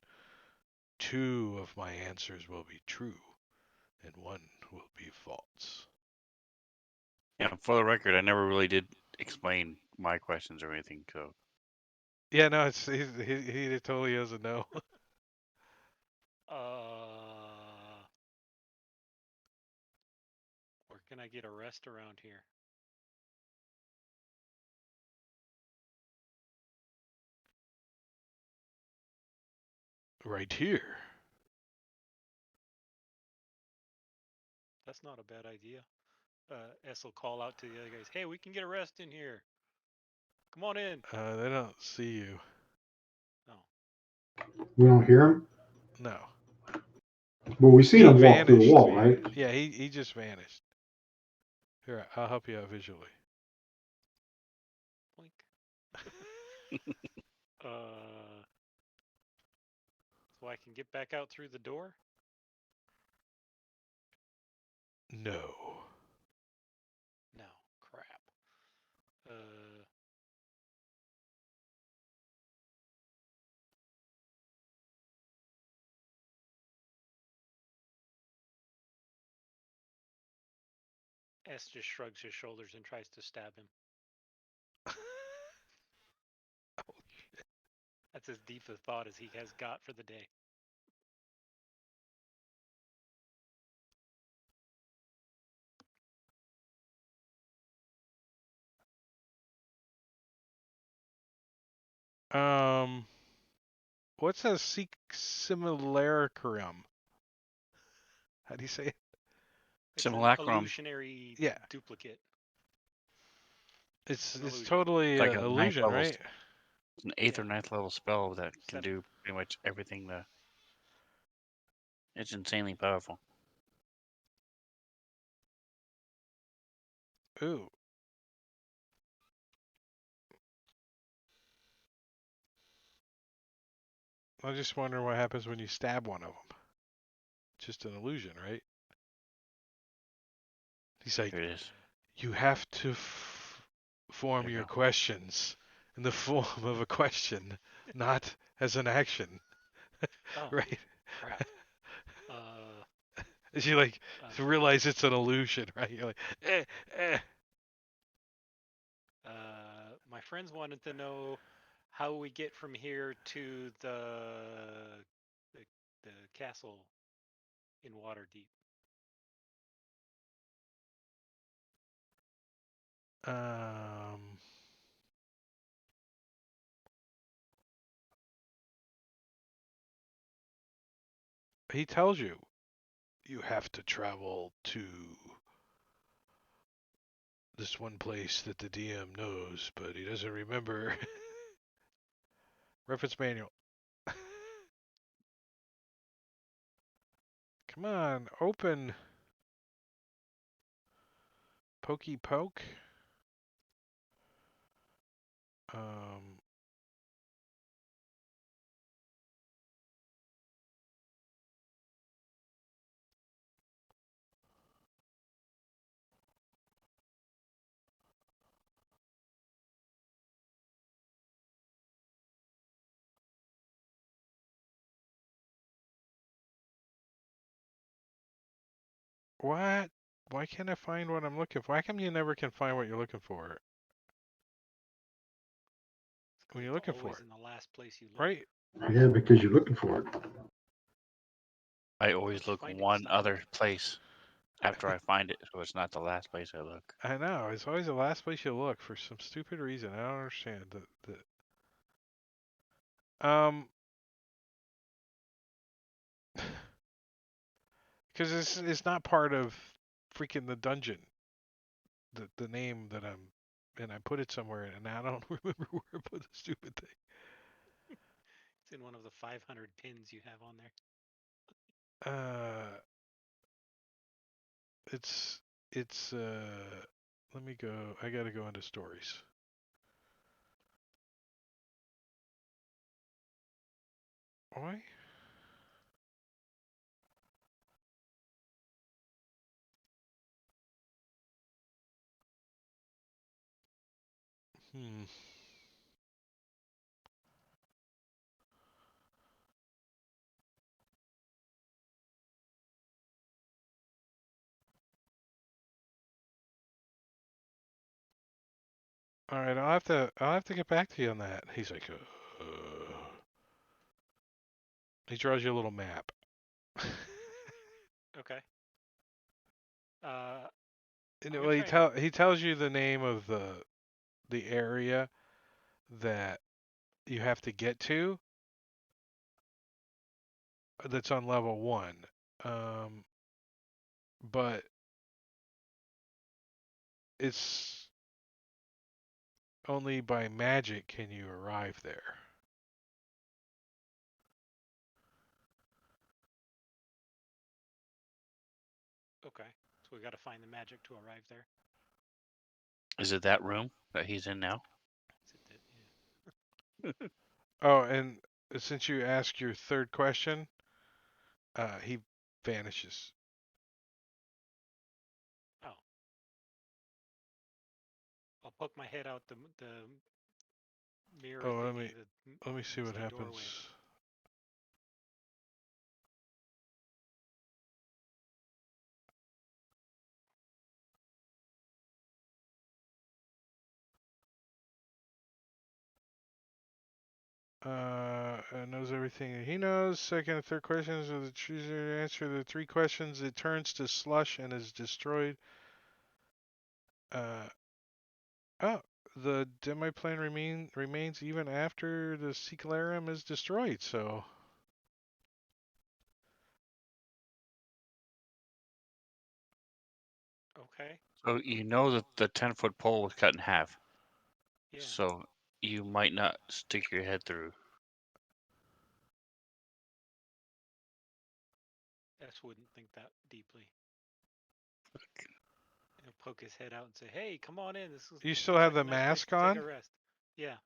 [SPEAKER 1] 2 of my answers will be true, and 1 will be false."
[SPEAKER 4] Yeah, for the record, I never really did explain my questions or anything, so
[SPEAKER 1] Yeah, no, he totally doesn't know.
[SPEAKER 5] Where can I get a rest around here?
[SPEAKER 1] Right here.
[SPEAKER 5] That's not a bad idea. S will call out to the other guys, "Hey, we can get a rest in here. Come on in."
[SPEAKER 1] They don't see you.
[SPEAKER 5] No.
[SPEAKER 2] We don't hear him,
[SPEAKER 1] No.
[SPEAKER 2] but we seen
[SPEAKER 1] He
[SPEAKER 2] him walk through the
[SPEAKER 1] vanished.
[SPEAKER 2] wall, right?
[SPEAKER 1] Yeah, he just vanished. Here, I'll help you out visually.
[SPEAKER 5] Blink. So I can get back out through the door?
[SPEAKER 1] No.
[SPEAKER 5] No. Crap. S just shrugs his shoulders and tries to stab him. That's as deep a thought as he has got for the day.
[SPEAKER 1] Um, what's a simulacrum? How do you say it?
[SPEAKER 5] It's an
[SPEAKER 4] simulacrum.
[SPEAKER 5] illusionary
[SPEAKER 1] Yeah,
[SPEAKER 5] duplicate.
[SPEAKER 1] it's
[SPEAKER 5] An
[SPEAKER 1] it's
[SPEAKER 5] illusion.
[SPEAKER 1] totally
[SPEAKER 4] It's like a ninth
[SPEAKER 1] illusion,
[SPEAKER 4] level,
[SPEAKER 1] right?
[SPEAKER 4] it's an 8th
[SPEAKER 5] Yeah.
[SPEAKER 4] or ninth level spell that can
[SPEAKER 5] 7th.
[SPEAKER 4] do pretty much everything. It's insanely powerful.
[SPEAKER 1] Ooh. I'm just wondering what happens when you stab one of them. Just an illusion, right? He's like,
[SPEAKER 4] Here it is.
[SPEAKER 1] you have to form
[SPEAKER 4] There you
[SPEAKER 1] your
[SPEAKER 4] go.
[SPEAKER 1] questions in the form of a question, not as an action,
[SPEAKER 5] Oh,
[SPEAKER 1] right?
[SPEAKER 5] crap.
[SPEAKER 1] As you like
[SPEAKER 5] Uh,
[SPEAKER 1] realize it's an illusion, right? You're like, eh.
[SPEAKER 5] my friends wanted to know how we get from here to the, the castle in Waterdeep.
[SPEAKER 1] Um, he tells you you have to travel to this one place that the DM knows, but he doesn't remember. Reference manual. Come on, open. Pokey poke. Um, what? Why can't I find what I'm looking for? Why come you never can find what you're looking for
[SPEAKER 5] It's
[SPEAKER 1] when
[SPEAKER 5] because
[SPEAKER 1] you're
[SPEAKER 5] it's
[SPEAKER 1] looking for
[SPEAKER 5] always
[SPEAKER 1] it?
[SPEAKER 5] in the last place you look.
[SPEAKER 1] Right?
[SPEAKER 2] Yeah, because you're looking for it.
[SPEAKER 4] I
[SPEAKER 5] Well,
[SPEAKER 4] always
[SPEAKER 5] it's
[SPEAKER 4] look
[SPEAKER 5] finding
[SPEAKER 4] one
[SPEAKER 5] stuff.
[SPEAKER 4] other place after I find it, so it's not the last place I look.
[SPEAKER 1] I know. It's always the last place you look for some stupid reason. I don't understand. Because it's not part of freaking the dungeon. The name that and I put it somewhere, and I don't remember where I put the stupid thing.
[SPEAKER 5] It's in one of the 500 pins you have on there.
[SPEAKER 1] Uh, it's. Let me go. I gotta go into stories. Why? Hmm. All right, I'll have to get back to you on that. He's like, he draws you a little map.
[SPEAKER 5] Okay. Uh,
[SPEAKER 1] And
[SPEAKER 5] I'm gonna
[SPEAKER 1] well,
[SPEAKER 5] try and.
[SPEAKER 1] he tells you the name of the area that you have to get to. That's on level 1. Um, but it's only by magic can you arrive there.
[SPEAKER 5] Okay. So we got to find the magic to arrive there.
[SPEAKER 4] Is it that room that he's in now?
[SPEAKER 5] Is it that? Yeah.
[SPEAKER 1] Oh, and since you asked your third question, he vanishes.
[SPEAKER 5] Oh. I'll poke my head out the mirror
[SPEAKER 1] Oh,
[SPEAKER 5] thingy that
[SPEAKER 1] let me see
[SPEAKER 5] looks
[SPEAKER 1] what
[SPEAKER 5] like
[SPEAKER 1] happens.
[SPEAKER 5] doorway.
[SPEAKER 1] Knows everything he knows. Second and third questions are the chooser to answer the three questions. It turns to slush and is destroyed. Uh, oh, the demiplane remains even after the Secularum is destroyed. So,
[SPEAKER 5] Okay.
[SPEAKER 4] So you know that the 10-foot pole was cut in half.
[SPEAKER 5] Yeah.
[SPEAKER 4] So you might not stick your head through.
[SPEAKER 5] S wouldn't think that deeply. He'll poke his head out and say, "Hey, come on in. This
[SPEAKER 1] you still
[SPEAKER 5] looks
[SPEAKER 1] have
[SPEAKER 5] like a
[SPEAKER 1] the
[SPEAKER 5] nice place
[SPEAKER 1] mask
[SPEAKER 5] to take
[SPEAKER 1] on.
[SPEAKER 5] a rest." Yeah.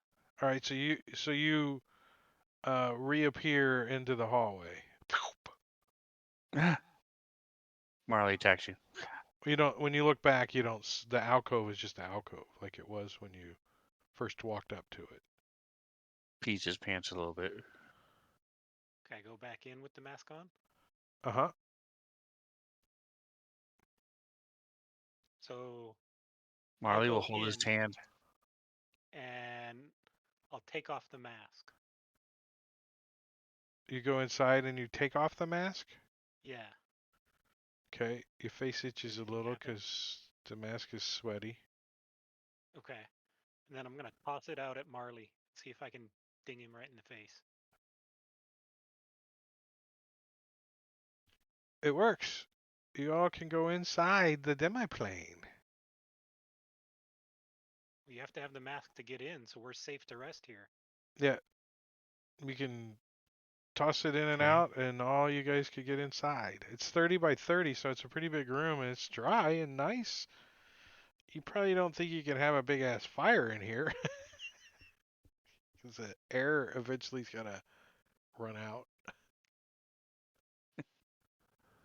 [SPEAKER 1] All right, so you reappear into the hallway.
[SPEAKER 4] Marley attacks you.
[SPEAKER 1] You don't. When you look back, you don't. The alcove is just an alcove, like it was when you first walked up to it.
[SPEAKER 4] Pees his pants a little bit.
[SPEAKER 5] Can I go back in with the mask on?
[SPEAKER 1] Uh huh.
[SPEAKER 5] So
[SPEAKER 4] Marley
[SPEAKER 5] I'll
[SPEAKER 4] will
[SPEAKER 5] go
[SPEAKER 4] hold his
[SPEAKER 5] in
[SPEAKER 4] hand.
[SPEAKER 5] and I'll take off the mask.
[SPEAKER 1] You go inside and you take off the mask.
[SPEAKER 5] Yeah.
[SPEAKER 1] Okay. Your face itches a
[SPEAKER 5] Anything
[SPEAKER 1] little
[SPEAKER 5] happen?
[SPEAKER 1] because the mask is sweaty.
[SPEAKER 5] Okay. And then I'm gonna toss it out at Marley. See if I can ding him right in the face.
[SPEAKER 1] It works. You all can go inside the demiplane.
[SPEAKER 5] We have to have the mask to get in, so we're safe to rest here.
[SPEAKER 1] Yeah. We can toss it in and
[SPEAKER 4] Okay.
[SPEAKER 1] out, and all you guys could get inside. It's 30 by 30, so it's a pretty big room, and it's dry and nice. You probably don't think you can have a big ass fire in here, because the air eventually is gonna run out.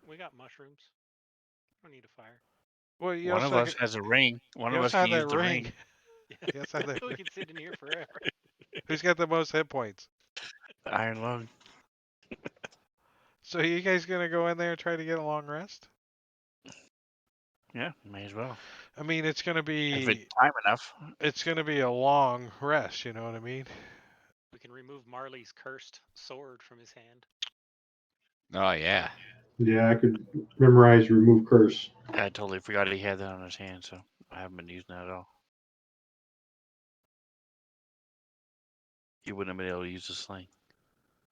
[SPEAKER 5] We got mushrooms. Don't need a fire.
[SPEAKER 1] Well, you
[SPEAKER 4] One of
[SPEAKER 1] also
[SPEAKER 4] us has a ring. One
[SPEAKER 1] you
[SPEAKER 4] of us
[SPEAKER 1] also
[SPEAKER 4] can
[SPEAKER 1] have
[SPEAKER 4] use
[SPEAKER 1] that
[SPEAKER 4] the
[SPEAKER 1] ring.
[SPEAKER 4] ring.
[SPEAKER 5] Yeah.
[SPEAKER 1] You also have that
[SPEAKER 5] We
[SPEAKER 1] ring.
[SPEAKER 5] can sit in here forever.
[SPEAKER 1] Who's got the most hit points?
[SPEAKER 4] The iron lung.
[SPEAKER 1] So you guys gonna go in there and try to get a long rest?
[SPEAKER 4] Yeah, may as well.
[SPEAKER 1] I mean,
[SPEAKER 4] If it's time enough.
[SPEAKER 1] it's gonna be a long rest. You know what I mean?
[SPEAKER 5] We can remove Marley's cursed sword from his hand.
[SPEAKER 3] Oh yeah.
[SPEAKER 2] Yeah, I could memorize remove curse.
[SPEAKER 4] I totally forgot he had that on his hand, so I haven't been using that at all. He wouldn't have been able to use the sling.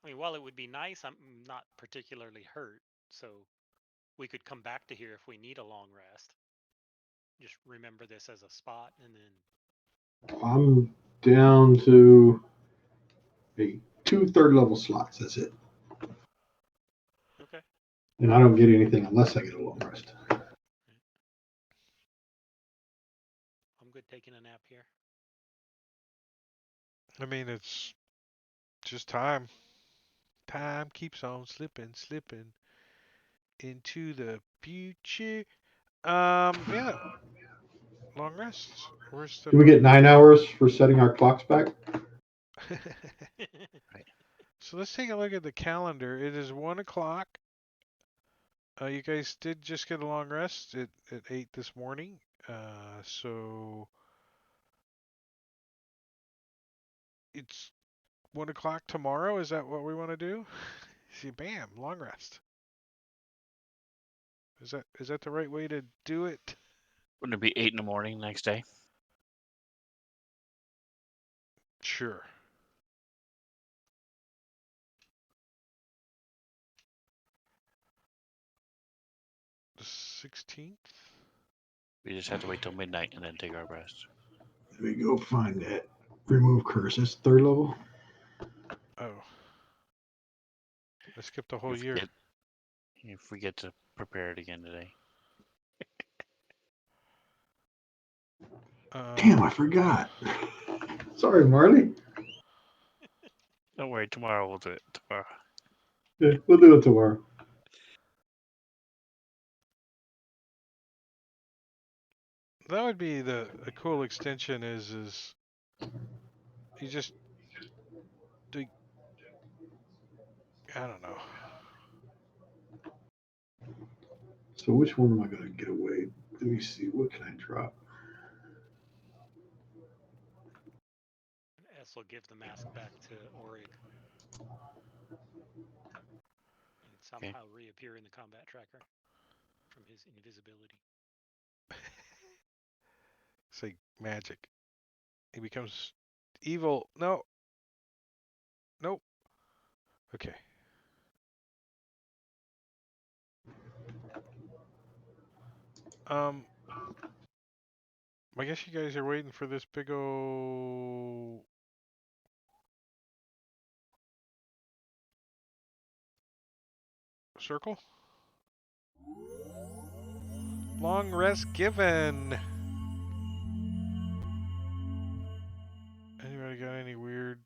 [SPEAKER 5] I mean, while it would be nice, I'm not particularly hurt, so we could come back to here if we need a long rest. Just remember this as a spot, and then
[SPEAKER 2] I'm down to two third level slots. That's it.
[SPEAKER 5] okay.
[SPEAKER 2] And I don't get anything unless I get a long rest.
[SPEAKER 5] I'm good taking a nap here.
[SPEAKER 1] I mean, it's just time. Time keeps on slipping into the future. Yeah, long rests. Where's the
[SPEAKER 2] Do we get 9 hours for setting our clocks back?
[SPEAKER 4] Right.
[SPEAKER 1] So let's take a look at the calendar. It is 1 o'clock. You guys did just get a long rest at 8 this morning. So it's 1 o'clock tomorrow. Is that what we want to do? See, bam, long rest. Is that the right way to do it?
[SPEAKER 4] Wouldn't it be 8 in the morning next day?
[SPEAKER 1] Sure. The 16th.
[SPEAKER 4] We just have to wait till midnight and then take our rest.
[SPEAKER 2] Let me go find that remove curse. That's third level.
[SPEAKER 1] Oh, I skipped a whole
[SPEAKER 4] You
[SPEAKER 1] year.
[SPEAKER 4] forget to prepare it again today.
[SPEAKER 2] Damn, I forgot. Sorry, Marley.
[SPEAKER 4] Don't worry, tomorrow we'll do it. Tomorrow.
[SPEAKER 2] Yeah, we'll do it tomorrow.
[SPEAKER 1] That would be a cool extension. Is you just do. I don't know.
[SPEAKER 2] So which one am I going to get away? Let me see. What can I drop?
[SPEAKER 5] S will give the mask back to Orig and somehow reappear in the combat tracker from his invisibility.
[SPEAKER 1] It's like magic. He becomes evil. No. Nope. Okay. Um. I guess you guys are waiting for this big ol' circle. Long rest given. Anybody got any weird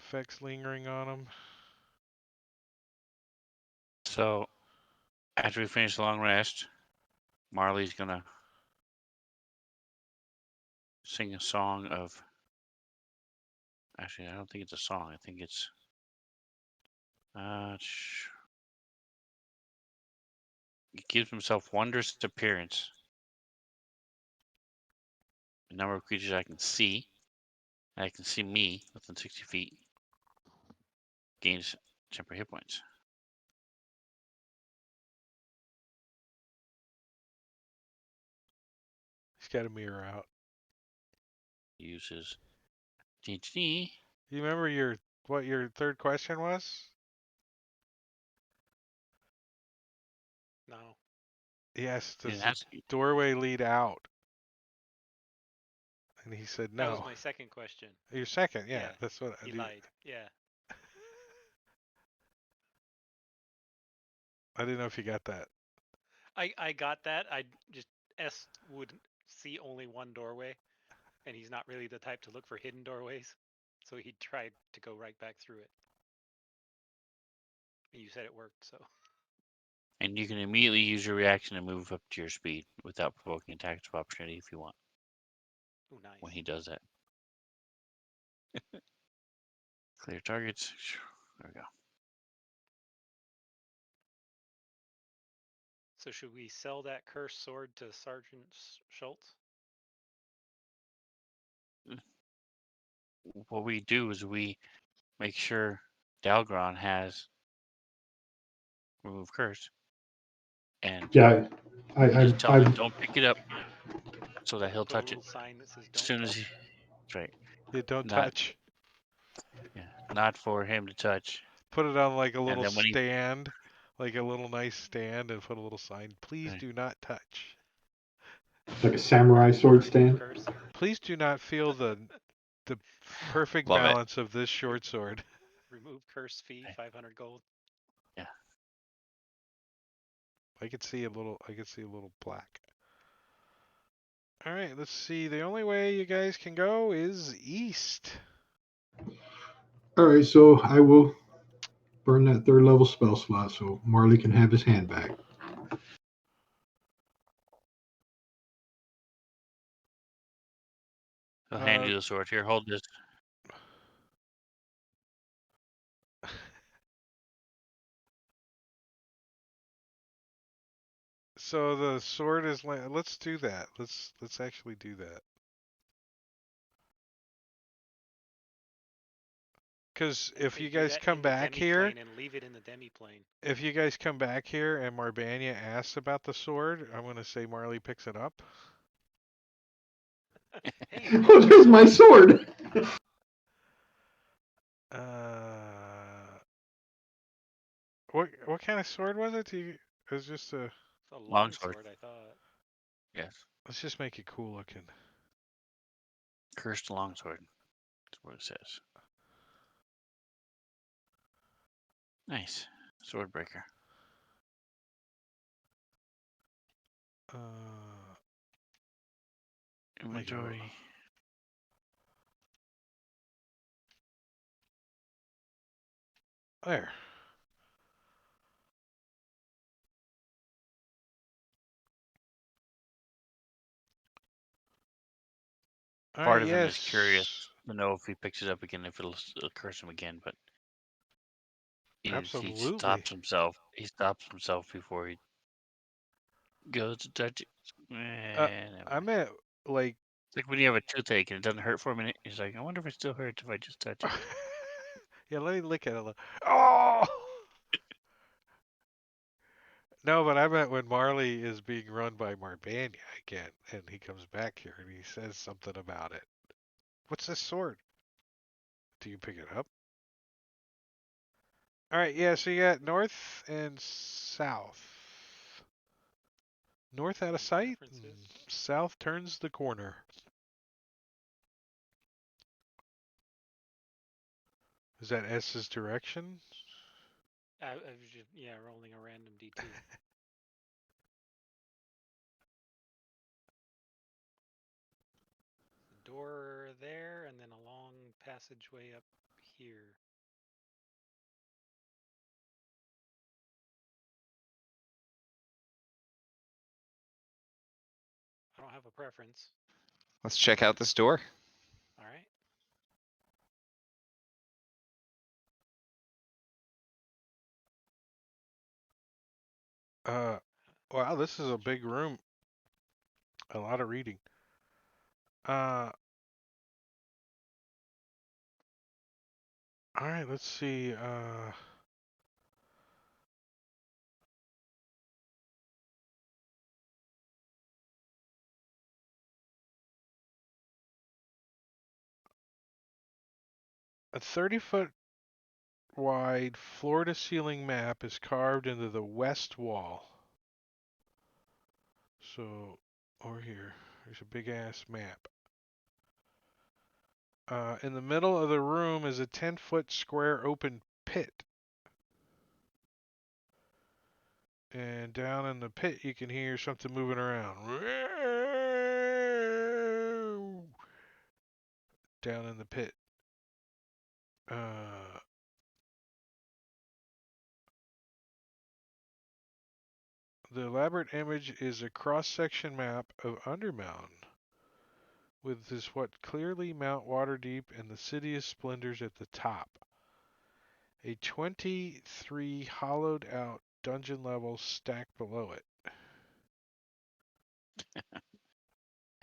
[SPEAKER 1] effects lingering on him.
[SPEAKER 4] So after we finish the long rest, Marley's gonna sing a song of. Actually, I don't think it's a song. I think it's. He gives himself wondrous appearance. The number of creatures I can see. And I can see me within 60 feet. Gains temporary hit points.
[SPEAKER 1] He's got a mirror out.
[SPEAKER 4] Uses DHD.
[SPEAKER 1] You remember what your third question was?
[SPEAKER 5] No.
[SPEAKER 1] Yes,
[SPEAKER 4] He
[SPEAKER 1] does
[SPEAKER 4] didn't
[SPEAKER 1] the
[SPEAKER 4] ask you.
[SPEAKER 1] doorway lead out? And he said
[SPEAKER 5] That was
[SPEAKER 1] no.
[SPEAKER 5] my second question.
[SPEAKER 1] Your second, yeah.
[SPEAKER 5] Yeah,
[SPEAKER 1] That's what I
[SPEAKER 5] He
[SPEAKER 1] do.
[SPEAKER 5] lied. Yeah.
[SPEAKER 1] I didn't know if you got that.
[SPEAKER 5] I got that. I just S would see only one doorway, and he's not really the type to look for hidden doorways, so he tried to go right back through it. And you said it worked, so
[SPEAKER 4] And you can immediately use your reaction to move up to your speed without provoking attacks of opportunity if you want.
[SPEAKER 5] ooh, nice.
[SPEAKER 4] When he does that. Clear targets. There we go.
[SPEAKER 5] So should we sell that cursed sword to Sergeant Schultz?
[SPEAKER 4] What we do is we make sure Dalgron has remove curse. And
[SPEAKER 2] Yeah,
[SPEAKER 4] we just tell him don't pick it up so that he'll
[SPEAKER 5] Put a
[SPEAKER 4] touch it.
[SPEAKER 5] little sign that says
[SPEAKER 4] As
[SPEAKER 5] "Don't
[SPEAKER 4] soon as
[SPEAKER 5] touch."
[SPEAKER 4] he. That's right.
[SPEAKER 1] You don't
[SPEAKER 4] Not
[SPEAKER 1] touch.
[SPEAKER 4] not for him to touch.
[SPEAKER 1] Put it on like a
[SPEAKER 4] And
[SPEAKER 1] little
[SPEAKER 4] then when he.
[SPEAKER 1] stand, like a little nice stand, and put a little sign. Please
[SPEAKER 4] Right.
[SPEAKER 1] do not touch.
[SPEAKER 2] like a samurai sword
[SPEAKER 5] Remove
[SPEAKER 2] stand.
[SPEAKER 5] curse.
[SPEAKER 1] Please do not feel the perfect
[SPEAKER 4] Love it.
[SPEAKER 1] balance of this short sword.
[SPEAKER 5] Remove curse fee,
[SPEAKER 4] Right.
[SPEAKER 5] 500 gold.
[SPEAKER 4] Yeah.
[SPEAKER 1] I could see a little plaque. All right, let's see. The only way you guys can go is east.
[SPEAKER 2] All right, so I will burn that third level spell slot so Marley can have his hand back.
[SPEAKER 4] He'll hand you the sword. Here, hold this.
[SPEAKER 1] So the sword is. Let's do that. Let's actually do that. Because if
[SPEAKER 5] Hey,
[SPEAKER 1] you
[SPEAKER 5] do
[SPEAKER 1] guys
[SPEAKER 5] that
[SPEAKER 1] come
[SPEAKER 5] in the
[SPEAKER 1] back
[SPEAKER 5] demi
[SPEAKER 1] here,
[SPEAKER 5] plane and leave it in the demi plane.
[SPEAKER 1] if you guys come back here and Marbania asks about the sword, I'm gonna say Marley picks it up.
[SPEAKER 5] Hey,
[SPEAKER 2] Oh, there's my sword.
[SPEAKER 1] What kind of sword was it? It was just a.
[SPEAKER 5] It's a long
[SPEAKER 4] Longsword.
[SPEAKER 5] sword, I thought.
[SPEAKER 4] Yes.
[SPEAKER 1] Let's just make it cool looking.
[SPEAKER 4] Cursed longsword. That's what it says. Nice. Sword breaker.
[SPEAKER 1] Make it a little-
[SPEAKER 4] Inventory.
[SPEAKER 1] There. All
[SPEAKER 4] Part
[SPEAKER 1] right.
[SPEAKER 4] of him is curious
[SPEAKER 1] Yes.
[SPEAKER 4] to know if he picks it up again, if it'll curse him again, but he
[SPEAKER 1] Absolutely.
[SPEAKER 4] stops himself. He stops himself before he goes to touch it. Never
[SPEAKER 1] I
[SPEAKER 4] mind.
[SPEAKER 1] meant like.
[SPEAKER 4] It's like when you have a toothache and it doesn't hurt for a minute. He's like, I wonder if it still hurts if I just touch it.
[SPEAKER 1] Yeah, let me lick it. Oh. No, but I meant when Marley is being run by Marbania again, and he comes back here and he says something about it. What's this sword? Do you pick it up? All right, yeah. So you got north and south. North out of
[SPEAKER 5] Any
[SPEAKER 1] sight.
[SPEAKER 5] preferences?
[SPEAKER 1] South turns the corner. Is that S's direction?
[SPEAKER 5] I was just, rolling a random D2. The door there, and then a long passageway up here? I don't have a preference.
[SPEAKER 3] Let's check out this door.
[SPEAKER 5] All right.
[SPEAKER 1] Wow, this is a big room. A lot of reading. All right, let's see. A 30-foot wide floor-to-ceiling map is carved into the west wall. So, over here, there's a big-ass map. In the middle of the room is a 10-foot square open pit. And down in the pit, you can hear something moving around. Down in the pit. The elaborate image is a cross-section map of Undermountain, with this what clearly Mount Waterdeep and the City of Splendors at the top. A 23 hollowed out dungeon level stacked below it.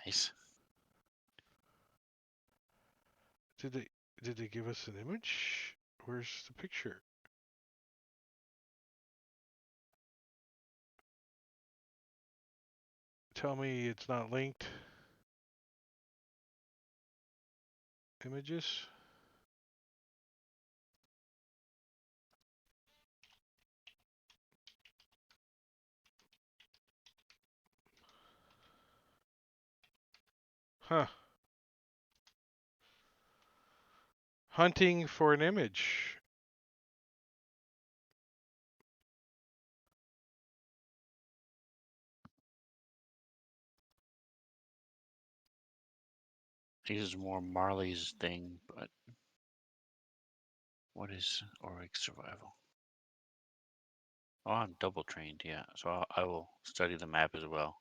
[SPEAKER 4] Nice.
[SPEAKER 1] Did they give us an image? Where's the picture? Tell me it's not linked. Images? Huh. Hunting for an image.
[SPEAKER 4] This is more Marley's thing, but what is Auric survival? Oh, I'm double trained, yeah. So I will study the map as well.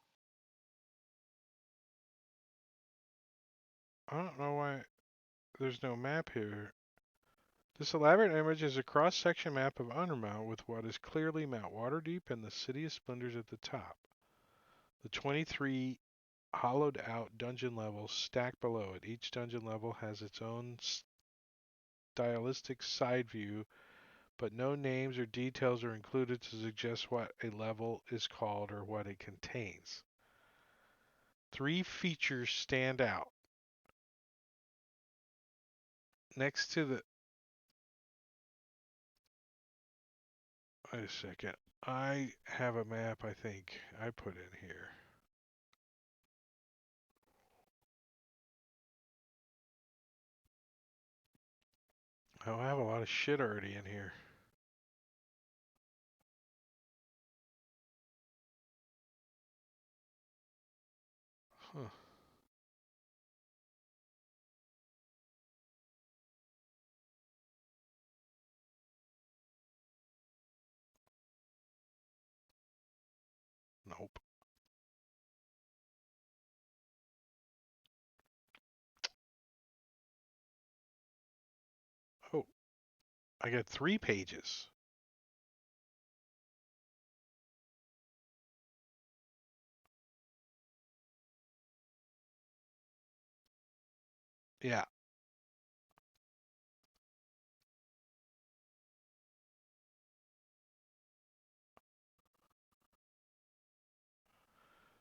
[SPEAKER 1] I don't know why there's no map here. This elaborate image is a cross-section map of Undermountain with what is clearly Mount Waterdeep and the City of Splendors at the top. The 23 hollowed out dungeon levels stacked below it. Each dungeon level has its own stylistic side view, but no names or details are included to suggest what a level is called or what it contains. 3 features stand out. Next to the... Wait a second. I have a map, I think, I put in here. Oh, I have a lot of shit already in here. Huh. Nope. Oh, I got 3 pages. Yeah.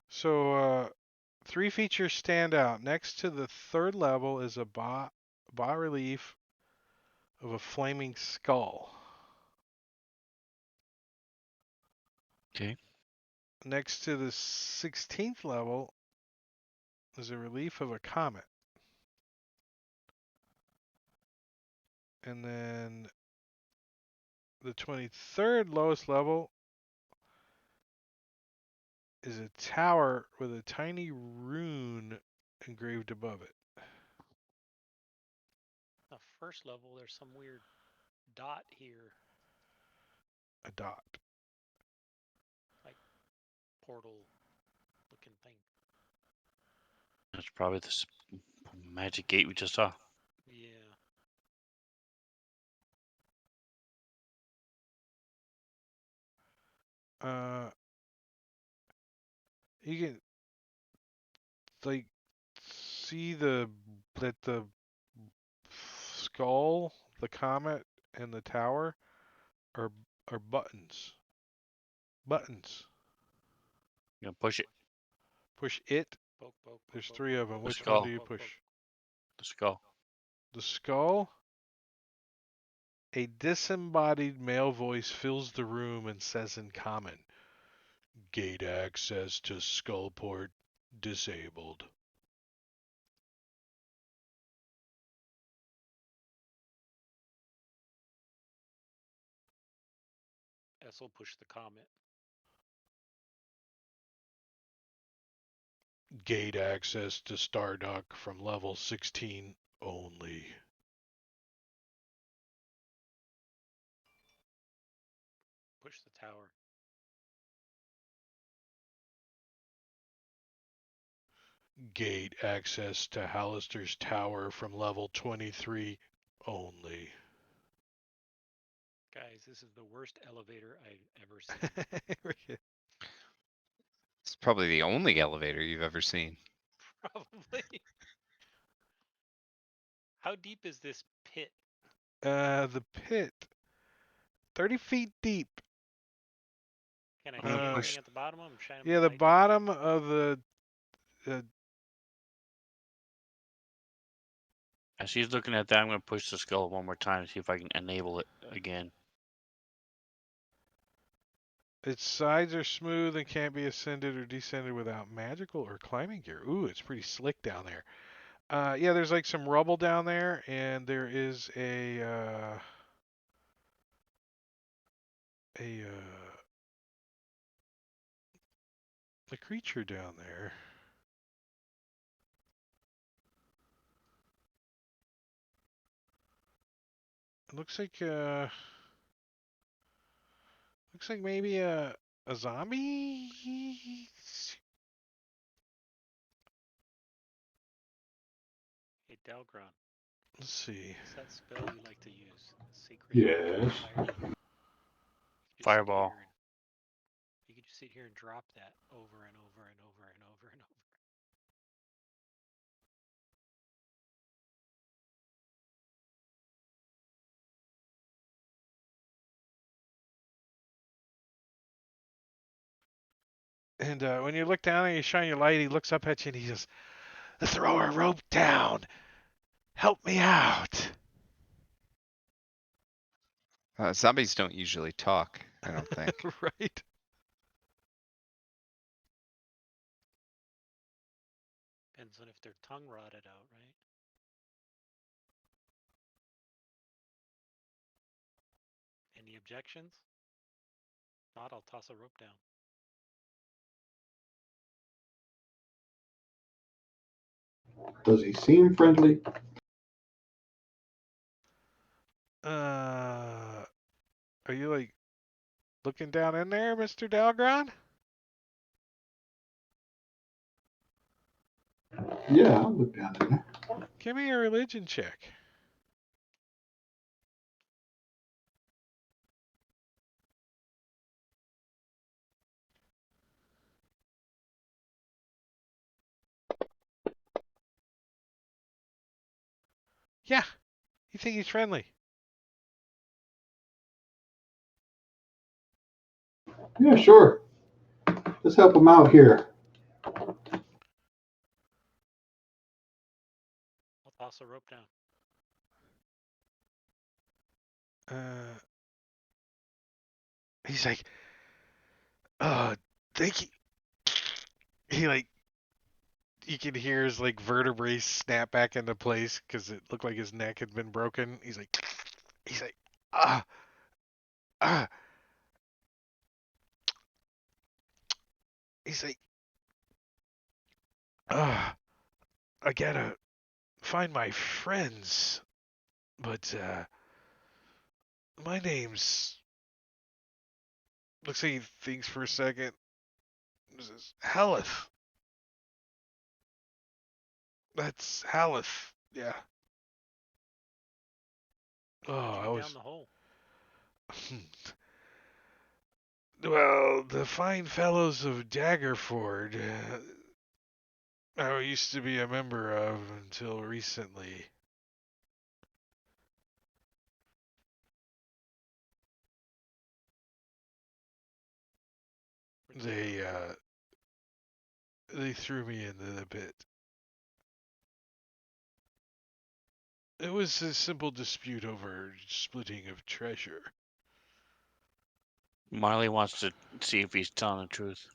[SPEAKER 1] So, 3 features stand out. Next to the 3rd level is a bas-relief of a flaming skull.
[SPEAKER 4] Okay.
[SPEAKER 1] Next to the 16th level is a relief of a comet. And then the 23rd lowest level is a tower with a tiny rune engraved above it.
[SPEAKER 5] The first level, there's some weird dot here,
[SPEAKER 1] A dot.
[SPEAKER 5] portal looking thing.
[SPEAKER 4] That's probably the magic gate we just saw.
[SPEAKER 5] Yeah.
[SPEAKER 1] You can like see that the skull, the comet, and the tower are buttons. Buttons.
[SPEAKER 4] You know, push it.
[SPEAKER 1] Push it.
[SPEAKER 5] Poke, poke, poke,
[SPEAKER 1] There's
[SPEAKER 5] poke,
[SPEAKER 1] 3 of
[SPEAKER 5] poke,
[SPEAKER 1] them.
[SPEAKER 4] The
[SPEAKER 1] Which
[SPEAKER 5] poke,
[SPEAKER 1] one
[SPEAKER 4] skull.
[SPEAKER 1] do you
[SPEAKER 5] poke,
[SPEAKER 1] push?
[SPEAKER 5] poke.
[SPEAKER 4] The skull.
[SPEAKER 1] The skull. A disembodied male voice fills the room and says in common, "Gate access to skullport disabled."
[SPEAKER 5] S will push the comet.
[SPEAKER 1] Gate access to Stardock from level 16 only.
[SPEAKER 5] Push the tower.
[SPEAKER 1] Gate access to Hallister's tower from level 23 only.
[SPEAKER 5] Guys, this is the worst elevator I've ever seen.
[SPEAKER 3] It's probably the only elevator you've ever seen.
[SPEAKER 5] Probably. How deep is this pit?
[SPEAKER 1] The pit, 30 feet deep.
[SPEAKER 5] Can I
[SPEAKER 4] I'm
[SPEAKER 5] see
[SPEAKER 4] gonna
[SPEAKER 5] anything
[SPEAKER 4] push.
[SPEAKER 5] at the bottom? I'm shining
[SPEAKER 1] Yeah,
[SPEAKER 5] my
[SPEAKER 1] the
[SPEAKER 5] light down.
[SPEAKER 1] bottom of the
[SPEAKER 4] As she's looking at that, I'm going to push the skull one more time to see if I can enable it again.
[SPEAKER 1] its sides are smooth and can't be ascended or descended without magical or climbing gear. Ooh, it's pretty slick down there. Yeah, there's like some rubble down there, and there is a creature down there. It looks like maybe a zombie.
[SPEAKER 5] Hey, Dalgron,
[SPEAKER 1] Let's see.
[SPEAKER 5] what's that spell you like to use? Sacred
[SPEAKER 2] Yes.
[SPEAKER 5] Fire? You just sit
[SPEAKER 4] Fireball.
[SPEAKER 5] here and you could just sit here and drop that over and over and over and over and over.
[SPEAKER 1] And when you look down and you shine your light, he looks up at you and he says, "Throw a rope down. Help me out."
[SPEAKER 3] Zombies don't usually talk, I don't think.
[SPEAKER 1] Right?
[SPEAKER 5] Depends on if their tongue rotted out, right? Any objections? Not, I'll toss a rope down.
[SPEAKER 2] Does he seem friendly?
[SPEAKER 1] Are you like looking down in there, Mr. Dalgron?
[SPEAKER 2] Yeah, I'll look down in there.
[SPEAKER 1] Give me a religion check. Yeah, you think he's friendly.
[SPEAKER 2] Yeah, sure. Let's help him out here.
[SPEAKER 5] I'll toss a rope down.
[SPEAKER 1] He's like, thank you. He like, you can hear his like vertebrae snap back into place because it looked like his neck had been broken. He's like, ah, ah. He's like, ah, I gotta find my friends. But my name's. Looks like he thinks for a second. This is Haleth. That's Haleth. Yeah. Oh,
[SPEAKER 5] How'd you
[SPEAKER 1] I
[SPEAKER 5] get down
[SPEAKER 1] was.
[SPEAKER 5] the hole?
[SPEAKER 1] Well, the fine fellows of Daggerford, I used to be a member of until recently.
[SPEAKER 5] Where'd you get thrown?
[SPEAKER 1] They threw me into the pit. It was a simple dispute over splitting of treasure.
[SPEAKER 4] Marley wants to see if he's telling the truth.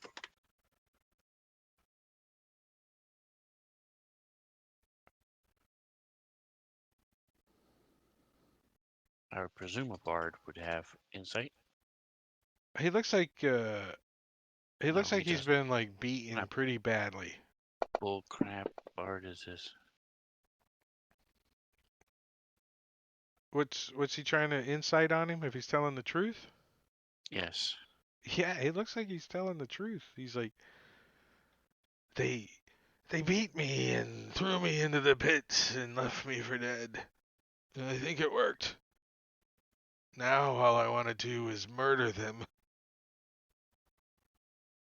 [SPEAKER 4] I would presume a bard would have insight.
[SPEAKER 1] He looks like
[SPEAKER 4] No, he
[SPEAKER 1] he's
[SPEAKER 4] doesn't.
[SPEAKER 1] been like beaten
[SPEAKER 4] What
[SPEAKER 1] pretty badly.
[SPEAKER 4] bull crap bard is this?
[SPEAKER 1] What's he trying to insight on him if he's telling the truth?
[SPEAKER 4] Yes.
[SPEAKER 1] Yeah, it looks like he's telling the truth. He's like they they beat me and threw me into the pit and left me for dead. And I think it worked. Now all I want to do is murder them.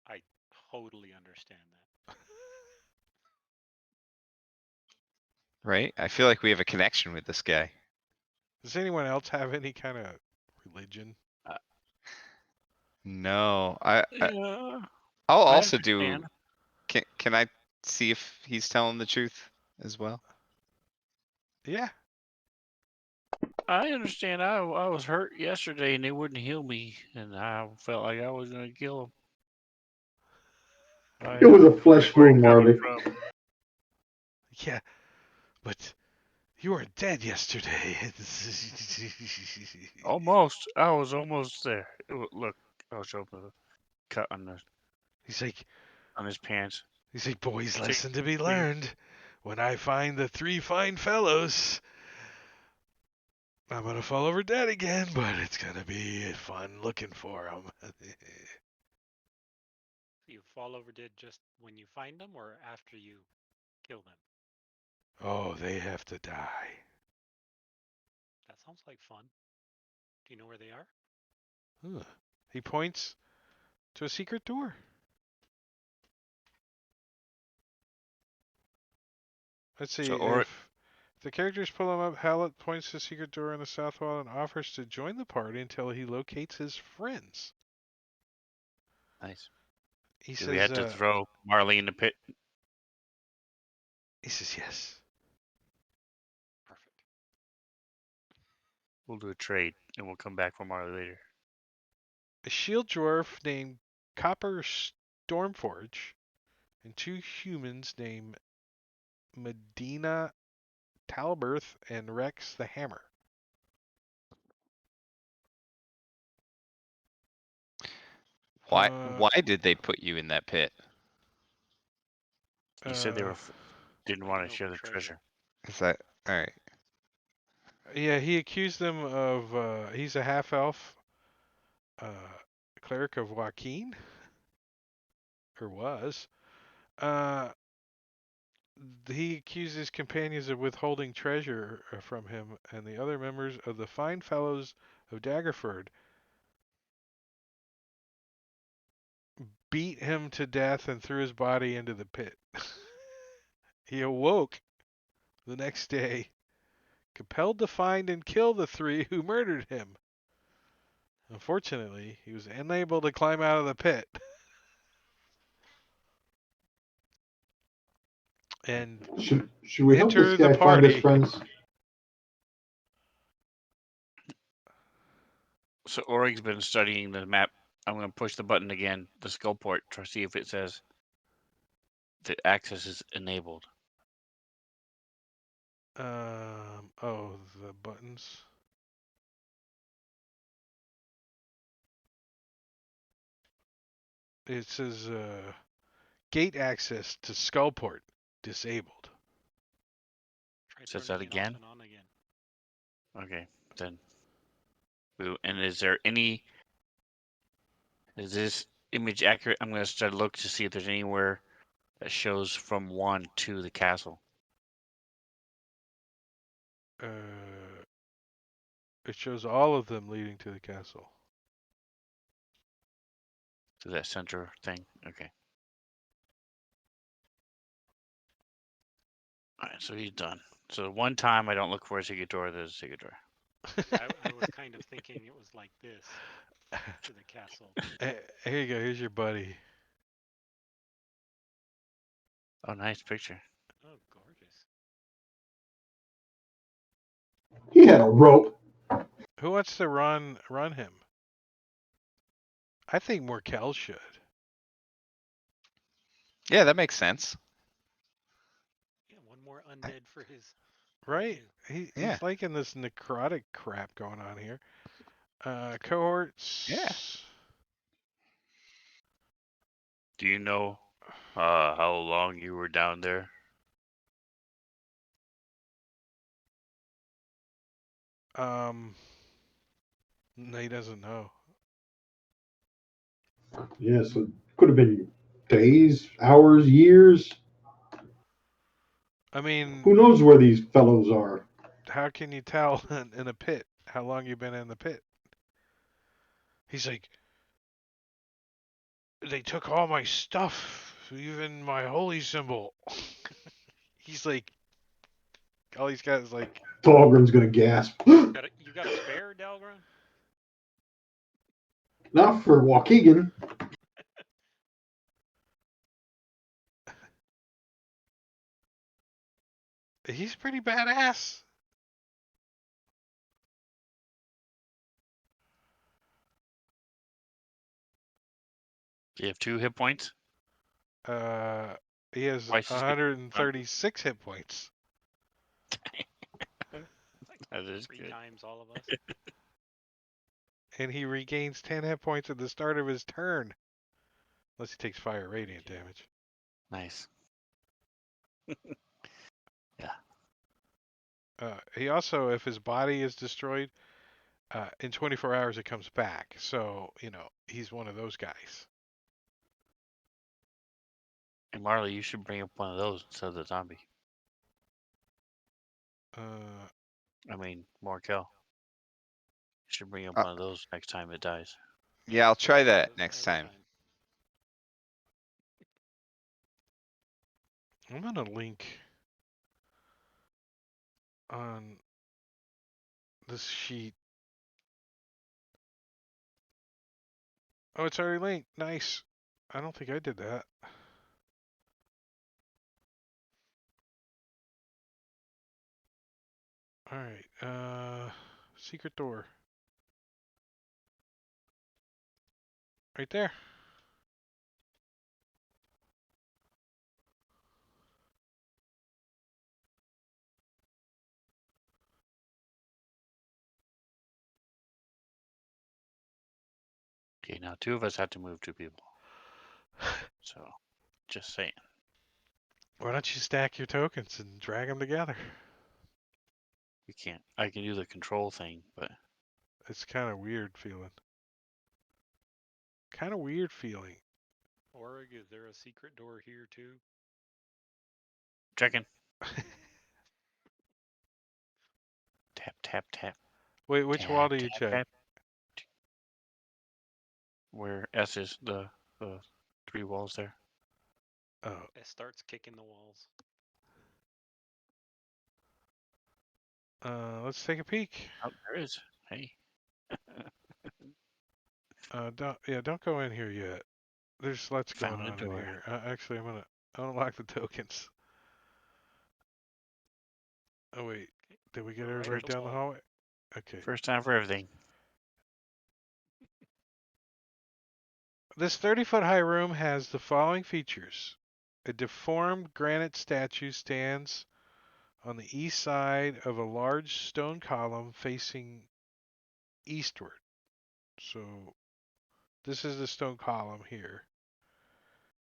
[SPEAKER 5] I totally understand that.
[SPEAKER 3] Right? I feel like we have a connection with this guy.
[SPEAKER 1] Does anyone else have any kind of religion?
[SPEAKER 3] No,
[SPEAKER 4] Yeah.
[SPEAKER 3] I'll
[SPEAKER 4] I
[SPEAKER 3] also
[SPEAKER 4] understand.
[SPEAKER 3] do. Can I see if he's telling the truth as well?
[SPEAKER 1] Yeah.
[SPEAKER 4] I understand. I was hurt yesterday and they wouldn't heal me, and I felt like I was gonna kill him. I
[SPEAKER 2] It was a
[SPEAKER 4] I get
[SPEAKER 2] flesh
[SPEAKER 4] where you're
[SPEAKER 2] wound,
[SPEAKER 4] coming
[SPEAKER 2] Marley.
[SPEAKER 4] from.
[SPEAKER 1] Yeah, but you were dead yesterday.
[SPEAKER 4] Almost. I was almost there. Look, I'll show him the cut
[SPEAKER 1] He's like,
[SPEAKER 4] on his pants.
[SPEAKER 1] boys,
[SPEAKER 4] See,
[SPEAKER 1] lesson to be
[SPEAKER 4] see.
[SPEAKER 1] learned. When I find the three fine fellows, I'm gonna fall over dead again, but it's gonna be fun looking for them.
[SPEAKER 5] So you fall over dead just when you find them or after you kill them?
[SPEAKER 1] Oh, they have to die.
[SPEAKER 5] That sounds like fun. Do you know where they are?
[SPEAKER 1] Huh. He points to a secret door. Let's see
[SPEAKER 4] So,
[SPEAKER 1] if the characters pull him up. Hallett points to a secret door in the south wall and offers to join the party until he locates his friends.
[SPEAKER 4] nice.
[SPEAKER 1] He
[SPEAKER 4] Do we
[SPEAKER 1] says,
[SPEAKER 4] have to throw Marley in the pit?
[SPEAKER 1] yes.
[SPEAKER 5] Perfect.
[SPEAKER 4] We'll do a trade, and we'll come back for Marley later.
[SPEAKER 1] A shield dwarf named Copper Stormforge and two humans named Medina Talberth and Rex the Hammer.
[SPEAKER 3] Why
[SPEAKER 1] Uh,
[SPEAKER 3] why did they put you in that pit?
[SPEAKER 4] He said they
[SPEAKER 1] uh,
[SPEAKER 4] were didn't want
[SPEAKER 5] Fighting
[SPEAKER 4] to
[SPEAKER 5] over
[SPEAKER 4] share the
[SPEAKER 5] treasure.
[SPEAKER 4] treasure.
[SPEAKER 3] Is that all right?
[SPEAKER 1] yeah, he accused them of, he's a half elf, uh, cleric of Joaquin, or was. Uh, he accused his companions of withholding treasure from him and the other members of the fine fellows of Daggerford beat him to death and threw his body into the pit. He awoke the next day, compelled to find and kill the three who murdered him. Unfortunately, he was unable to climb out of the pit and
[SPEAKER 2] Should we help this
[SPEAKER 1] enter the
[SPEAKER 2] guy find his
[SPEAKER 1] party.
[SPEAKER 2] friends?
[SPEAKER 4] So Orig's been studying the map. I'm going to push the button again, the skull port, to see if it says the access is enabled.
[SPEAKER 1] Oh, the buttons. It says gate access to Skullport disabled.
[SPEAKER 5] Try
[SPEAKER 4] Says
[SPEAKER 5] turning
[SPEAKER 4] that
[SPEAKER 5] it off
[SPEAKER 4] again.
[SPEAKER 5] and on again.
[SPEAKER 4] Okay, then. And is there any? Is this image accurate? I'm gonna start to look to see if there's anywhere that shows from 1 to the castle.
[SPEAKER 1] It shows all of them leading to the castle.
[SPEAKER 4] To that center thing. Okay. All right, so he's done. So one time I don't look for a secret door. There's a secret door.
[SPEAKER 5] I was kind of thinking it was like this to the castle.
[SPEAKER 1] Here you go. Here's your buddy.
[SPEAKER 4] Oh, nice picture.
[SPEAKER 5] Oh, gorgeous.
[SPEAKER 2] He had a rope.
[SPEAKER 1] Who wants to run him? I think Morkel should.
[SPEAKER 3] Yeah, that makes sense.
[SPEAKER 5] Yeah, one more undead for his
[SPEAKER 1] Right?
[SPEAKER 5] review.
[SPEAKER 3] Yeah.
[SPEAKER 1] He's liking this necrotic crap going on here. Cohorts.
[SPEAKER 3] Yeah.
[SPEAKER 4] Do you know how long you were down there?
[SPEAKER 1] No, he doesn't know.
[SPEAKER 2] Yeah, so it could have been days, hours, years.
[SPEAKER 1] I mean,
[SPEAKER 2] Who knows where these fellows are?
[SPEAKER 1] how can you tell in a pit how long you've been in the pit? He's like, they took all my stuff, even my holy symbol. He's like, all he's got is like,
[SPEAKER 2] Dahlgren's gonna gasp.
[SPEAKER 5] You got a spare, Dalgren?
[SPEAKER 2] Not for Waukegan.
[SPEAKER 1] he's pretty badass.
[SPEAKER 4] Do you have 2 hit points?
[SPEAKER 1] Uh, he has
[SPEAKER 4] Twice as good.
[SPEAKER 1] 136 hit points.
[SPEAKER 5] Like
[SPEAKER 4] That is
[SPEAKER 5] 3
[SPEAKER 4] good.
[SPEAKER 5] times all of us.
[SPEAKER 1] And he regains 10 hit points at the start of his turn. Unless he takes fire radiant damage.
[SPEAKER 4] Nice.
[SPEAKER 1] He also, if his body is destroyed, in 24 hours it comes back. So, he's one of those guys.
[SPEAKER 4] And Marley, you should bring up one of those instead of the zombie.
[SPEAKER 1] Uh,
[SPEAKER 4] I mean, Morkel. You should bring up
[SPEAKER 3] Uh,
[SPEAKER 4] one of those next time it dies.
[SPEAKER 3] Yeah, I'll try
[SPEAKER 5] All
[SPEAKER 3] that
[SPEAKER 5] the-
[SPEAKER 3] next
[SPEAKER 5] all the
[SPEAKER 3] time.
[SPEAKER 1] I'm going to link on this sheet. Oh, it's already linked. Nice. I don't think I did that. All right. Secret door. Right there.
[SPEAKER 4] Okay, now 2 of us have to move 2 people. So, just saying.
[SPEAKER 1] Why don't you stack your tokens and drag them together?
[SPEAKER 4] We can't. I can do the control thing, but
[SPEAKER 1] It's kind of weird feeling. Kind of weird feeling.
[SPEAKER 5] Org, is there a secret door here too?
[SPEAKER 4] checking. Tap, tap, tap.
[SPEAKER 1] Wait, which
[SPEAKER 4] tap,
[SPEAKER 1] wall do you
[SPEAKER 4] tap,
[SPEAKER 1] check?
[SPEAKER 4] tap. Where S is the 3 walls there.
[SPEAKER 1] Oh,
[SPEAKER 5] It starts kicking the walls.
[SPEAKER 1] let's take a peek.
[SPEAKER 4] Oh, there is. Hey.
[SPEAKER 1] Don't go in here yet. There's lots going
[SPEAKER 4] Found a
[SPEAKER 1] on in
[SPEAKER 4] door.
[SPEAKER 1] here. Actually, I'm gonna unlock the tokens. Oh wait, did we get
[SPEAKER 5] We're right
[SPEAKER 1] everybody
[SPEAKER 5] at the
[SPEAKER 1] down the
[SPEAKER 5] wall.
[SPEAKER 1] hallway? Okay.
[SPEAKER 4] First time for everything.
[SPEAKER 1] This 30-foot high room has the following features. A deformed granite statue stands on the east side of a large stone column facing eastward. So this is the stone column here.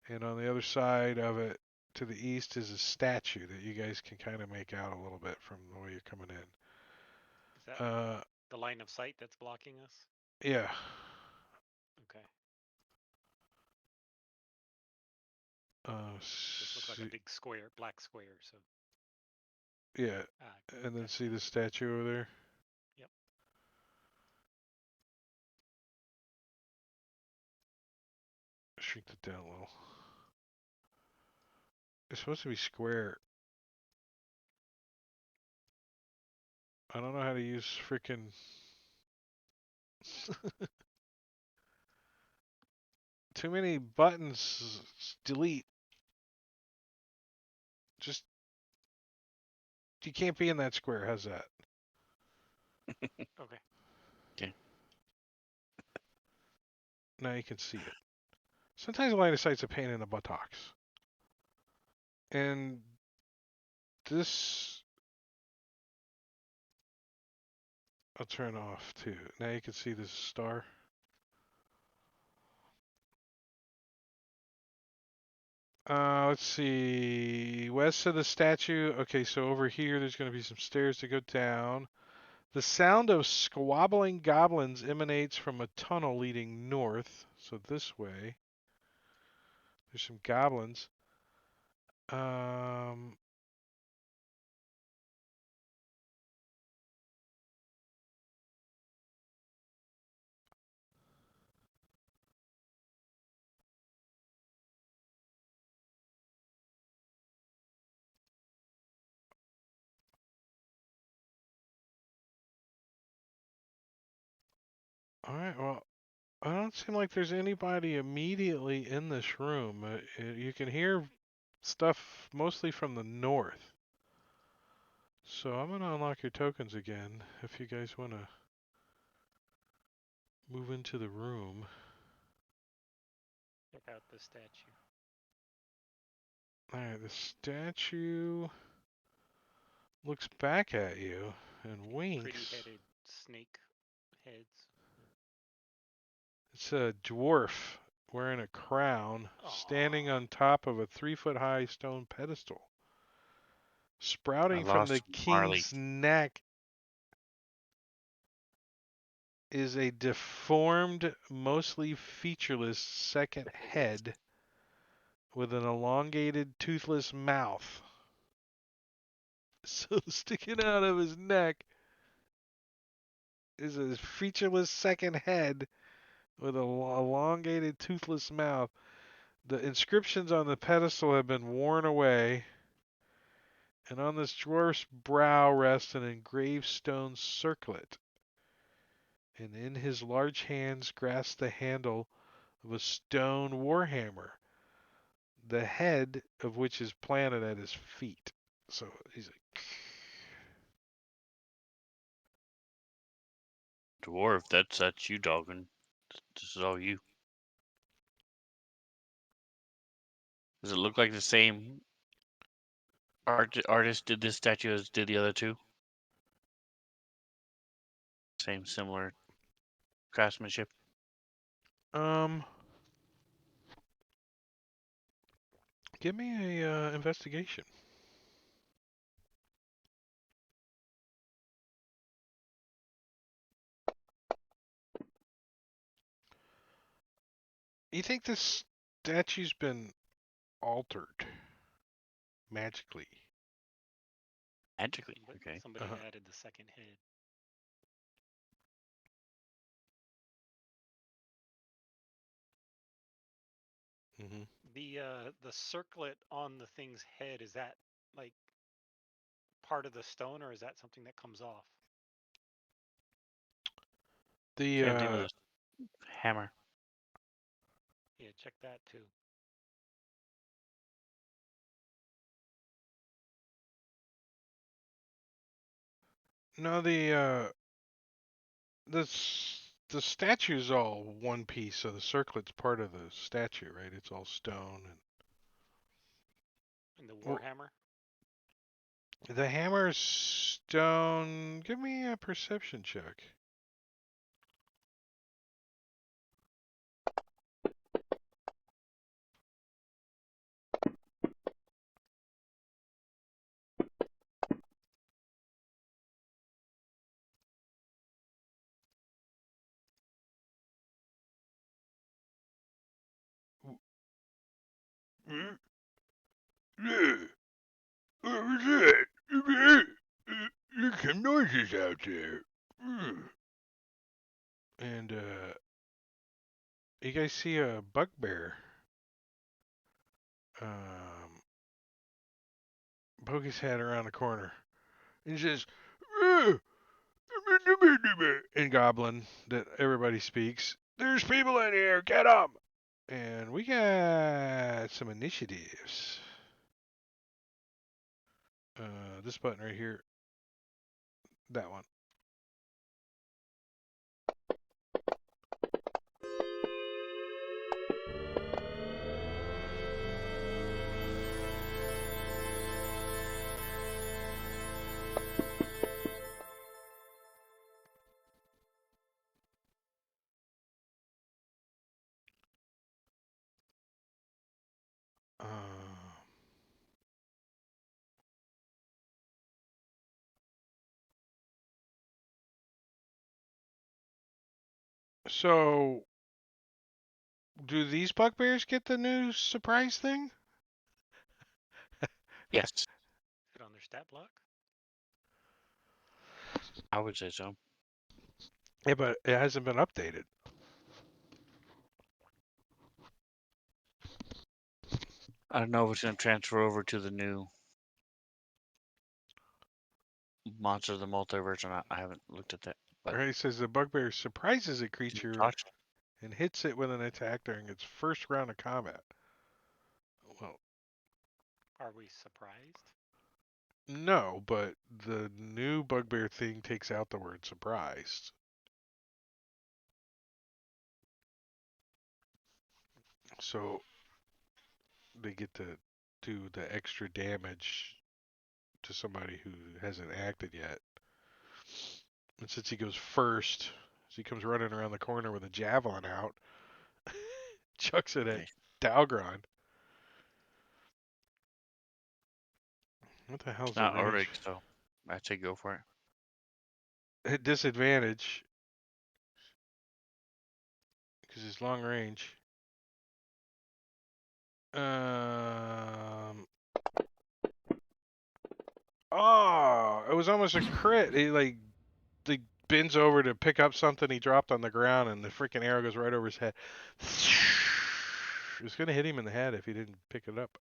[SPEAKER 1] And on the other side of it to the east is a statue that you guys can kind of make out a little bit from the way you're coming in.
[SPEAKER 5] Is that the line of sight that's blocking us?
[SPEAKER 1] Yeah.
[SPEAKER 5] Okay. This looks like a
[SPEAKER 1] See,
[SPEAKER 5] big square, black square. So
[SPEAKER 1] yeah, and then
[SPEAKER 5] okay.
[SPEAKER 1] see the statue over there.
[SPEAKER 5] Yep.
[SPEAKER 1] Shrink it down a little. It's supposed to be square. I don't know how to use freaking. Too many buttons. Delete. Just you can't be in that square. How's that?
[SPEAKER 5] Okay.
[SPEAKER 4] Okay.
[SPEAKER 1] Now you can see it. Sometimes line of sight's a pain in the buttocks. And this I'll turn off too. Now you can see this star. Let's see. West of the statue. Okay, so over here there's going to be some stairs to go down. The sound of squabbling goblins emanates from a tunnel leading north. So this way. There's some goblins. Um, all right, well, I don't seem like there's anybody immediately in this room. You can hear stuff mostly from the north. So I'm going to unlock your tokens again if you guys want to move into the room.
[SPEAKER 5] Check out the statue.
[SPEAKER 1] Alright, the statue looks back at you and winks.
[SPEAKER 5] Pretty-headed snake heads.
[SPEAKER 1] It's a dwarf wearing a crown standing
[SPEAKER 5] Aw.
[SPEAKER 1] on top of a 3-foot high stone pedestal.
[SPEAKER 4] I
[SPEAKER 1] Sprouting from the
[SPEAKER 4] lost Marley.
[SPEAKER 1] king's neck is a deformed, mostly featureless second head with an elongated, toothless mouth. So sticking out of his neck is a featureless second head with an elongated, toothless mouth. The inscriptions on the pedestal have been worn away, and on this dwarf's brow rests an engraved stone circlet, and in his large hands grasps the handle of a stone warhammer, the head of which is planted at his feet. So he's like,
[SPEAKER 4] Dwarf, that's you, Doggin. This is all you. Does it look like the same artist did this statue as did the other two? Same similar craftsmanship?
[SPEAKER 1] um, give me a investigation. You think this statue's been altered magically?
[SPEAKER 4] Magically. Okay.
[SPEAKER 5] Somebody
[SPEAKER 1] Uh-huh.
[SPEAKER 5] added the second head.
[SPEAKER 1] Mm-hmm.
[SPEAKER 5] The circlet on the thing's head, is that like part of the stone, or is that something that comes off?
[SPEAKER 4] Same thing with
[SPEAKER 1] The
[SPEAKER 4] a hammer.
[SPEAKER 5] Yeah, check that too.
[SPEAKER 1] no, the statue's all one piece, so the circlet's part of the statue, right? It's all stone and
[SPEAKER 5] And the
[SPEAKER 1] well,
[SPEAKER 5] warhammer.
[SPEAKER 1] the hammer's stone. Give me a perception check. What was that? There's some noises out there. And, you guys see a bugbear poke his head around the corner. And he says, in Goblin that everybody speaks, there's people in here, get them! And we got some initiatives. This button right here. That one. So, do these bugbears get the new surprise thing?
[SPEAKER 4] Yes,
[SPEAKER 5] Put on their stat block.
[SPEAKER 4] I would say so.
[SPEAKER 1] Yeah, but it hasn't been updated.
[SPEAKER 4] I don't know if it's going to transfer over to the new Monster of the Multiverse or not. I haven't looked at that. But
[SPEAKER 1] Right, it says the bugbear surprises a creature
[SPEAKER 4] Josh,
[SPEAKER 1] and hits it with an attack during its first round of combat. Well,
[SPEAKER 5] Are we surprised?
[SPEAKER 1] no, but the new bugbear thing takes out the word surprised. So they get to do the extra damage to somebody who hasn't acted yet. And since he goes first, as he comes running around the corner with a javelin out, chucks it at
[SPEAKER 4] nice.
[SPEAKER 1] Dalgron. What the hell's
[SPEAKER 4] It's
[SPEAKER 1] the
[SPEAKER 4] not
[SPEAKER 1] range?
[SPEAKER 4] Ulrich, so I'd say go for it.
[SPEAKER 1] At disadvantage because it's long range. Oh, it was almost a crit. He bends over to pick up something he dropped on the ground, and the freaking arrow goes right over his head. It was gonna hit him in the head if he didn't pick it up.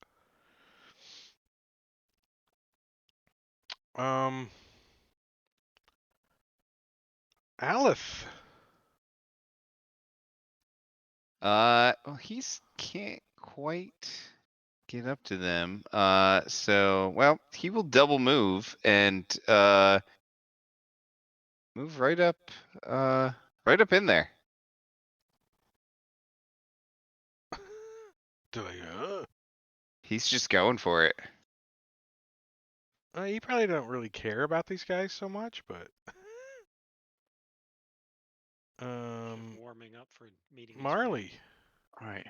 [SPEAKER 1] Aleph.
[SPEAKER 3] Well, he's can't quite get up to them. So well, he will double move and move right up in there.
[SPEAKER 1] They're like,
[SPEAKER 3] He's just going for it.
[SPEAKER 1] you probably don't really care about these guys so much, but
[SPEAKER 5] Just warming up for meeting his
[SPEAKER 1] Marley.
[SPEAKER 5] friends.
[SPEAKER 4] All right.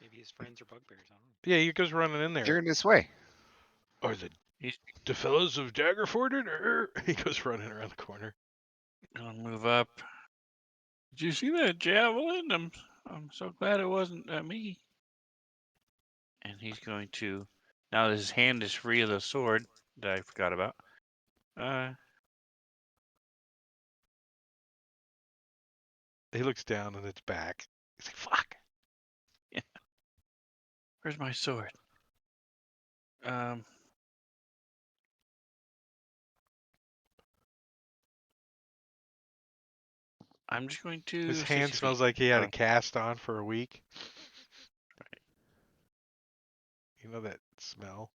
[SPEAKER 5] Maybe his friends are bugbears. I don't know.
[SPEAKER 1] Yeah, he goes running in
[SPEAKER 3] They're
[SPEAKER 1] there.
[SPEAKER 3] in his way.
[SPEAKER 1] Are
[SPEAKER 4] He's
[SPEAKER 1] the fellows of Daggerford? He goes running around the corner.
[SPEAKER 4] gonna move up. Did you see that javelin? I'm so glad it wasn't me. And he's going to now his hand is free of the sword that I forgot about.
[SPEAKER 1] He looks down and it's back. He's like, fuck.
[SPEAKER 4] Yeah. Where's my sword? I'm just going to
[SPEAKER 1] His
[SPEAKER 4] 60
[SPEAKER 1] hand
[SPEAKER 4] feet.
[SPEAKER 1] smells like he had a cast on for a week.
[SPEAKER 4] Right.
[SPEAKER 1] You know that smell?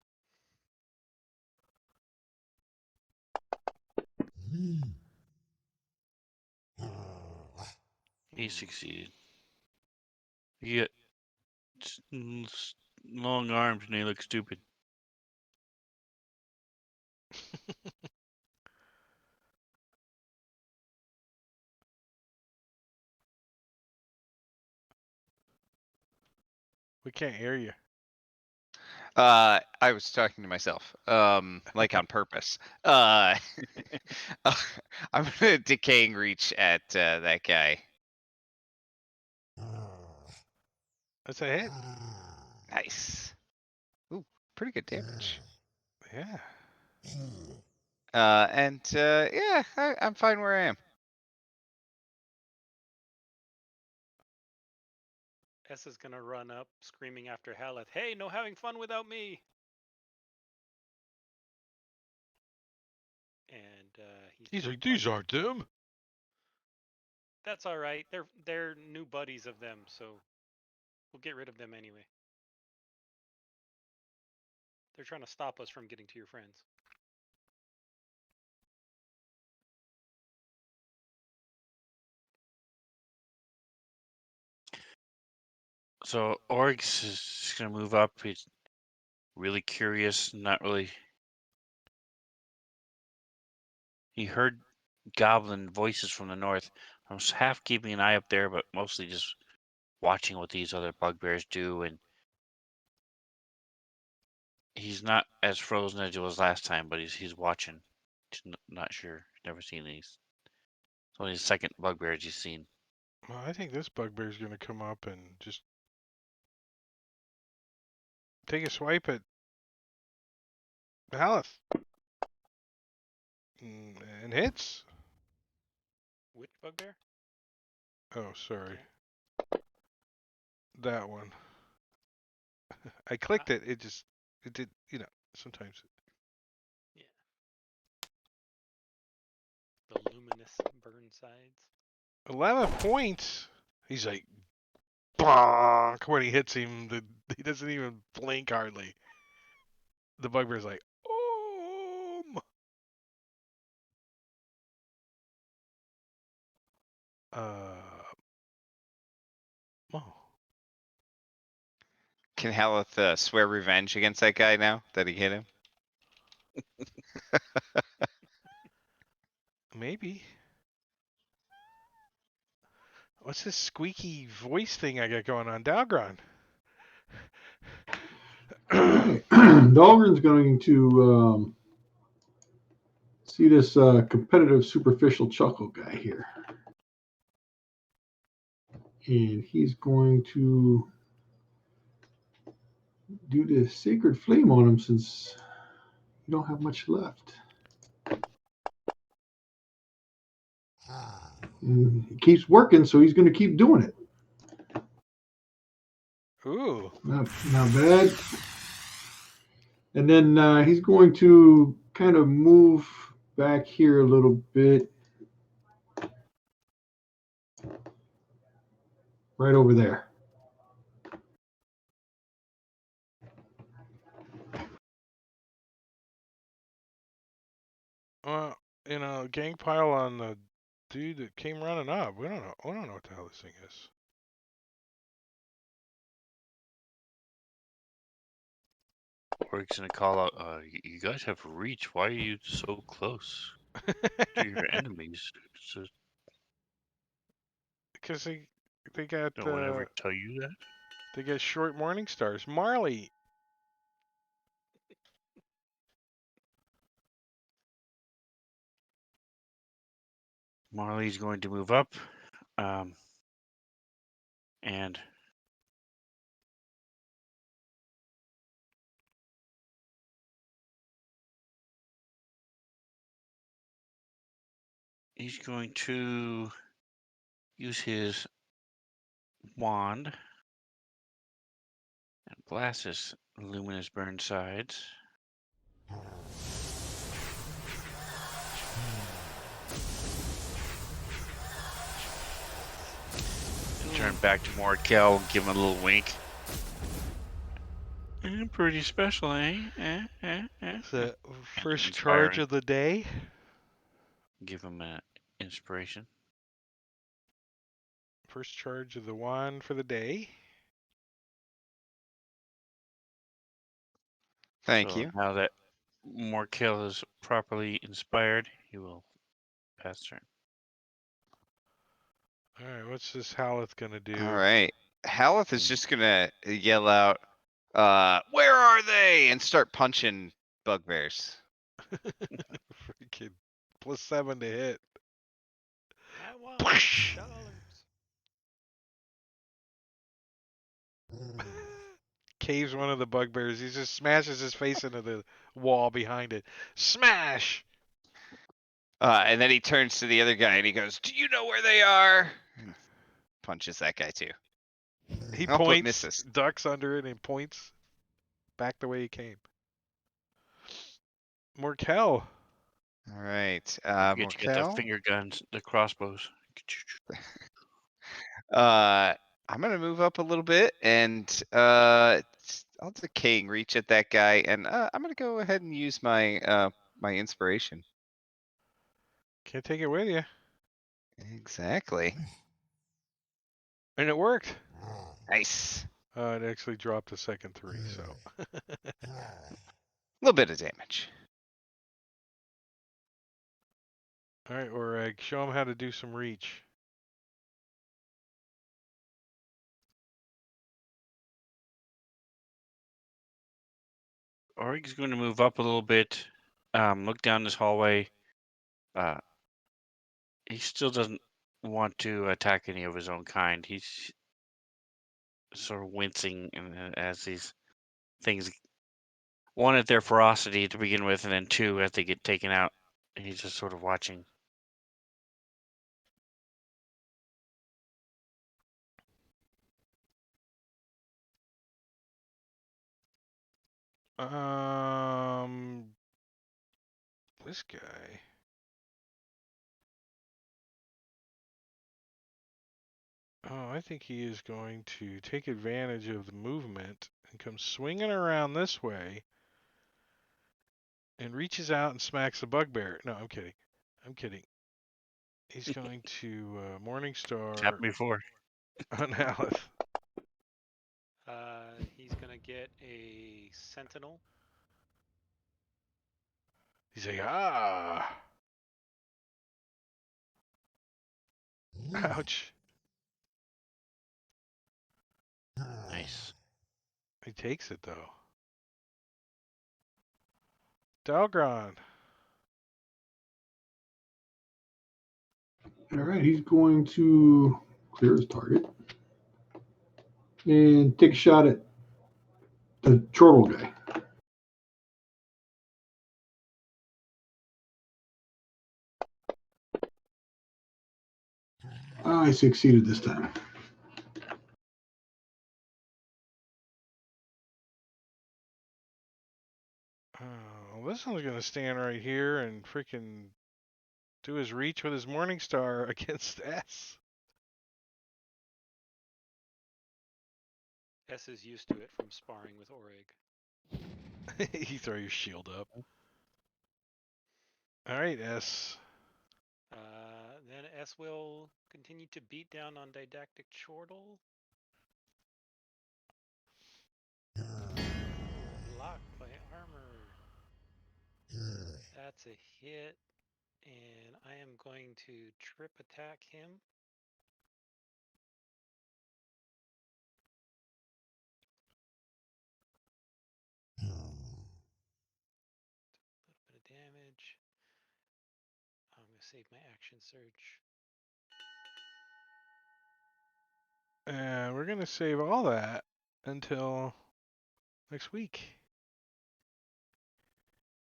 [SPEAKER 4] He succeeded. He got long arms and he looks stupid.
[SPEAKER 1] We can't hear you.
[SPEAKER 3] I was talking to myself, like on purpose. I'm gonna decaying reach at that guy.
[SPEAKER 1] That's a hit.
[SPEAKER 3] Nice. Ooh, pretty good damage.
[SPEAKER 1] Yeah.
[SPEAKER 3] Yeah, I'm fine where I am.
[SPEAKER 5] S is gonna run up, screaming after Haleth, "Hey, no having fun without me!" And
[SPEAKER 1] He's
[SPEAKER 5] gonna
[SPEAKER 1] like, these
[SPEAKER 5] punch.
[SPEAKER 1] aren't them.
[SPEAKER 5] That's all right. They're new buddies of them, so we'll get rid of them anyway. They're trying to stop us from getting to your friends.
[SPEAKER 4] So Oryx is gonna move up. He's really curious, not really. He heard goblin voices from the north. I was half keeping an eye up there, but mostly just watching what these other bugbears do. And he's not as frozen as he was last time, but he's watching. He's not sure. He's never seen these. It's only the second bugbears he's seen.
[SPEAKER 1] Well, I think this bugbear's gonna come up and just take a swipe at Haleth. And hits.
[SPEAKER 5] Which bugbear?
[SPEAKER 1] Oh, sorry. That one. I clicked it. It did, sometimes.
[SPEAKER 5] Yeah. The luminous burn sides.
[SPEAKER 1] 11 points. He's like, bonk. When he hits him, he doesn't even blink hardly. The bugbear's like, oh.
[SPEAKER 3] Can Haleth swear revenge against that guy now that he hit him?
[SPEAKER 1] Maybe. What's this squeaky voice thing I got going on? Dalgron.
[SPEAKER 2] Dahlgren's going to see this competitive superficial chuckle guy here. And he's going to do the sacred flame on him since you don't have much left. And he keeps working, so he's going to keep doing it.
[SPEAKER 1] Ooh.
[SPEAKER 2] Not bad. And then he's going to kind of move back here a little bit. Right over there.
[SPEAKER 1] Well, gang pile on the dude that came running up. We don't know. We don't know what the hell this thing is.
[SPEAKER 4] Oryx gonna call out, you guys have reach. Why are you so close to your enemies? So,
[SPEAKER 1] Because they got
[SPEAKER 4] no one ever tell you that?
[SPEAKER 1] they got short morning stars. Marley.
[SPEAKER 4] Marley's going to move up, and he's going to use his wand and blast his luminous burn sides. Turn back to Morkel and give him a little wink. Pretty special, eh?
[SPEAKER 1] The first
[SPEAKER 4] inspiring.
[SPEAKER 1] charge of the day.
[SPEAKER 4] Give him an inspiration.
[SPEAKER 1] First charge of the wand for the day.
[SPEAKER 3] Thank
[SPEAKER 4] So
[SPEAKER 3] you.
[SPEAKER 4] now that Morkel is properly inspired, he will pass turn.
[SPEAKER 1] All right, what's this Haleth gonna do?
[SPEAKER 3] All right. Haleth is just gonna yell out, where are they? And start punching bugbears.
[SPEAKER 1] Freaking +7 to hit.
[SPEAKER 5] I want $8.
[SPEAKER 1] caves one of the bugbears. He just smashes his face into the wall behind it. Smash!
[SPEAKER 3] And then he turns to the other guy and he goes, "Do you know where they are?" And punches that guy too.
[SPEAKER 1] He
[SPEAKER 3] Oh, but
[SPEAKER 1] points,
[SPEAKER 3] misses.
[SPEAKER 1] ducks under it, and points back the way he came. Morkel.
[SPEAKER 3] All right,
[SPEAKER 4] Don't forget to get the
[SPEAKER 3] Morkel.
[SPEAKER 4] finger guns, the crossbows.
[SPEAKER 3] I'm gonna move up a little bit and I'll decaying reach at that guy, and I'm gonna go ahead and use my my inspiration.
[SPEAKER 1] Can't take it with you.
[SPEAKER 3] Exactly.
[SPEAKER 1] And it worked.
[SPEAKER 3] Nice.
[SPEAKER 1] It actually dropped a second 3, so.
[SPEAKER 3] A little bit of damage.
[SPEAKER 1] All right, Oreg, show him how to do some reach.
[SPEAKER 4] Orig's going to move up a little bit, look down this hallway. He still doesn't want to attack any of his own kind. He's sort of wincing as these things, one, at their ferocity to begin with, and then two, as they get taken out. He's just sort of watching.
[SPEAKER 1] This guy. Oh, I think he is going to take advantage of the movement and come swinging around this way and reaches out and smacks the bugbear. No, I'm kidding. I'm kidding. He's going to
[SPEAKER 4] It's
[SPEAKER 1] Morningstar
[SPEAKER 4] happened before.
[SPEAKER 1] on Aleph.
[SPEAKER 5] He's gonna get a sentinel.
[SPEAKER 1] He's like, ah. Ouch.
[SPEAKER 4] Nice.
[SPEAKER 1] He takes it, though. Dalgron.
[SPEAKER 2] All right, he's going to clear his target and take a shot at the turtle guy. I succeeded this time.
[SPEAKER 1] Oh, this one's going to stand right here and freaking do his reach with his Morningstar against S.
[SPEAKER 5] S is used to it from sparring with Orig.
[SPEAKER 1] You throw your shield up. All right, S.
[SPEAKER 5] Then S will continue to beat down on Didactic Chortle. Blocked by armor. That's a hit. And I am going to trip attack him. A little bit of damage. I'm going to save my action surge.
[SPEAKER 1] And we're going to save all that until next week.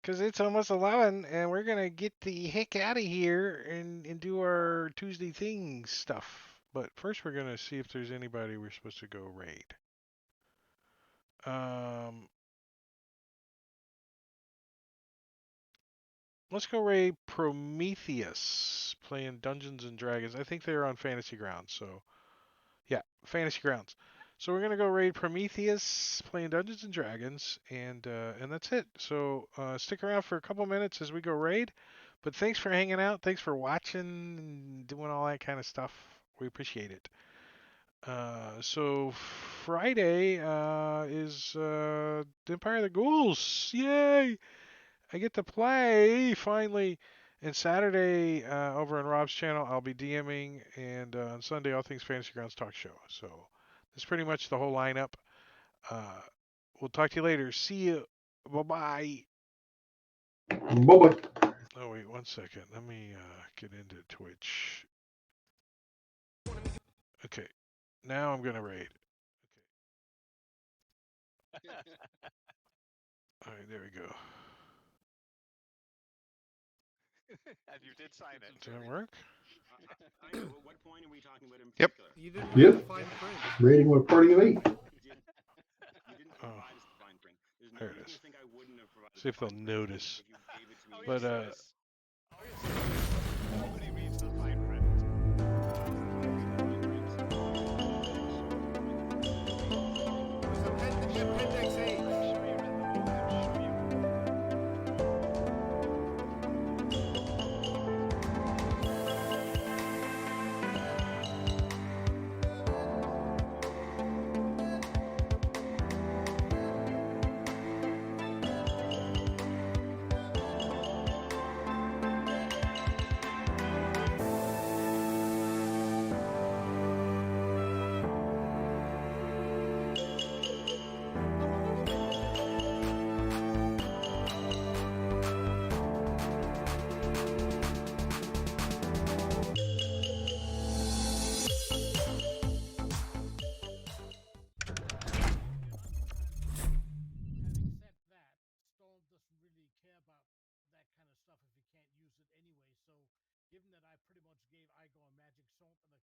[SPEAKER 1] Because it's almost 11, and we're going to get the heck out of here and do our Tuesday things stuff. But first, we're going to see if there's anybody we're supposed to go raid. Let's go raid Prometheus, playing Dungeons and Dragons. I think they're on Fantasy Grounds, so yeah, Fantasy Grounds. So we're gonna go raid Prometheus, playing Dungeons and Dragons, and that's it. So stick around for a couple minutes as we go raid. But thanks for hanging out. Thanks for watching and doing all that kind of stuff. We appreciate it. So Friday is Empire of the Ghouls. Yay! I get to play finally. And Saturday over on Rob's channel, I'll be DMing, and on Sunday, All Things Fantasy Grounds Talk Show. So that's pretty much the whole lineup. We'll talk to you later. See you. Bye bye.
[SPEAKER 2] Bye bye.
[SPEAKER 1] Oh wait, 1 second. Let me get into Twitch. Okay, now I'm gonna raid. All right, there we go.
[SPEAKER 4] And you did sign it.
[SPEAKER 1] Does that work?
[SPEAKER 6] I know, but what point are we talking about in
[SPEAKER 3] Yep.
[SPEAKER 6] particular?
[SPEAKER 7] You didn't
[SPEAKER 2] Yep.
[SPEAKER 7] read the fine print.
[SPEAKER 2] Rating with a party of 8.
[SPEAKER 6] You didn't
[SPEAKER 1] Oh.
[SPEAKER 6] provide us the fine print. There's no
[SPEAKER 1] There it
[SPEAKER 6] reason
[SPEAKER 1] is.
[SPEAKER 6] to think I wouldn't have provided
[SPEAKER 1] See if
[SPEAKER 6] the
[SPEAKER 1] they'll
[SPEAKER 6] fine print
[SPEAKER 1] notice.
[SPEAKER 6] if you gave it to me.
[SPEAKER 1] But
[SPEAKER 4] Nobody reads the fine print.
[SPEAKER 7] The appendix A. Given that I pretty much gave Igo a magic soap and a